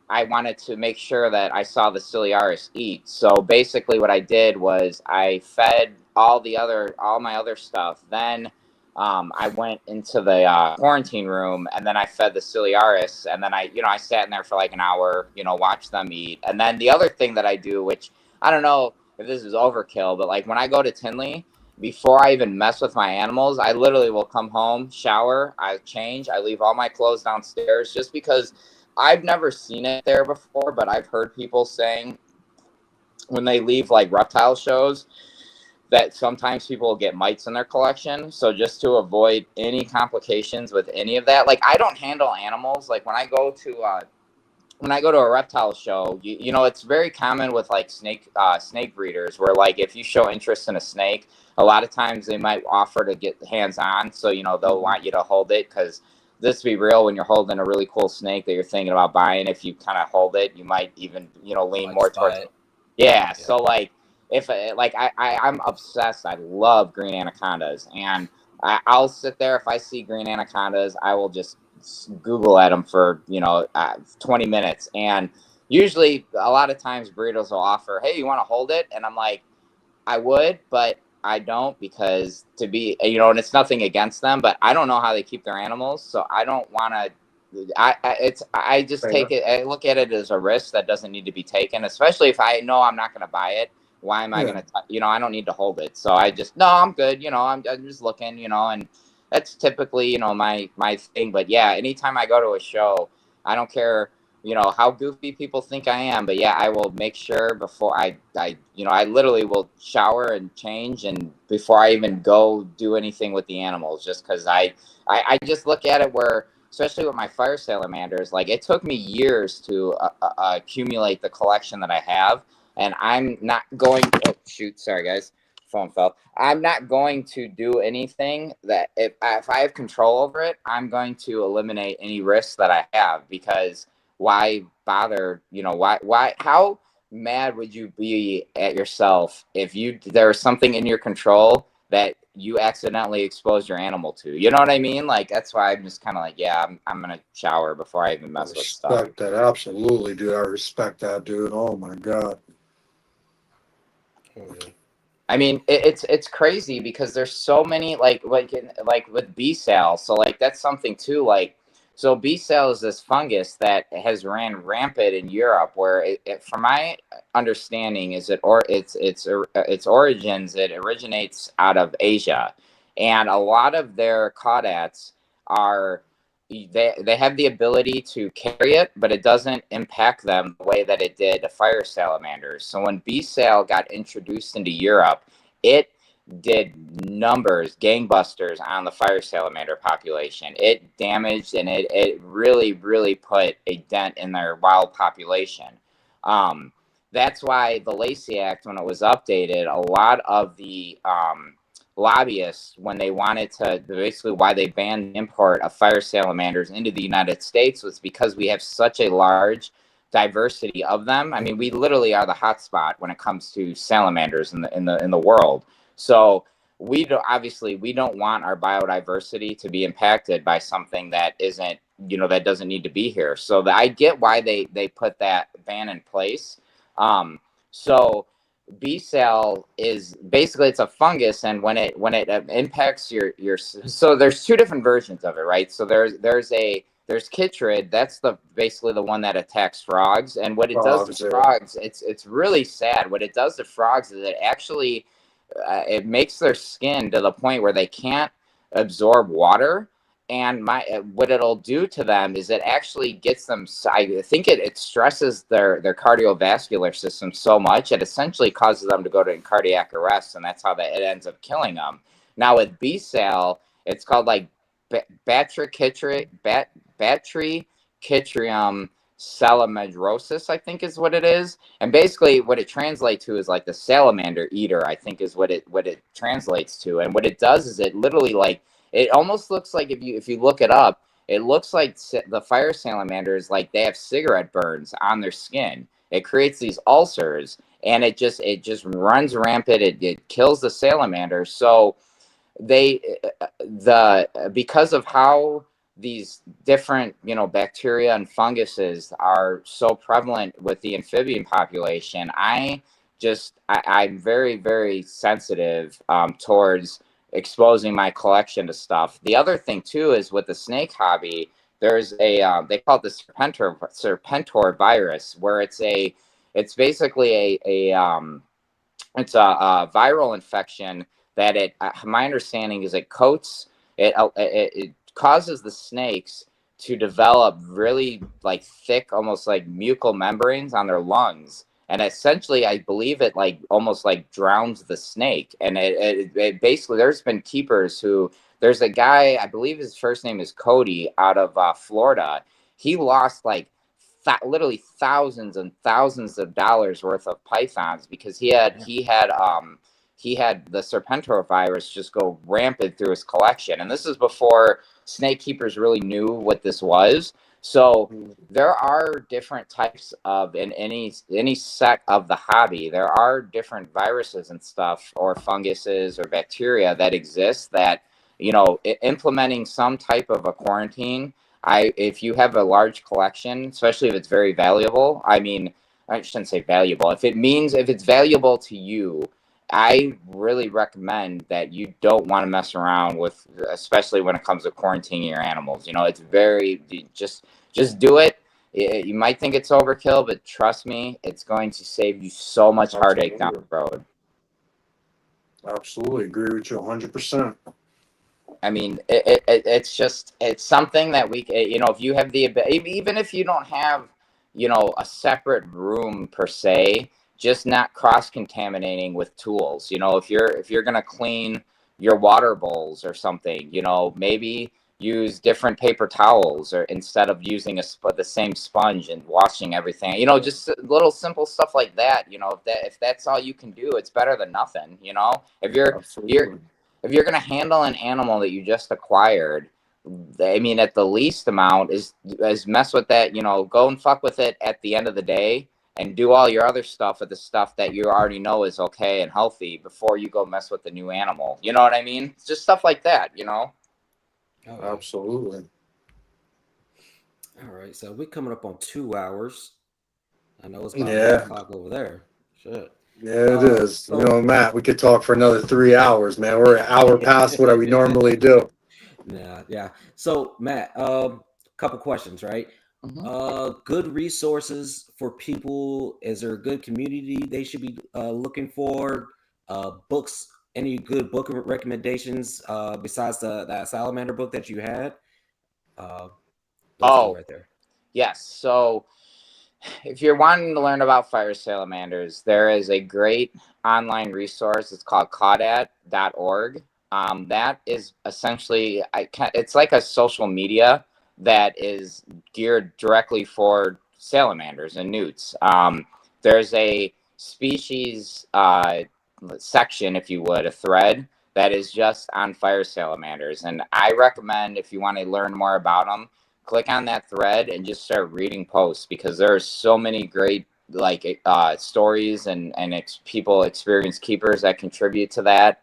I wanted to make sure that I saw the Ciliaris eat. So basically what I did was I fed all my other stuff. Then I went into the quarantine room, and then I fed the Ciliaris, and then I sat in there for like an hour, you know, watched them eat. And then the other thing that I do, which I don't know if this is overkill, but like when I go to Tinley, before I even mess with my animals, I literally will come home, shower, I change, I leave all my clothes downstairs, just because I've never seen it there before, but I've heard people saying when they leave like reptile shows that sometimes people will get mites in their collection. So just to avoid any complications with any of that, like I don't handle animals. Like when I go to a reptile show, you know, it's very common with like snake breeders where like if you show interest in a snake, a lot of times they might offer to get hands on. So, you know, they'll want you to hold it, because this, to be real, when you're holding a really cool snake that you're thinking about buying, if you kind of hold it, you might even, you know, lean Like more spy towards. it. Yeah. So like if like I'm obsessed. I love green anacondas, and I'll sit there. If I see green anacondas, I will just Google at them for 20 minutes. And usually a lot of times breeders will offer, hey, you want to hold it? And I'm like, I would, but I don't, because to be, and it's nothing against them, but I don't know how they keep their animals, so I don't want to. I just take it. I look at it as a risk that doesn't need to be taken, especially if I know I'm not going to buy it. Why am I Yeah. going to? I don't need to hold it, so I just, no, I'm good. I'm just looking. And that's typically my thing. But yeah, anytime I go to a show, I don't care how goofy people think I am, but yeah, I will make sure before I literally will shower and change, and before I even go do anything with the animals, just because I just look at it where, especially with my fire salamanders, like it took me years to accumulate the collection that I have, and I'm not going. Oh shoot! Sorry guys, phone fell. I'm not going to do anything that if I have control over it, I'm going to eliminate any risks that I have, because why bother? Why how mad would you be at yourself if there was something in your control that you accidentally exposed your animal to? You know what I mean? Like, that's why I'm just kind of like, yeah, I'm gonna shower before I even I mess with stuff. respect that. Absolutely, dude. I respect that, dude. Oh my God. I mean, it's crazy because there's so many like with B cell. So like that's something too. Like, so B cell is this fungus that has ran rampant in Europe, where from my understanding, is its origins. It originates out of Asia, and a lot of their caudats are. They have the ability to carry it, but it doesn't impact them the way that it did the fire salamanders. So when B cell got introduced into Europe, it did numbers, gangbusters on the fire salamander population. It damaged and it really, really put a dent in their wild population. That's why the Lacey Act, when it was updated, a lot of the lobbyists, when they wanted to, basically why they banned the import of fire salamanders into the United States, was because we have such a large diversity of them. I mean, we literally are the hotspot when it comes to salamanders in the world. So we don't want our biodiversity to be impacted by something that isn't, that doesn't need to be here. So I get why they put that ban in place. So B cell is basically, it's a fungus, and when it impacts your, so there's two different versions of it, right? So there's chytrid. That's basically the one that attacks frogs, and what it does to frogs, it's really sad. What it does to frogs is it actually it makes their skin to the point where they can't absorb water. And what it'll do to them is it actually gets them, I think it stresses their cardiovascular system so much it essentially causes them to go to cardiac arrest, and that's how it ends up killing them. Now with B cell, it's called like Batrichytrium salamandrosis, I think is what it is. And basically what it translates to is like the salamander eater, I think is what it translates to. And what it does is it literally, like, it almost looks like, if you look it up, it looks like the fire salamanders, like they have cigarette burns on their skin. It creates these ulcers, and it just runs rampant. It kills the salamander. So because of how these different bacteria and funguses are so prevalent with the amphibian population, I'm very, very sensitive towards exposing my collection to stuff. The other thing too is with the snake hobby, there's they call it the serpentor virus, where it's basically it's a viral infection that my understanding is it coats, it causes the snakes to develop really like thick, almost like mucal membranes on their lungs. And essentially, I believe it like almost like drowns the snake. And it basically, there's been keepers there's a guy, I believe his first name is Cody, out of Florida. He lost like literally thousands and thousands of dollars worth of pythons because he had the serpentor virus just go rampant through his collection. And this is before snake keepers really knew what this was. So there are different types of, in any sect of the hobby, there are different viruses and stuff, or funguses or bacteria that exist that, implementing some type of a quarantine. If you have a large collection, especially if it's very valuable, I mean, I shouldn't say valuable. If it's valuable to you, I really recommend that you don't want to mess around with, especially when it comes to quarantining your animals. It's just do it. You might think it's overkill, but trust me, it's going to save you so much heartache down the road. Absolutely agree with you 100%. I mean, it's something that we, if you have even if you don't have, a separate room per se, just not cross-contaminating with tools. If you're going to clean your water bowls or something, maybe use different paper towels, or instead of using the same sponge and washing everything, just little simple stuff like that. If that's all you can do, it's better than nothing. If you're going to handle an animal that you just acquired, I mean, at the least amount is mess with that, go and fuck with it at the end of the day, and do all your other stuff with the stuff that you already know is okay and healthy before you go mess with the new animal. You know what I mean? It's just stuff like that, you know? Oh, Absolutely. all right. So we're coming up on 2 hours. I know it's about 11 Yeah. o'clock over there. Shit. Yeah, it is. You So know, Matt, we could talk for another 3 hours, man. We're an hour past what we normally do. yeah. So Matt, couple questions, right? Mhm. Good resources for people. Is there a good community they should be looking for? Books. Any good book recommendations besides that salamander book that you had? Uh, those two Oh, right there. yes. So if you're wanting to learn about fire salamanders, there is a great online resource. It's called caudat.org. That is essentially, it's like a social media that is geared directly for salamanders and newts. There's a species section, if you would, a thread that is just on fire salamanders. And I recommend, if you want to learn more about them, click on that thread and just start reading posts, because there are so many great stories and people, experienced keepers, that contribute to that.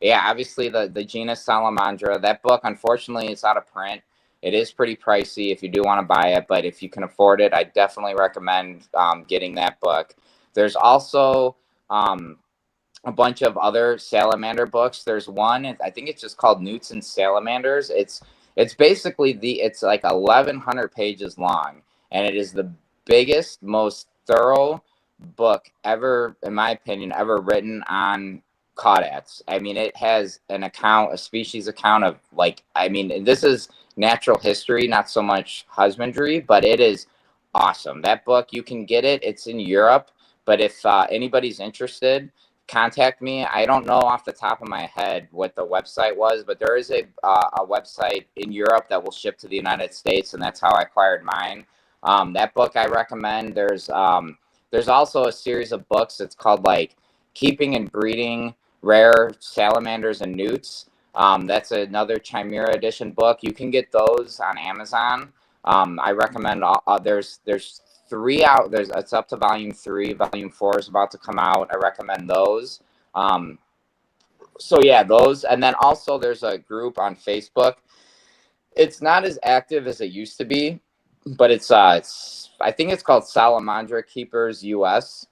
Yeah, obviously the genus Salamandra, that book, unfortunately, it's out of print. It is pretty pricey if you do want to buy it, but if you can afford it, I definitely recommend getting that book. There's also a bunch of other salamander books. There's one, I think it's just called Newts and Salamanders. It's basically it's like 1,100 pages long, and it is the biggest, most thorough book ever, in my opinion, ever written on crawdads. I mean, it has an account, a species account of, like, I mean, this is natural history, not so much husbandry, but it is awesome. That book, you can get it. It's in Europe, but if anybody's interested, contact me. I don't know off the top of my head what the website was, but there is a website in Europe that will ship to the United States, and that's how I acquired mine. That book I recommend. There's also a series of books that's called like Keeping and Breeding Rare Salamanders and Newts. That's another Chimera edition book. You can get those on Amazon. I recommend there's three out. It's up to volume 3. Volume 4 is about to come out. I recommend those. So yeah, those, and then also there's a group on Facebook. It's not as active as it used to be, but it's I think it's called Salamandra Keepers US.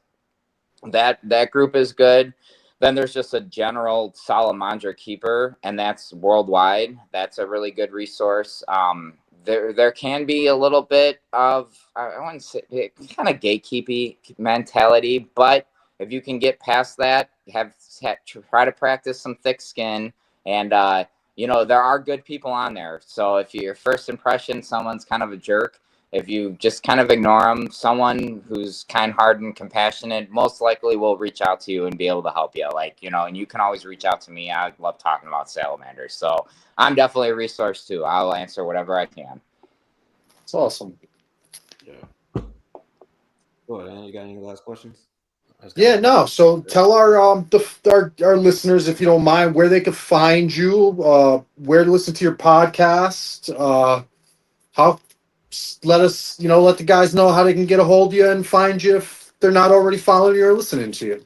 That group is good. Then there's just a general Salamandra keeper, and that's worldwide. That's a really good resource. There can be a little bit of, I wouldn't say, kind of gatekeepy mentality, but if you can get past that, try to practice some thick skin, and there are good people on there. So if your first impression someone's kind of a jerk, if you just kind of ignore them, someone who's kind-hearted and compassionate most likely will reach out to you and be able to help you. And you can always reach out to me. I love talking about salamanders. So I'm definitely a resource too. I'll answer whatever I can. It's awesome. Yeah. What? You got any last questions? Yeah, no. So tell our listeners, if you don't mind, where they could find you, where to listen to your podcast, how let the guys know how they can get a hold of you and find you if they're not already following you or listening to you.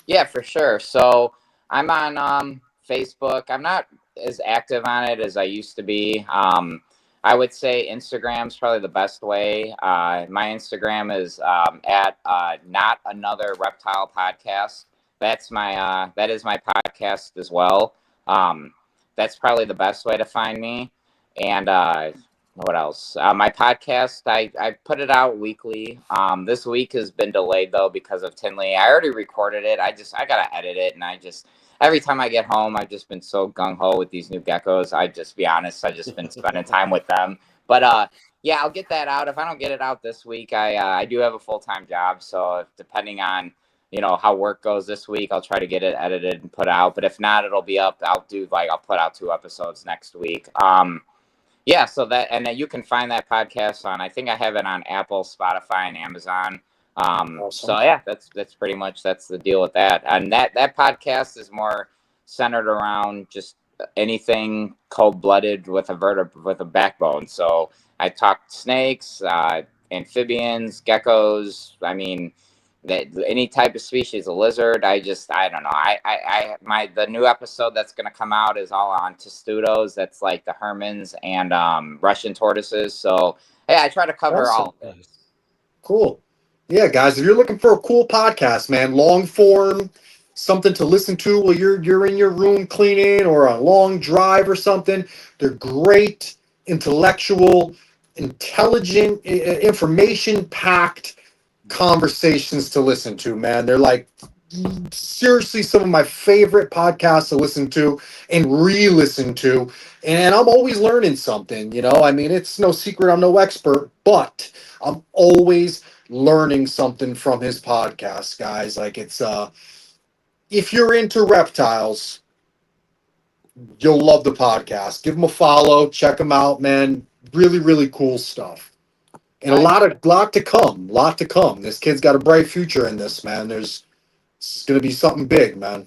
Yeah, for sure. So I'm on Facebook. I'm not as active on it as I used to be. I would say Instagram's probably the best way. My Instagram is at Not Another Reptile Podcast. That is my podcast as well. That's probably the best way to find me. And what else? My podcast, I put it out weekly. This week has been delayed though because of Tinley. I already recorded it. I gotta edit it, and every time I get home, I've just been so gung ho with these new geckos. I just be honest, I just been spending time with them. But yeah, I'll get that out. If I don't get it out this week, I do have a full-time job, so depending on how work goes this week, I'll try to get it edited and put out. But if not, it'll be up. I'll put out 2 episodes next week. Yeah, so and then you can find that podcast on, I think I have it on Apple, Spotify, and Amazon. Awesome. So yeah, that's pretty much, that's the deal with that. And that podcast is more centered around just anything cold-blooded with a backbone. So I talk snakes, amphibians, geckos. I mean, that any type of species, a lizard. I don't know. The new episode that's going to come out is all on testudos. That's like the hermins and Russian tortoises. So hey, I try to cover Awesome. all of it. Nice. Cool. Yeah, guys, if you're looking for a cool podcast, man, long form, something to listen to while you're in your room cleaning or a long drive or something, they're great, intellectual, intelligent, information packed conversations to listen to, man. They're like seriously some of my favorite podcasts to listen to and re-listen to. And I'm always learning something, you know. I mean, it's no secret I'm no expert, but I'm always learning something from his podcast, guys. Like it's if you're into reptiles, you'll love the podcast. Give him a follow, check him out, man. Really, really cool stuff. And a lot to come. Lot to come. This kid's got a bright future in this, man. It's gonna be something big, man.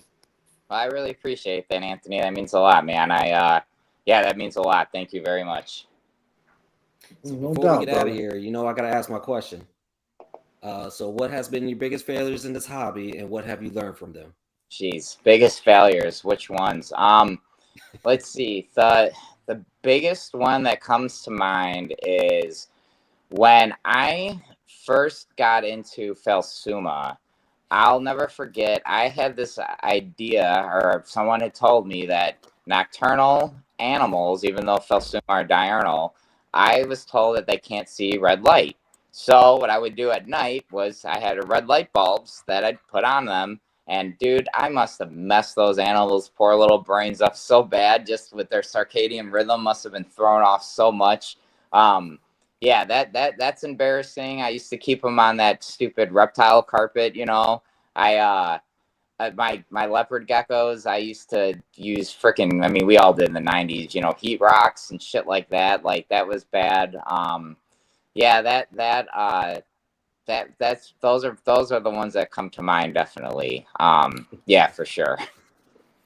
Well, I really appreciate that, Anthony. That means a lot, man. Yeah, that means a lot. Thank you very much. So No before doubt, we get out brother. of here, I got to ask my question. So what has been your biggest failures in this hobby, and what have you learned from them? Jeez, biggest failures. Which ones? Let's see. The biggest one that comes to mind is when I first got into Phelsuma. I'll never forget. I had this idea, or someone had told me that nocturnal animals, even though Phelsuma are diurnal, I was told that they can't see red light. So what I would do at night was I had red light bulbs that I'd put on them. And dude, I must have messed those animals' poor little brains up so bad, just with their circadian rhythm must have been thrown off so much. Yeah, that's embarrassing. I used to keep them on that stupid reptile carpet, you know. I my leopard geckos, I used to use freaking, I mean, we all did in the 90s, you know, heat rocks and shit like that. Like that was bad. Yeah, that's those are the ones that come to mind definitely. Yeah, for sure.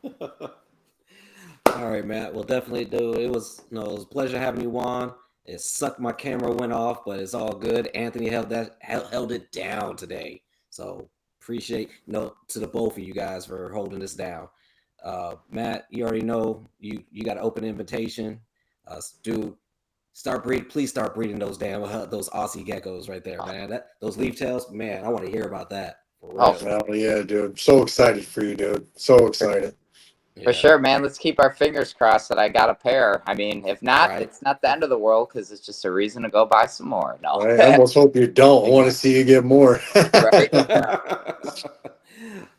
All right, Matt. Well, definitely, dude. It was a pleasure having you on. It sucked my camera went off, but it's all good. Anthony held it down today. So appreciate to the both of you guys for holding this down. Matt, you already know you got an open invitation. Dude, please start breeding those those Aussie geckos right there, man. Those leaf tails, man, I want to hear about that. For real. Oh, Hell yeah, dude. So excited for you, dude. So excited. for sure, man. Let's keep our fingers crossed that I got a pair. I mean, if not, Right. it's not the end of the world because it's just a reason to go buy some more. No, I almost hope you don't. I want to see you get more. right?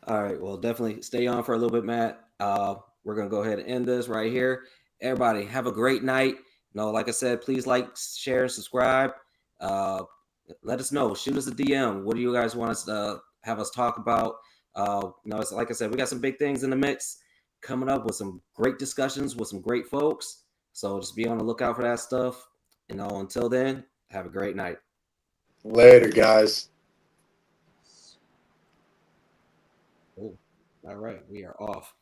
All right. Well, definitely stay on for a little bit, Matt. We're gonna go ahead and end this right here. Everybody, have a great night. Like I said, please like, share, subscribe. Let us know. Shoot us a DM. What do you guys want us to have us talk about? It's like I said, we got some big things in the mix coming up with some great discussions with some great folks. So just be on the lookout for that stuff. Until then, have a great night. Later, guys. Oh, all right. We are off.